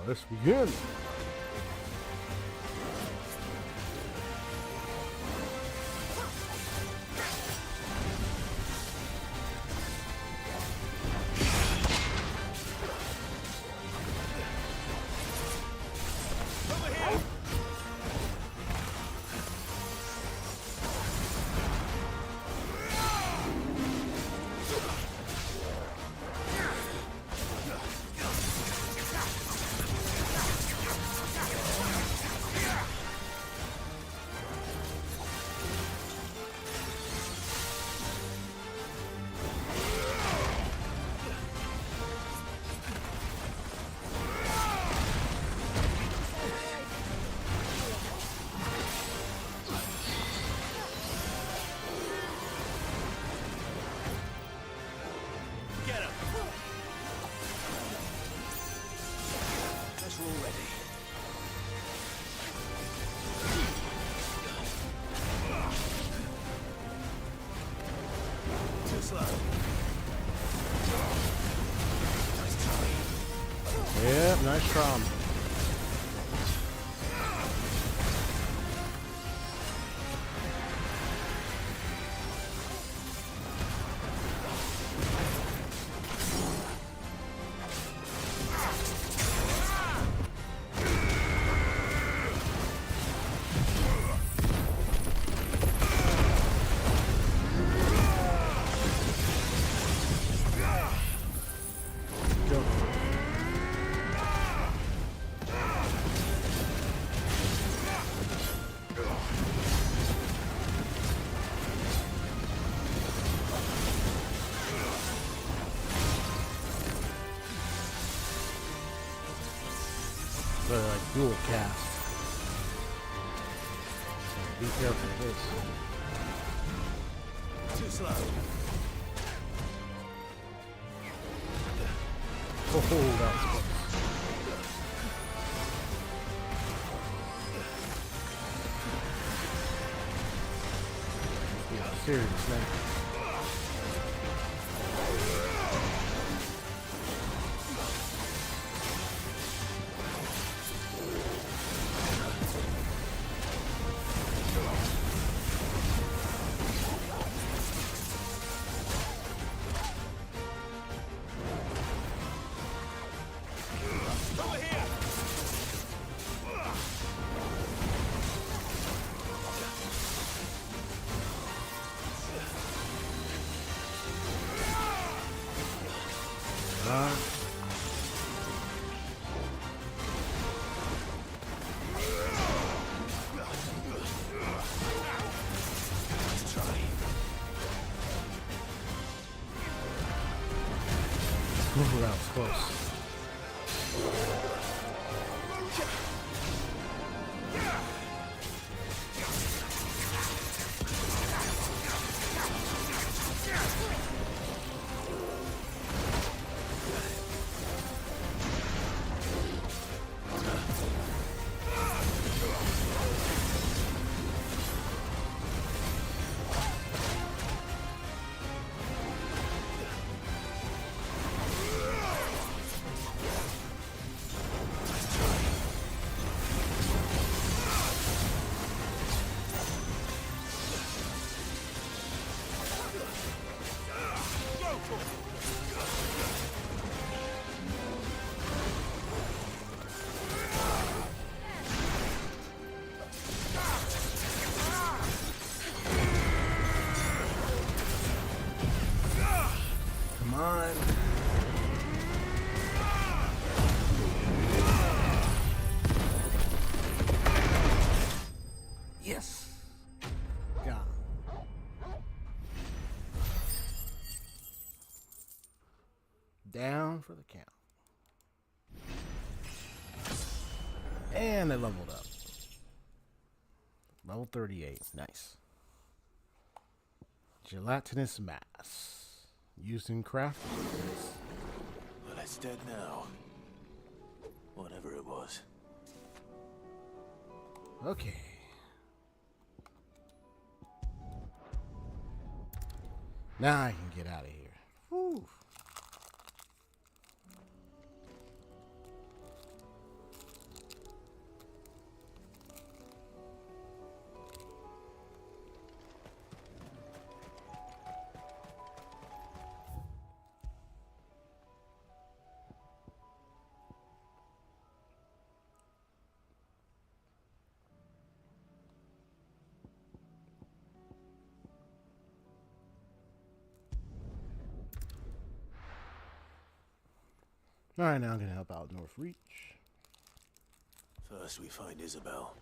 Let's begin. Yep, nice try. They're like dual cast. Be careful with this. Too slow. Oh, that was close. Yeah, serious, man. Ooh, that was close. Yes. Got him. Down for the count. And they leveled up. Level 38. Nice. Gelatinous mass. Used in crafting. Well, it's dead now. Whatever it was. Okay. Now I can get out of here. Whew. Alright, now I'm gonna help out North Reach. First we find Isabel.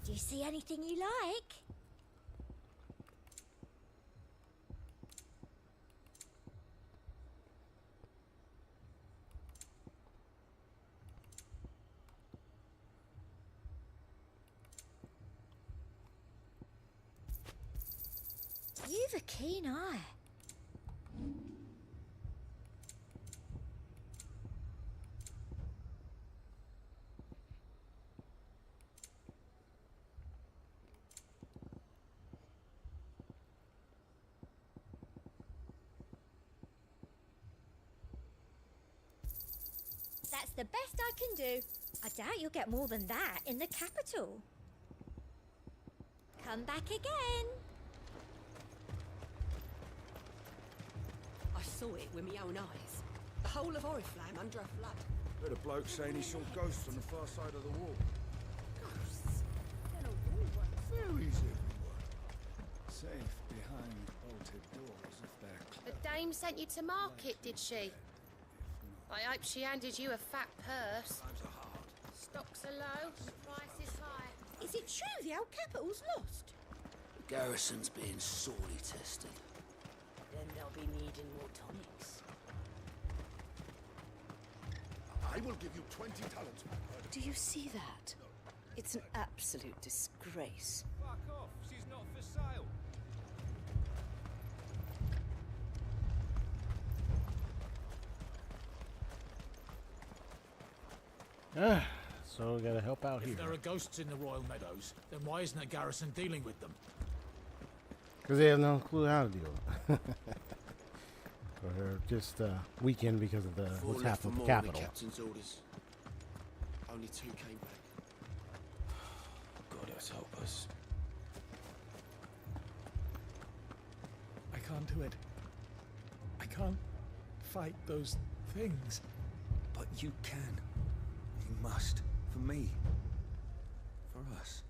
Do you see anything you like? You've a keen eye. That's the best I can do. I doubt you'll get more than that in the capital. Come back again. I saw it with my own eyes. The whole of Oriflamme under a flood. Heard a bloke saying he saw ghosts on the far side of the wall. Ghosts? Fairies everywhere. Safe behind bolted doors if they're The closed. dame sent you to market, did she? I hope she handed you a fat purse. Stocks are low, prices high. Is it true the old capital's lost? The garrison's being sorely tested. Then they'll be needing more tonics. I will give you 20 talents, my lord. Do you see that? It's an absolute disgrace. Fuck off, she's not for sale. So we gotta help out here. If there are ghosts in the Royal Meadows, then why isn't the garrison dealing with them? Because they have no clue how to deal with it. Or they're just weakened because of the what's happened with the capital. Captain's orders. Only 2 came back. God help us. I can't do it. I can't fight those things. But you can. You must. For me. For us.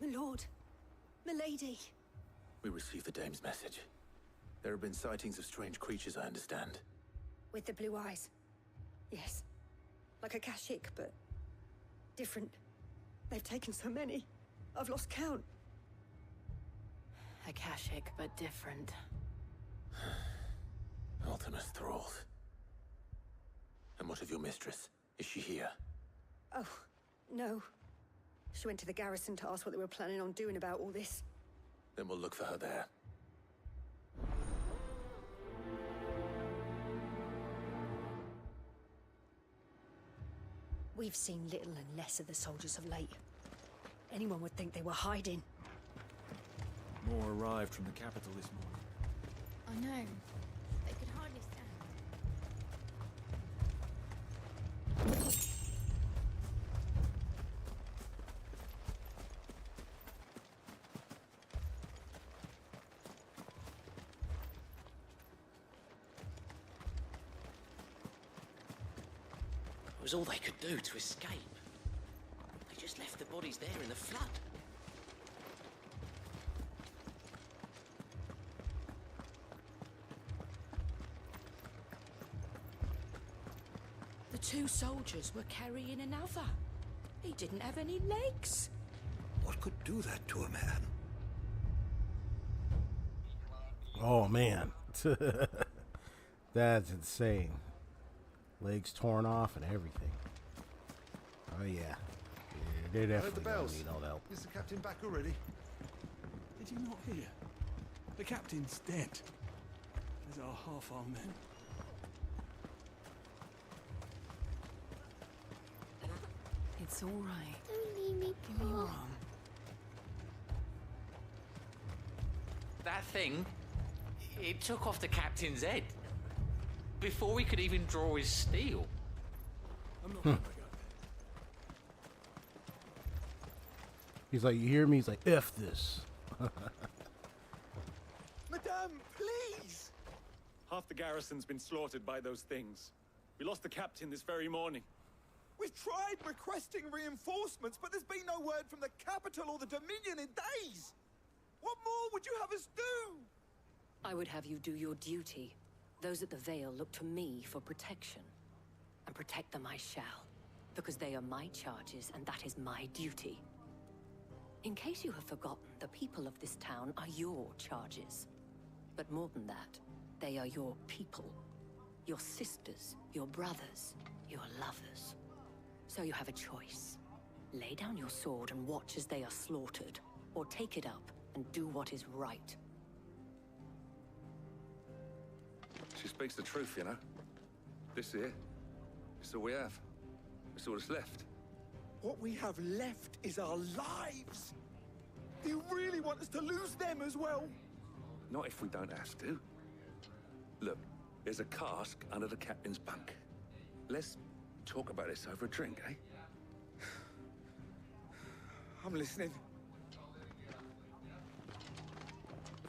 My lord. Milady. We received the dame's message. There have been sightings of strange creatures, I understand. With the blue eyes. Yes. Like a Kashik, but different. They've taken so many. I've lost count. Akashic, but different. Ultima's thralls. And what of your mistress? Is she here? Oh, no. She went to the garrison to ask what they were planning on doing about all this. Then we'll look for her there. We've seen little and less of the soldiers of late. Anyone would think they were hiding. More arrived from the capital this morning. I know. They could hardly stand. It was all they could do to escape. They just left the bodies there in the flood. The 2 soldiers were carrying another. He didn't have any legs. What could do that to a man? Oh man, that's insane. Legs torn off and everything. Oh yeah, they're definitely gonna need all the help. Is the captain back already? Did you not hear? The captain's dead. As are half our men. It's all right. Don't leave me, Give me your Paul. arm. That thing, it took off the captain's head. Before we could even draw his steel. He's like, you hear me? He's like, F this. Madame, please! Half the garrison's been slaughtered by those things. We lost the captain this very morning. We've tried requesting reinforcements, but there's been no word from the capital or the Dominion in days! What more would you have us do? I would have you do your duty. Those at the Vale look to me for protection. And protect them I shall. Because they are my charges, and that is my duty. In case you have forgotten, the people of this town are your charges. But more than that, they are your people. Your sisters, your brothers, your lovers. So you have a choice. Lay down your sword and watch as they are slaughtered. Or take it up and do what is right. She speaks the truth, you know. This here, it's all we have. It's all that's left. What we have left is our lives! Do you really want us to lose them as well? Not if we don't have to. Look, there's a cask under the captain's bunk. Let's talk about this over a drink, eh? I'm listening.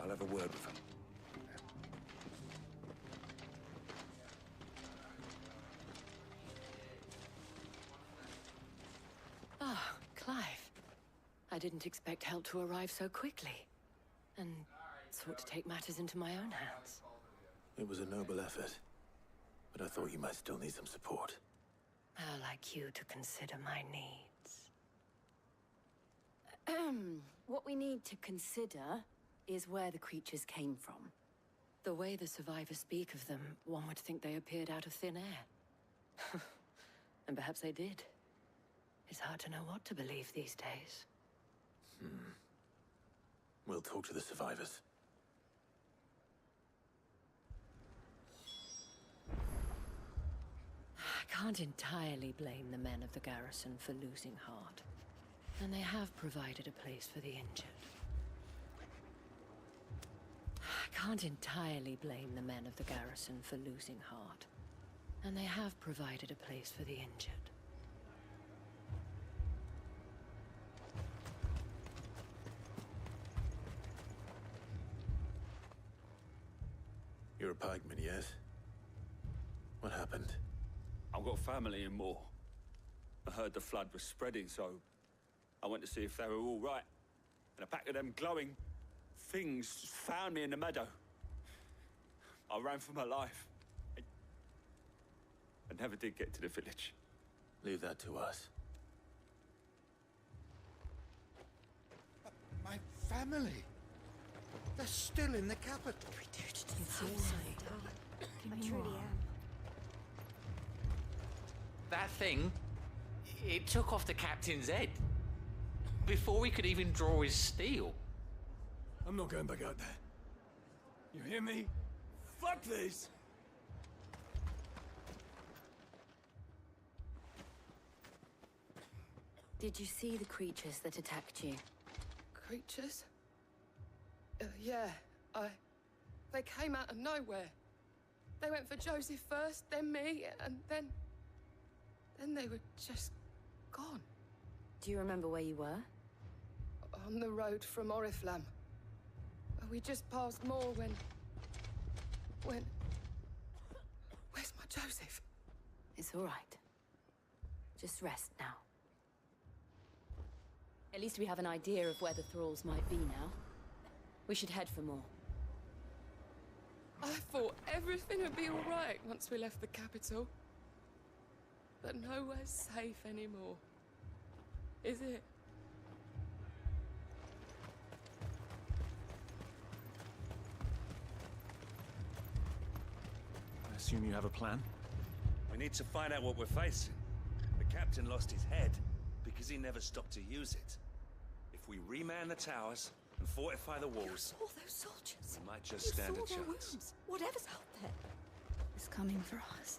I'll have a word with him. Ah, Clive. I didn't expect help to arrive so quickly. And sought to take matters into my own hands. It was a noble effort, but I thought you might still need some support. How like you to consider my needs. What we need to consider is where the creatures came from. The way the survivors speak of them, one would think they appeared out of thin air. And perhaps they did. It's hard to know what to believe these days. We'll talk to the survivors. can't entirely blame the men of the garrison for losing heart. And they have provided a place for the injured. I can't entirely blame the men of the garrison for losing heart. And they have provided a place for the injured. You're a pikeman, yes? What happened? I've got family in Moor. I heard the flood was spreading, so I went to see if they were all right. And a pack of them glowing things found me in the meadow. I ran for my life. I never did get to the village. Leave that to us. My family. They're still in the capital. It's your side. I truly am. That thing, it took off the captain's head. Before he could even draw his steel. I'm not going back out there. You hear me? Fuck this! Did you see the creatures that attacked you? Creatures? Yeah, They came out of nowhere. They went for Joseph first, then me, and then they were just gone. Do you remember where you were? On the road from Oriflamme. We just passed Moor when... Where's my Joseph? It's all right. Just rest now. At least we have an idea of where the thralls might be now. We should head for more. I thought everything would be all right once we left the capital. But nowhere's safe anymore. Is it? I assume you have a plan? We need to find out what we're facing. The captain lost his head because he never stopped to use it. If we reman the towers and fortify the walls, All those soldiers. we might just stand a You saw their chance. wounds. Whatever's out there is coming for us.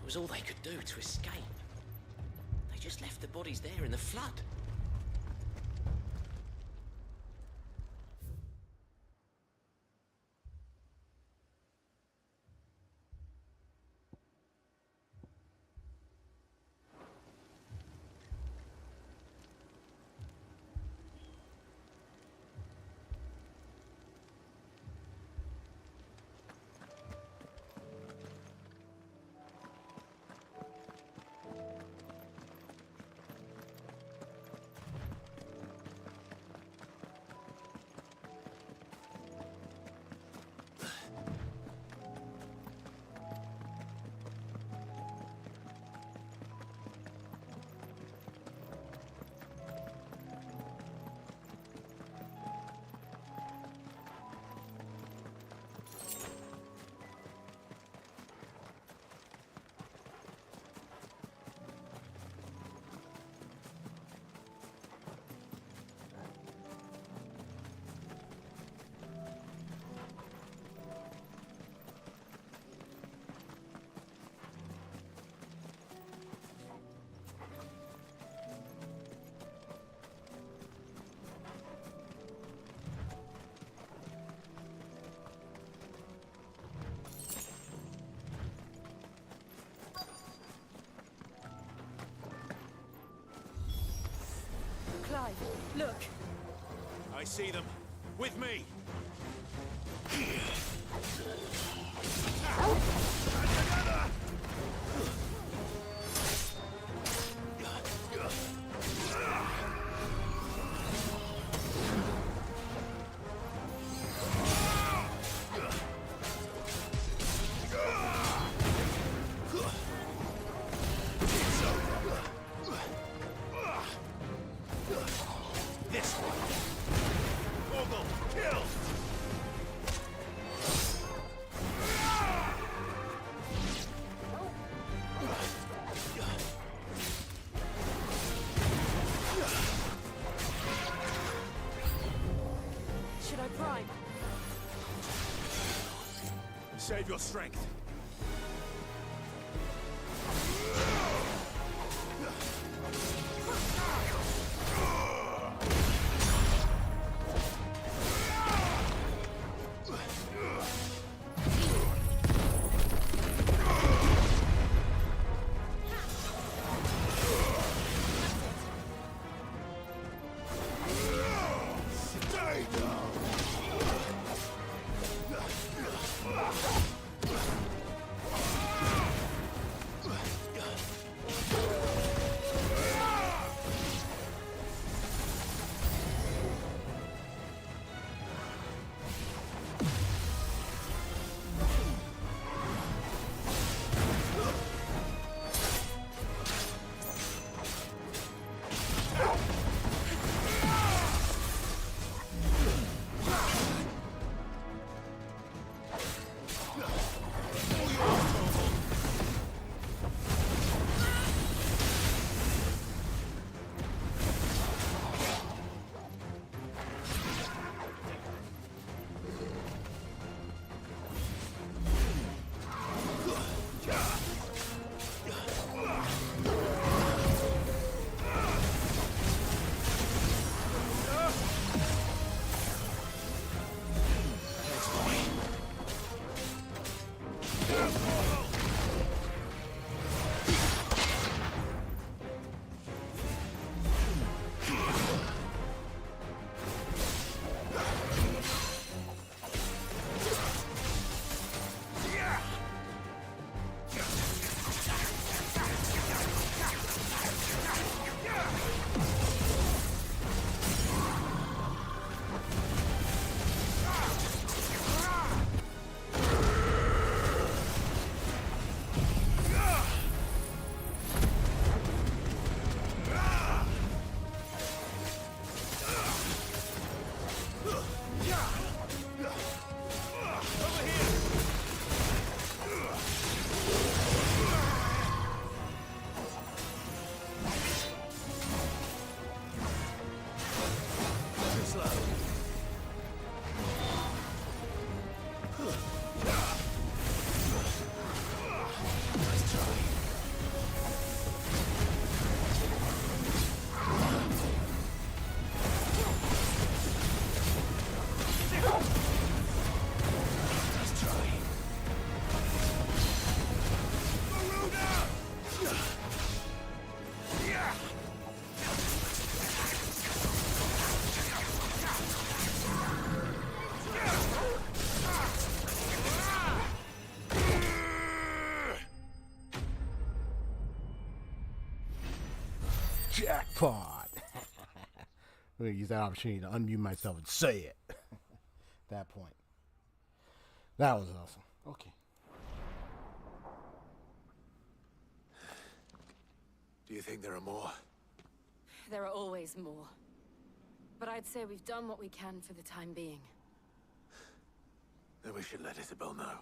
It was all they could do to escape. They just left the bodies there in the flood. Clive, look. I see them. With me! This one! Mogul, kill! Should I prime? Save your strength. Jackpot! I'm gonna use that opportunity to unmute myself and say it. That point. That was awesome. Okay. Do you think there are more? There are always more. But I'd say we've done what we can for the time being. Then we should let Isabel know.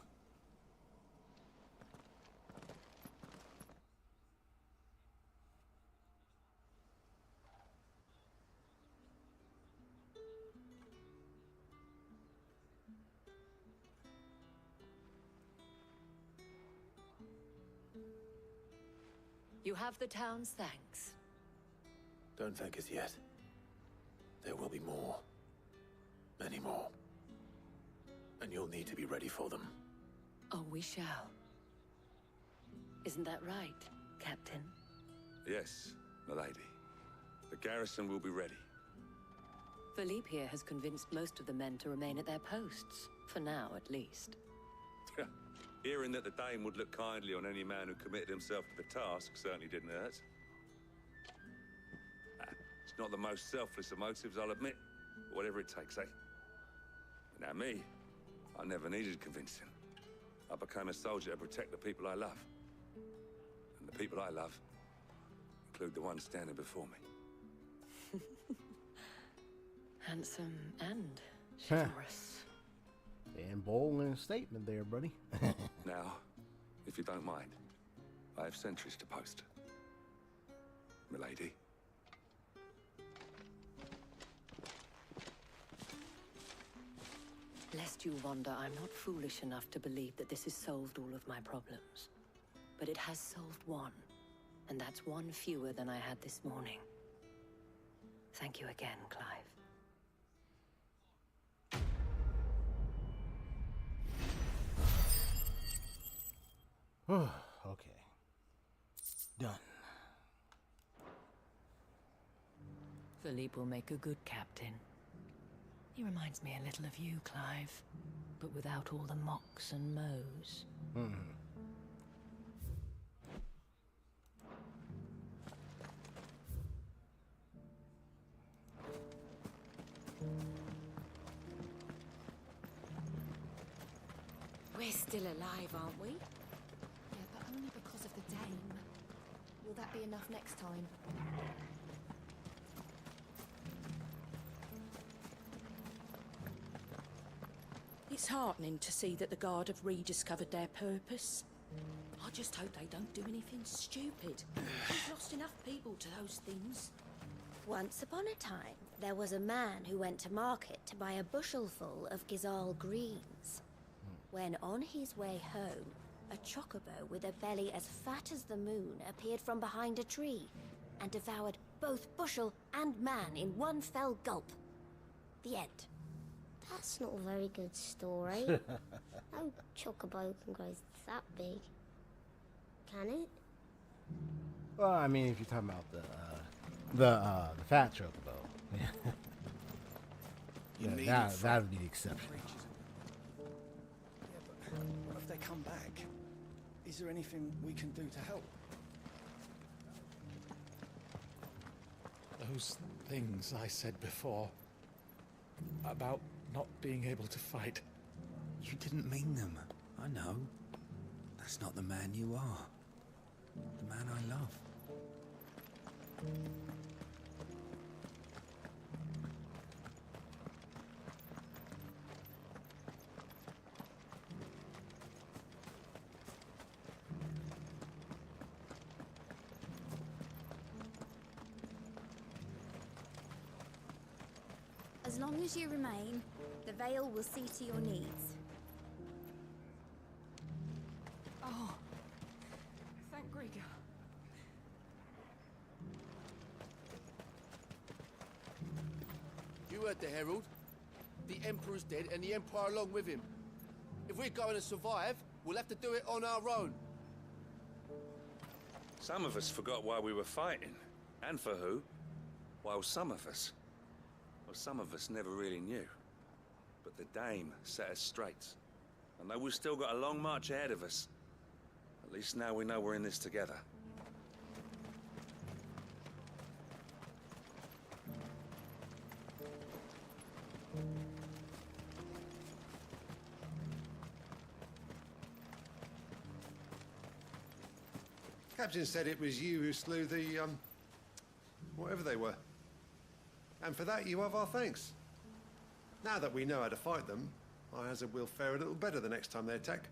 You have the town's thanks. Don't thank us yet. There will be more. Many more. And you'll need to be ready for them. Oh, we shall. Isn't that right, Captain? Yes, milady. The garrison will be ready. Philippe here has convinced most of the men to remain at their posts, for now at least. Hearing that the Dame would look kindly on any man who committed himself to the task certainly didn't hurt. It's not the most selfless of motives, I'll admit. But whatever it takes, eh? Now me, I never needed convincing. I became a soldier to protect the people I love. And the people I love include the ones standing before me. Handsome and chivalrous. And bold in a statement there, buddy. Now, if you don't mind, I have sentries to post. Milady. Lest you wonder, I'm not foolish enough to believe that this has solved all of my problems. But it has solved one, and that's one fewer than I had this morning. Thank you again, Clive. Okay. Done. Philippe will make a good captain. He reminds me a little of you, Clive, but without all the mocks and mows. We're still alive, aren't we? Yeah, but only because of the Dame. Will that be enough next time? It's heartening to see that the Guard have rediscovered their purpose. I just hope they don't do anything stupid. We've lost enough people to those things. Once upon a time, there was a man who went to market to buy a bushelful of Gizal greens. When on his way home, a chocobo with a belly as fat as the moon appeared from behind a tree and devoured both bushel and man in one fell gulp. The end. That's not a very good story. No chocobo can grow that big. Can it? Well, I mean, if you're talking about the fat chocobo, yeah, that would be the exception. What if they come back? Is there anything we can do to help? Those things I said before about not being able to fight. You didn't mean them. I know. That's not the man you are. The man I love. As long as you remain, the Veil will see to your needs. Oh, thank Grieger. You heard the Herald. The Emperor's dead and the Empire along with him. If we're going to survive, we'll have to do it on our own. Some of us forgot why we were fighting. And for who. While some of us never really knew. But the Dame set us straight. And though we've still got a long march ahead of us, at least now we know we're in this together. Captain said it was you who slew the, whatever they were. And for that, you have our thanks. Now that we know how to fight them, I hazard we'll fare a little better the next time they attack.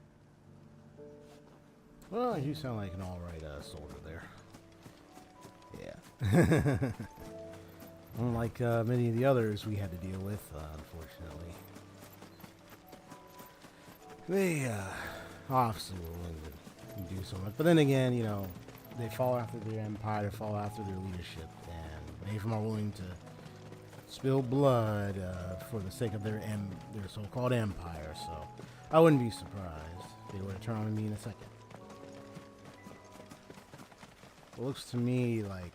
Well, you sound like an alright soldier there. Yeah. Unlike many of the others we had to deal with, unfortunately. They obviously were willing to do so much. But then again, you know, they fall after their empire, they fall after their leadership, and many of them are willing to spill blood for the sake of their so-called empire. So I wouldn't be surprised if they were to turn on me in a second. It looks to me like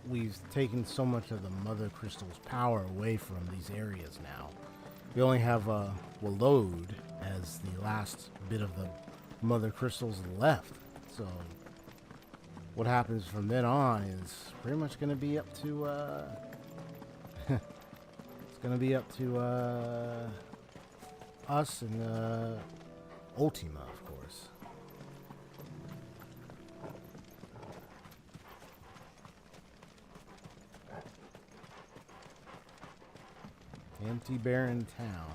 we've taken so much of the Mother Crystal's power away from these areas now. We only have Walode as the last bit of the Mother Crystals left. So what happens from then on is pretty much going to be up to it's going to be up to us and Ultima, of course. Empty, barren town.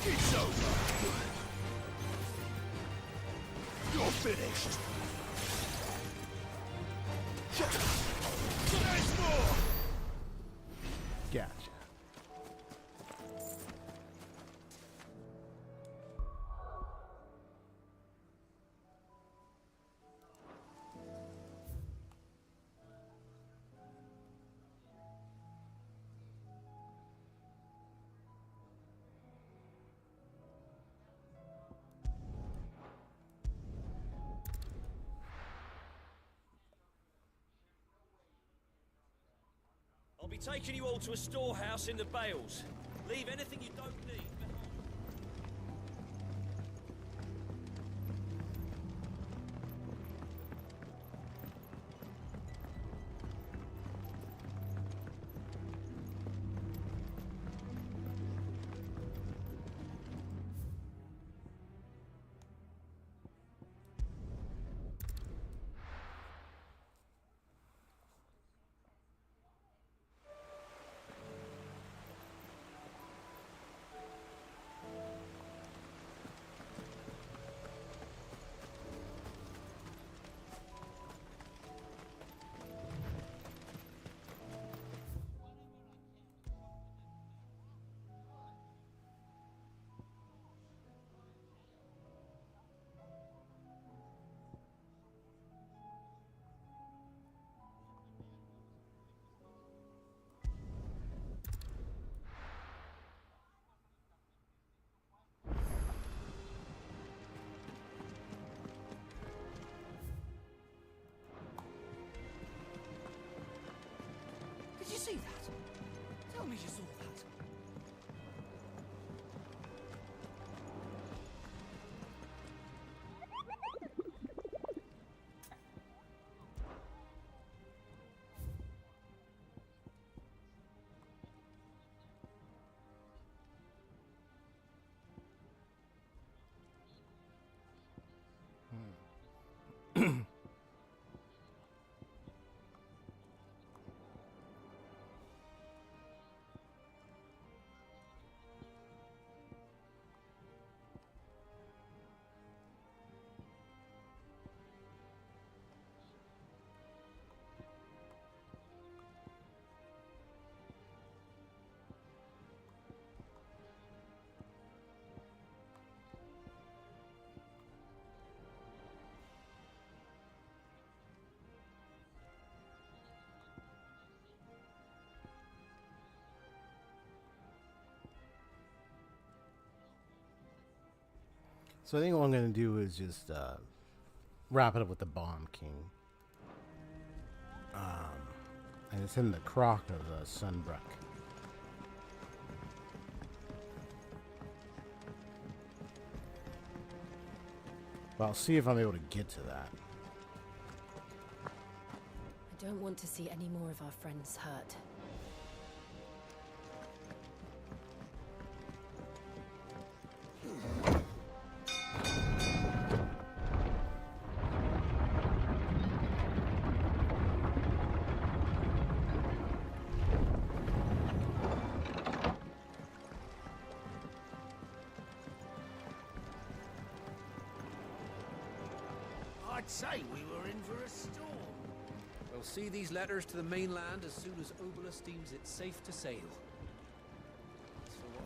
It's over. You're finished. There's more. Gotcha. I'll be taking you all to a storehouse in the Bales. Leave anything you don't need behind. Did you see that? Tell me you saw that. So I think what I'm going to do is just wrap it up with the Bomb King. And it's in the crock of the Sunbrook. But I'll see if I'm able to get to that. don't want to see any more of our friends hurt. I'd say we were in for a storm. We'll see these letters to the mainland as soon as Obelus deems it safe to sail. So what?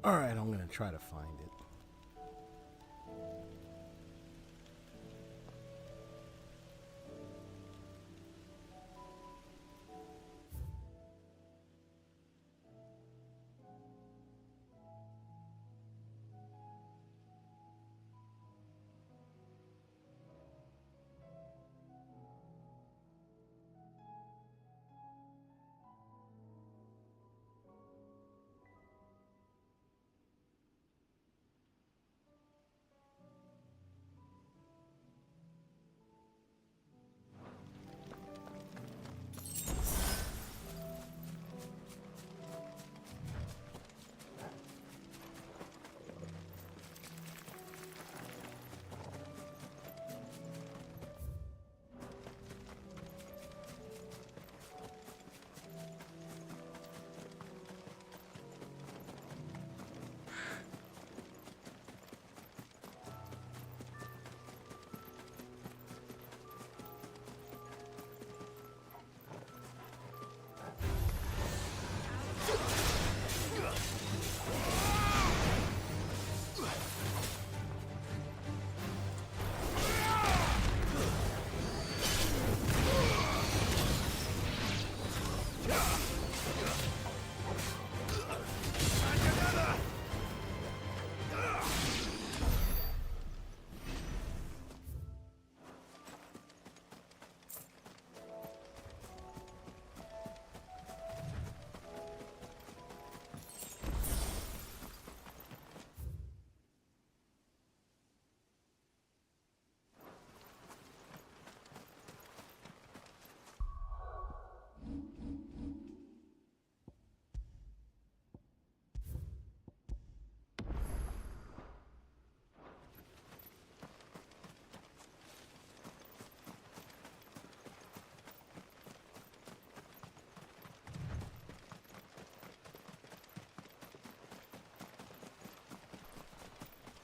Alright, I'm gonna try to find it.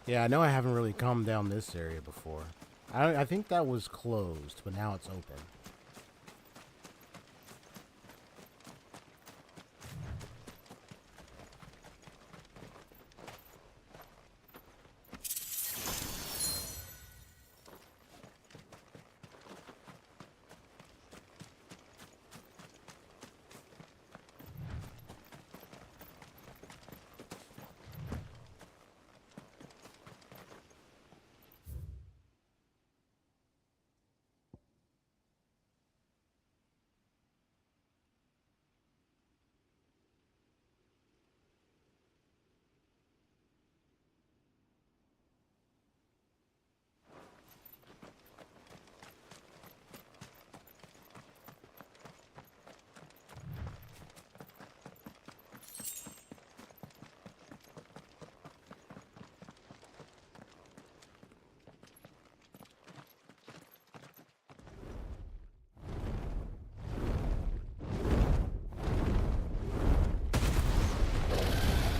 Yeah, I know I haven't really come down this area before. I think that was closed, but now it's open.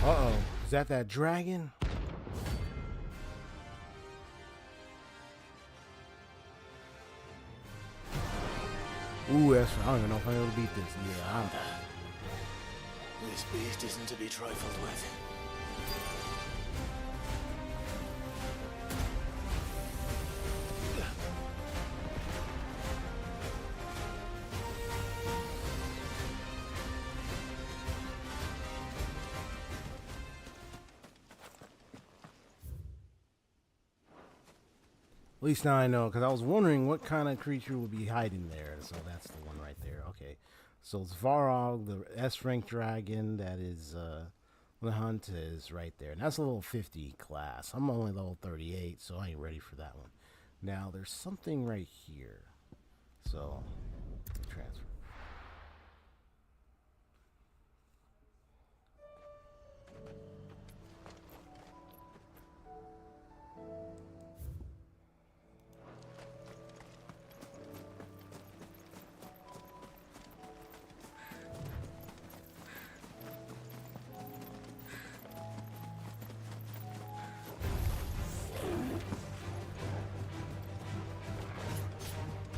Uh-oh. Is that dragon? Ooh, that's... I don't even know if I'm able to beat this. Yeah, I'm... This beast isn't to be trifled with. At least now I know, because I was wondering what kind of creature would be hiding there. So that's the one right there. Okay. So Svarog, the S-rank dragon that is the hunt is right there. And that's a level 50 class. I'm only level 38, so I ain't ready for that one. Now, there's something right here. So, transfer.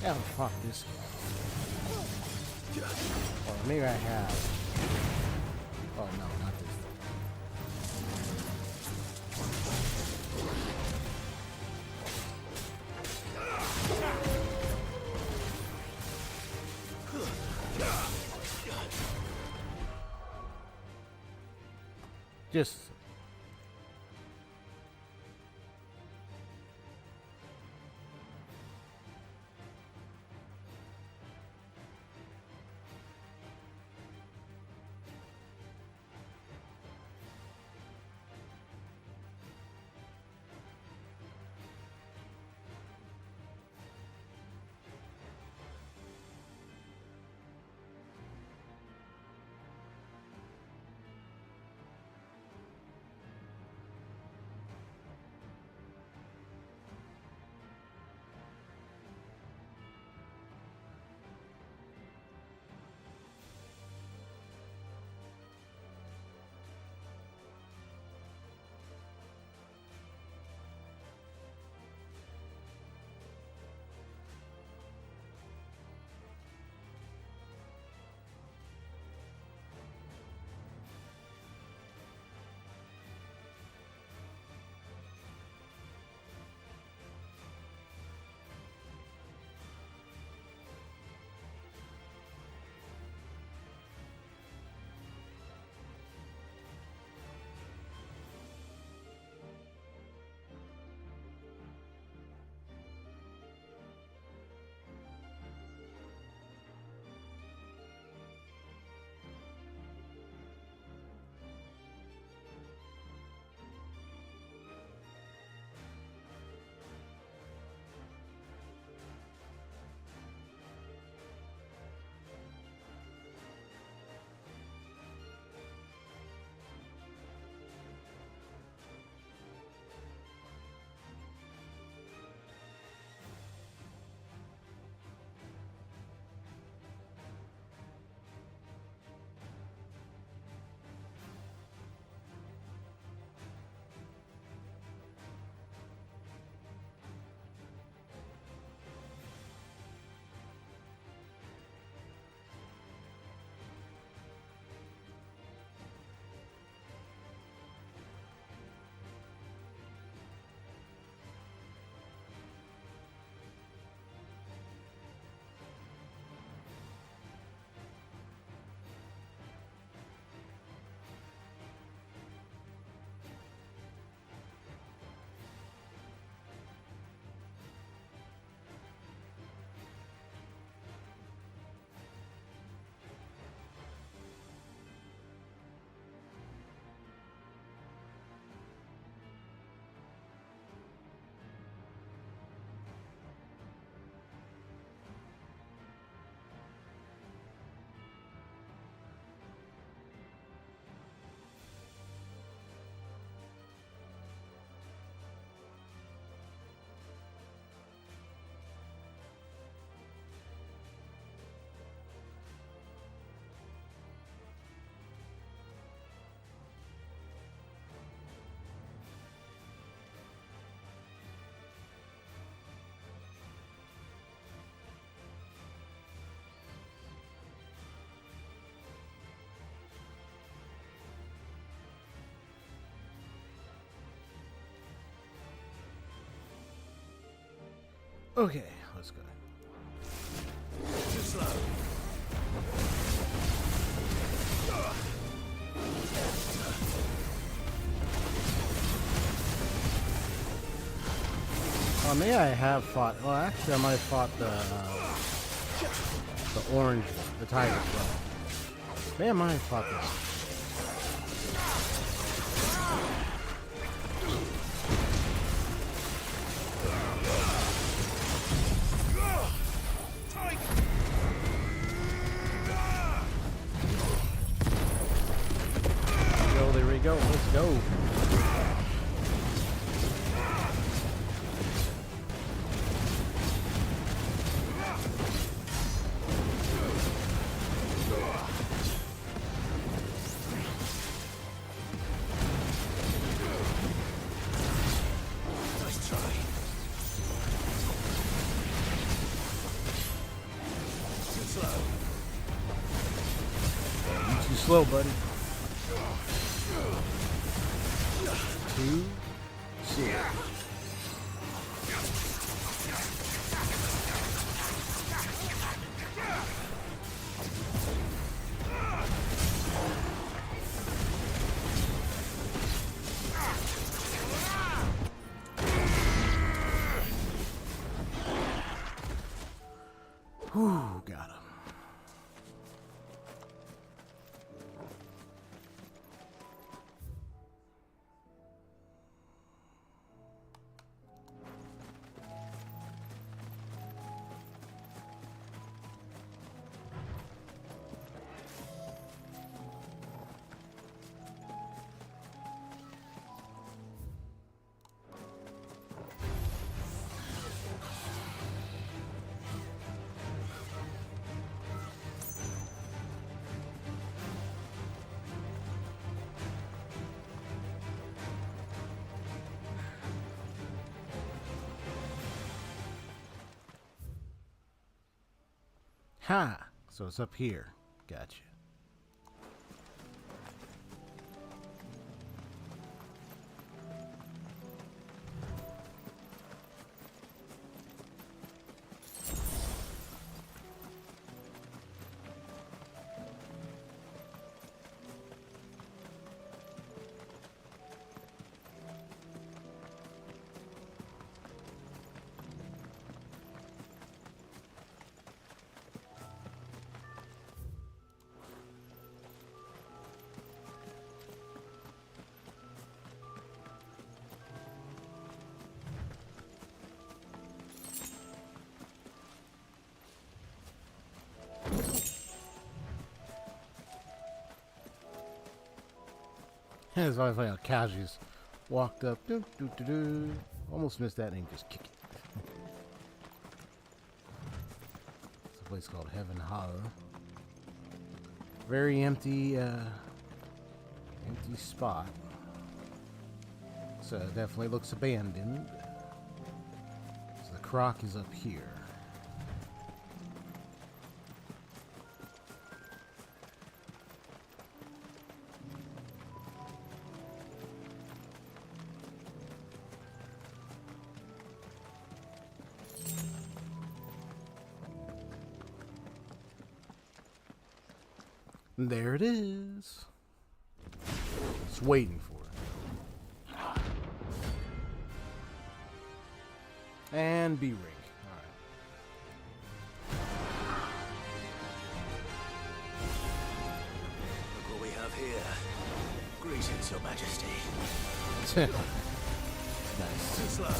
Yeah, fuck this. Or maybe I have. Oh no, not this. Just. Okay, let's go. Too slow. Oh, maybe I have fought. Well, actually, I might have fought the orange one, the tiger one. Maybe I might have fought this. There we go. Let's go. Too slow, buddy. Too slow. Whew, got him. Ha! So it's up here. Gotcha. It's always like how casually just walked up. Doo, doo, doo, doo. Almost missed that and just kick it. It's a place called Heaven Hollow. Very empty, empty spot. So it definitely looks abandoned. So the croc is up here. There it is. Just waiting for it. And B-ring. Look what we have here. Greetings, Your Majesty. Nice. Too slow.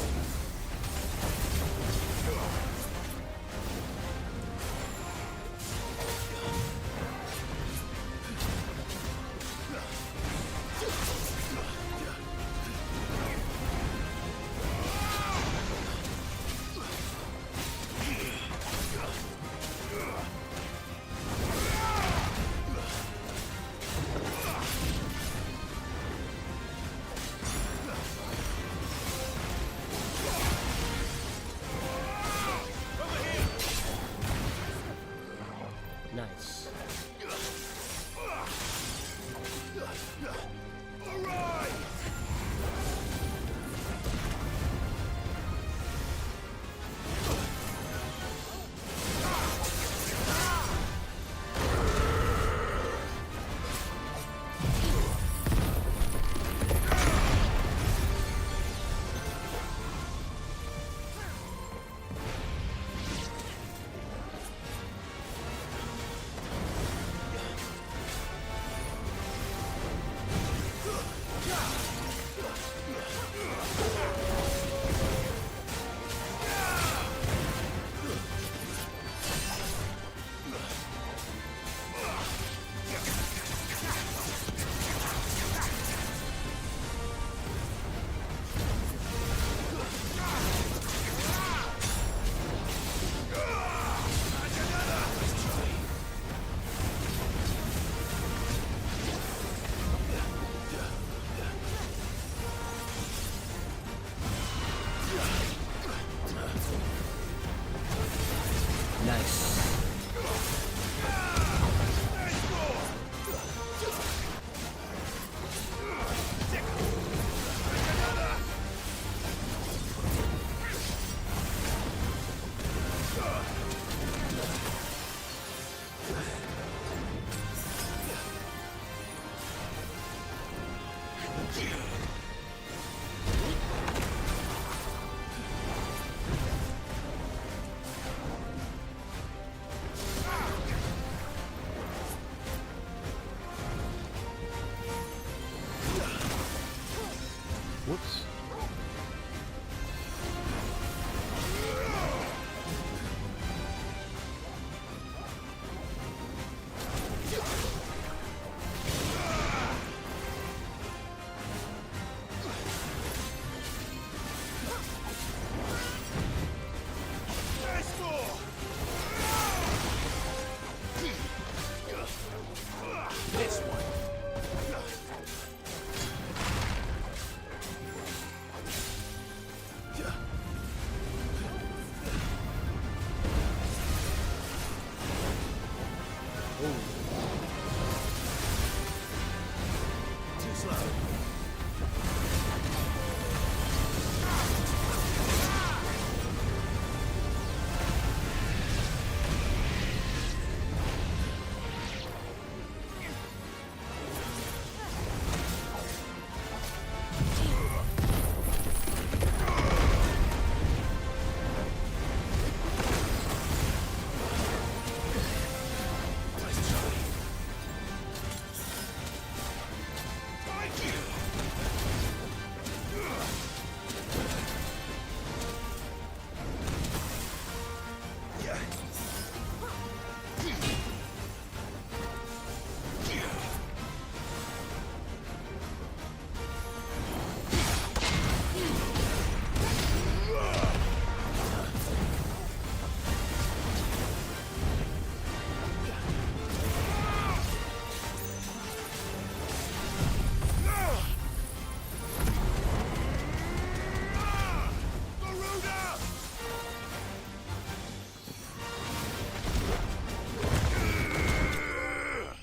Whoops. This one. Too slow.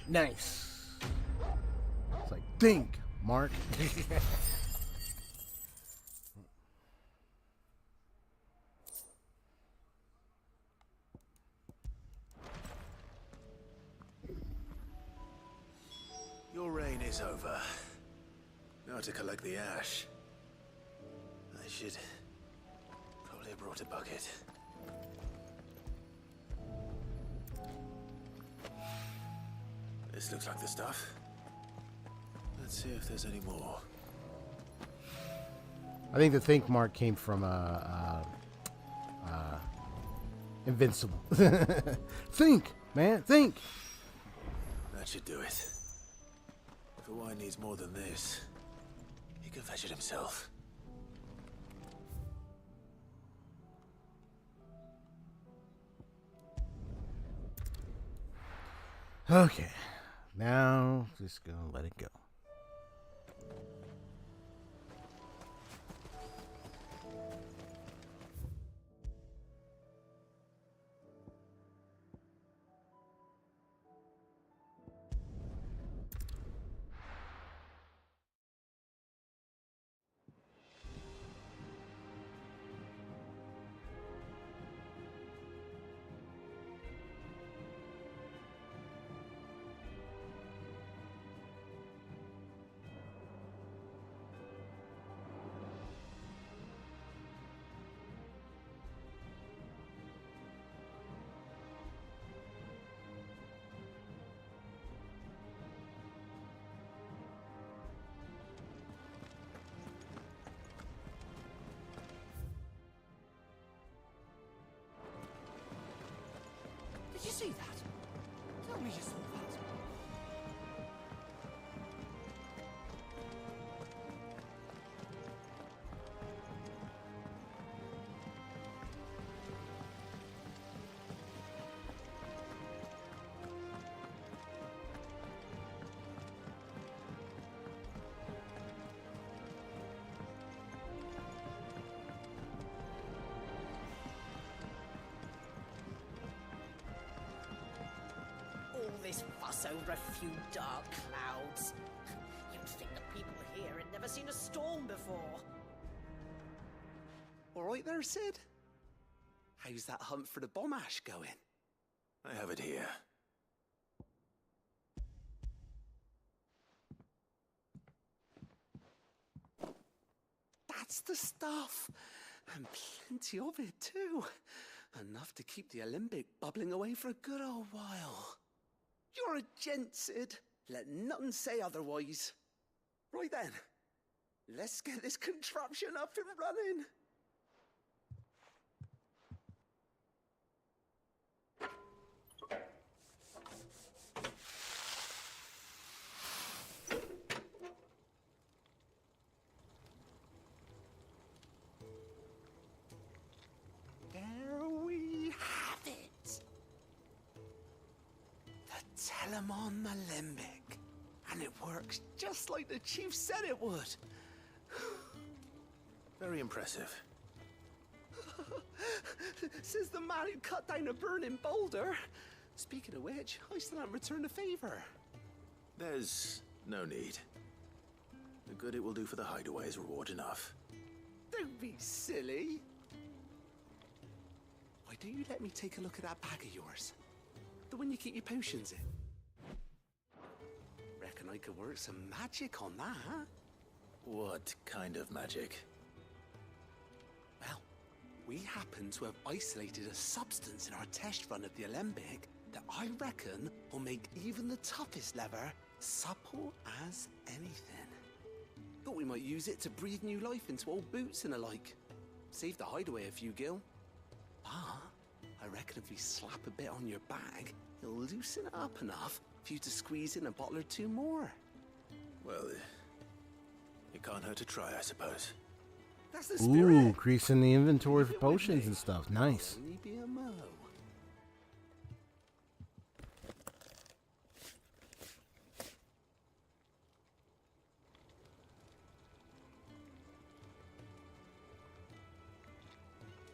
Nice. It's like, think, Mark. Your reign is over. Now to collect the ash. I should probably have brought a bucket. This looks like the stuff. Let's see if there's any more. I think the think mark came from Invincible. Think, man, think. That should do it. If Hawaii needs more than this, he can fetch it himself. Okay, now just gonna let it go. Did you see that? Tell me you saw that. All this fuss over a few dark clouds. You'd think the people here had never seen a storm before. All right there, Sid? How's that hunt for the bomb ash going? I have it here. That's the stuff. And plenty of it, too. Enough to keep the Olympic bubbling away for a good old while. You're a gent, Sid. Let none say otherwise. Right then. Let's get this contraption up and running. There we have it. The Telemon Alembic. And it works just like the chief said it would. Very impressive. Says the man who cut down a burning boulder. Speaking of which, I still haven't returned the favor. There's no need. The good it will do for the hideaway is reward enough. Don't be silly. Why don't you let me take a look at that bag of yours? The one you keep your potions in. Reckon I could work some magic on that, huh? What kind of magic? Well, we happen to have isolated a substance in our test run of the Alembic that I reckon will make even the toughest lever supple as anything. Thought we might use it to breathe new life into old boots and the like. Save the hideaway a few gil. But I reckon if we slap a bit on your bag, it'll loosen it up enough for you to squeeze in a bottle or two more. Well, it can't hurt to try, I suppose. That's the spirit. Ooh, increasing the inventory for potions and stuff. Nice. Only be a mo.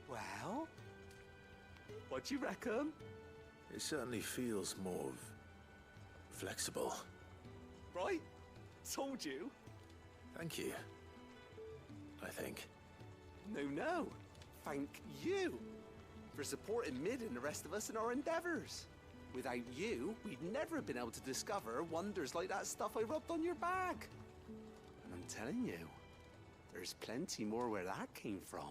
Well, what do you reckon? It certainly feels more flexible. Right? Told you. Thank you. I think. No. Thank you for supporting Mid and the rest of us in our endeavors. Without you, we'd never have been able to discover wonders like that stuff I rubbed on your bag. And I'm telling you, there's plenty more where that came from.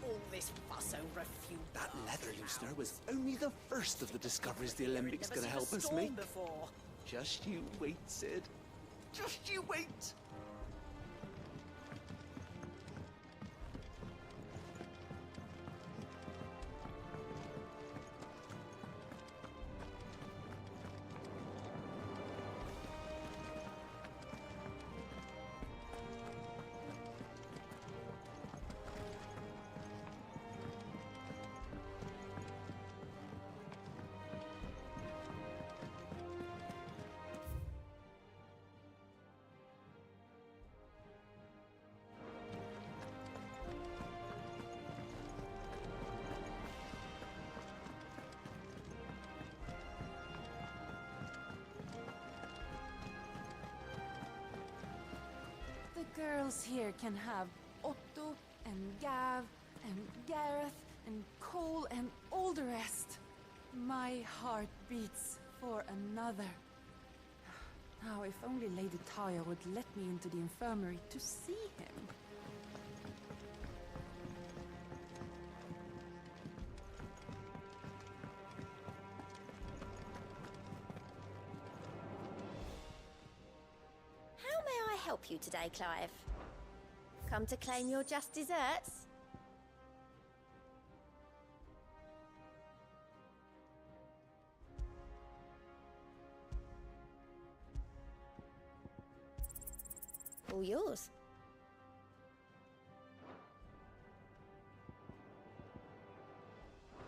All this fuss over a few. That leather loosener was only the first of the discoveries the Alembics gonna help us make. Before. Just you wait, Sid. Just you wait. The girls here can have Otto and Gav and Gareth and Cole and all the rest. My heart beats for another. Now, if only Lady Taya would let me into the infirmary to see him. How may I help you today, Clive? Come to claim your just desserts? All yours.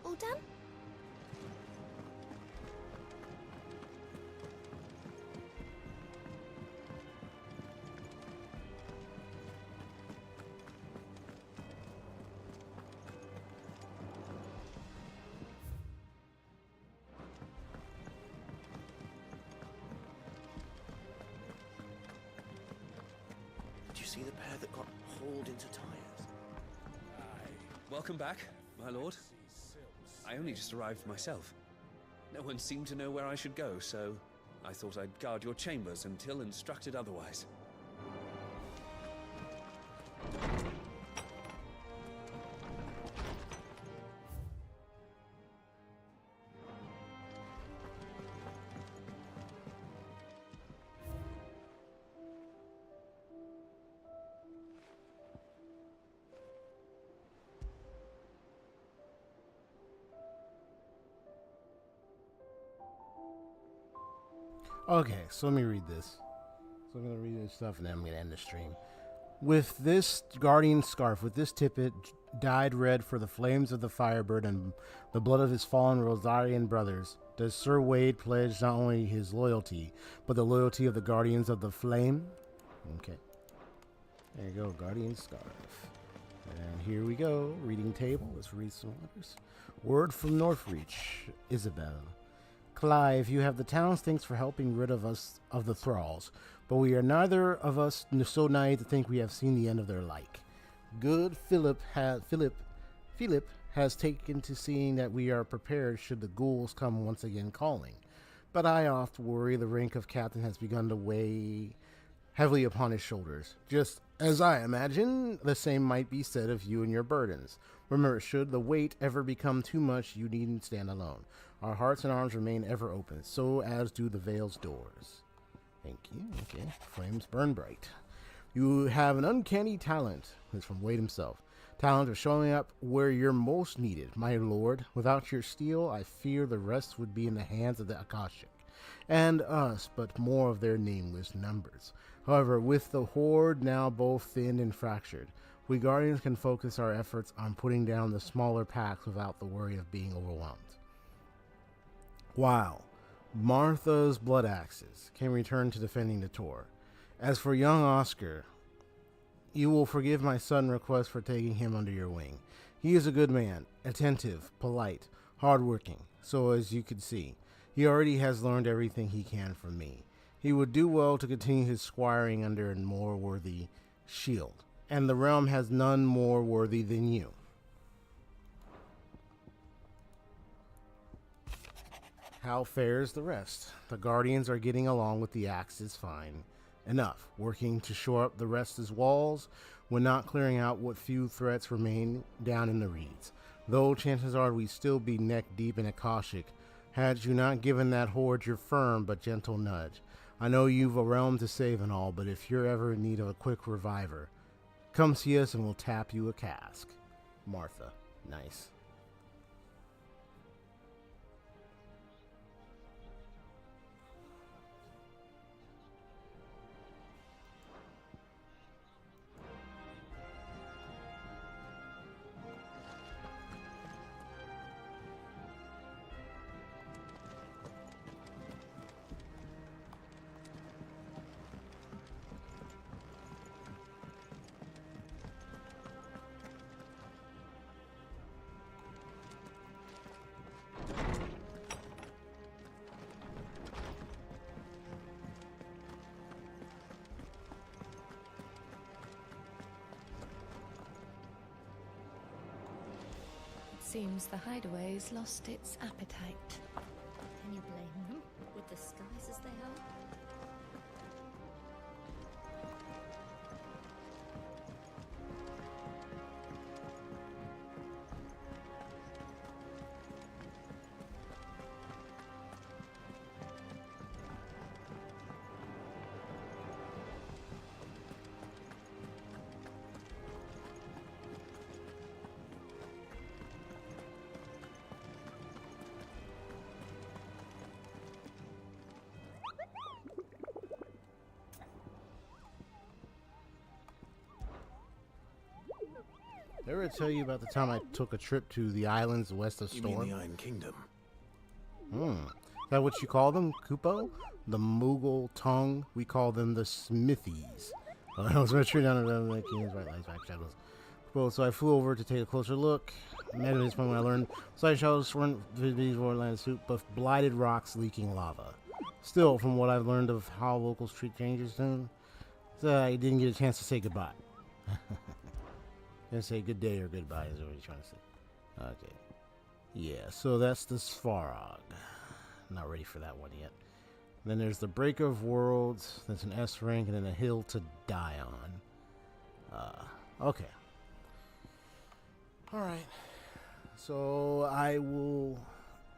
All done? see the pair that got hauled into tires? Welcome back, my lord. I only just arrived myself. No one seemed to know where I should go, so I thought I'd guard your chambers until instructed otherwise. Okay, so let me read this. So I'm going to read this stuff and then I'm going to end the stream. With this guardian scarf, with this tippet dyed red for the flames of the Firebird and the blood of his fallen Rosarian brothers, does Sir Wade pledge not only his loyalty, but the loyalty of the Guardians of the Flame? Okay. There you go, guardian scarf. And here we go, reading table. Let's read some letters. Word from Northreach, Isabel. Clive, you have the town's thanks for helping rid of us of the thralls, but we are neither of us so naive to think we have seen the end of their like. Good Philip has taken to seeing that we are prepared should the ghouls come once again calling. But I oft worry the rank of captain has begun to weigh heavily upon his shoulders. Just as I imagine the same might be said of you and your burdens. Remember, should the weight ever become too much, you needn't stand alone. Our hearts and arms remain ever open, so as do the Vale's doors. Thank you. Okay. Flames burn bright. You have an uncanny talent. It's from Wade himself. Talent of showing up where you're most needed, my lord. Without your steel, I fear the rest would be in the hands of the Akashic. And us, but more of their nameless numbers. However, with the horde now both thinned and fractured, we Guardians can focus our efforts on putting down the smaller packs without the worry of being overwhelmed. Wow. Martha's blood axes can return to defending the Tor. As for young Oscar, you will forgive my sudden request for taking him under your wing. He is a good man, attentive, polite, hardworking, so as you could see. He already has learned everything he can from me. He would do well to continue his squiring under a more worthy shield, and the realm has none more worthy than you. How fares the rest? The Guardians are getting along with the axes fine enough, working to shore up the rest's walls when not clearing out what few threats remain down in the reeds. Though chances are we'd still be neck deep in Akashic had you not given that horde your firm but gentle nudge. I know you've a realm to save and all, but if you're ever in need of a quick reviver, come see us and we'll tap you a cask. Martha. Nice. Seems the hideaway's lost its appetite. Can you blame them? With the skies as they are? Did I ever tell you about the time I took a trip to the islands west of Storm? You mean the Iron Kingdom? Is that what you call them, Kupo? The Moogle tongue, we call them the Smithies. I was going to down the King's right lights, back shadows. Well, so I flew over to take a closer look. Met at this point when I learned side shadows weren't these land soup, but blighted rocks leaking lava. Still, from what I've learned of how locals treat changes soon, So I didn't get a chance to say goodbye. Gonna say good day or goodbye is what he's trying to say. Okay. Yeah, so that's the Svarog. Not ready for that one yet. Then there's the Break of Worlds. That's an S rank, and then a Hill to Die On. Okay. Alright. So I will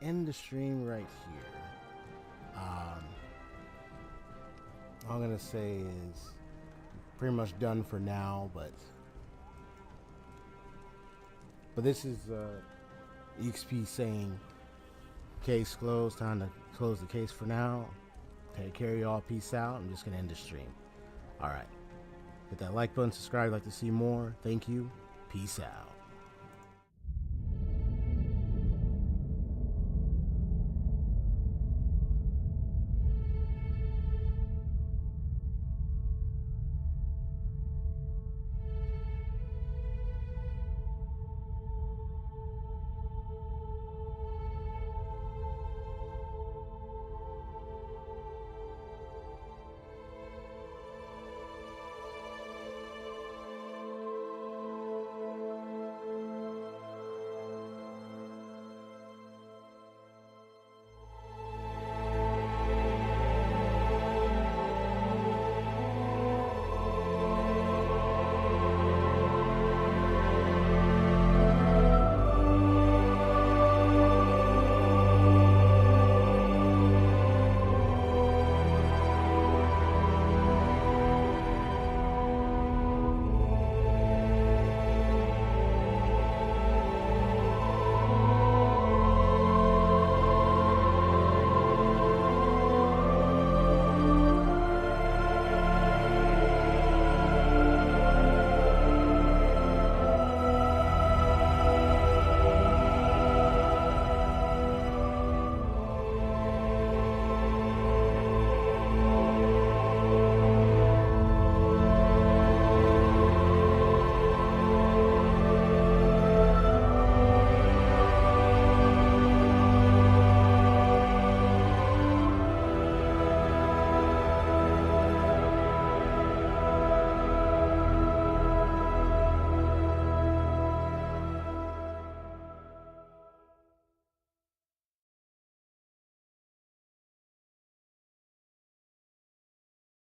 end the stream right here. All I'm gonna say is pretty much done for now, but this is EXP saying case closed. Time to close the case for now. Take care of y'all. Peace out. I'm just gonna end the stream. All right. Hit that like button. Subscribe. If you'd like to see more. Thank you. Peace out.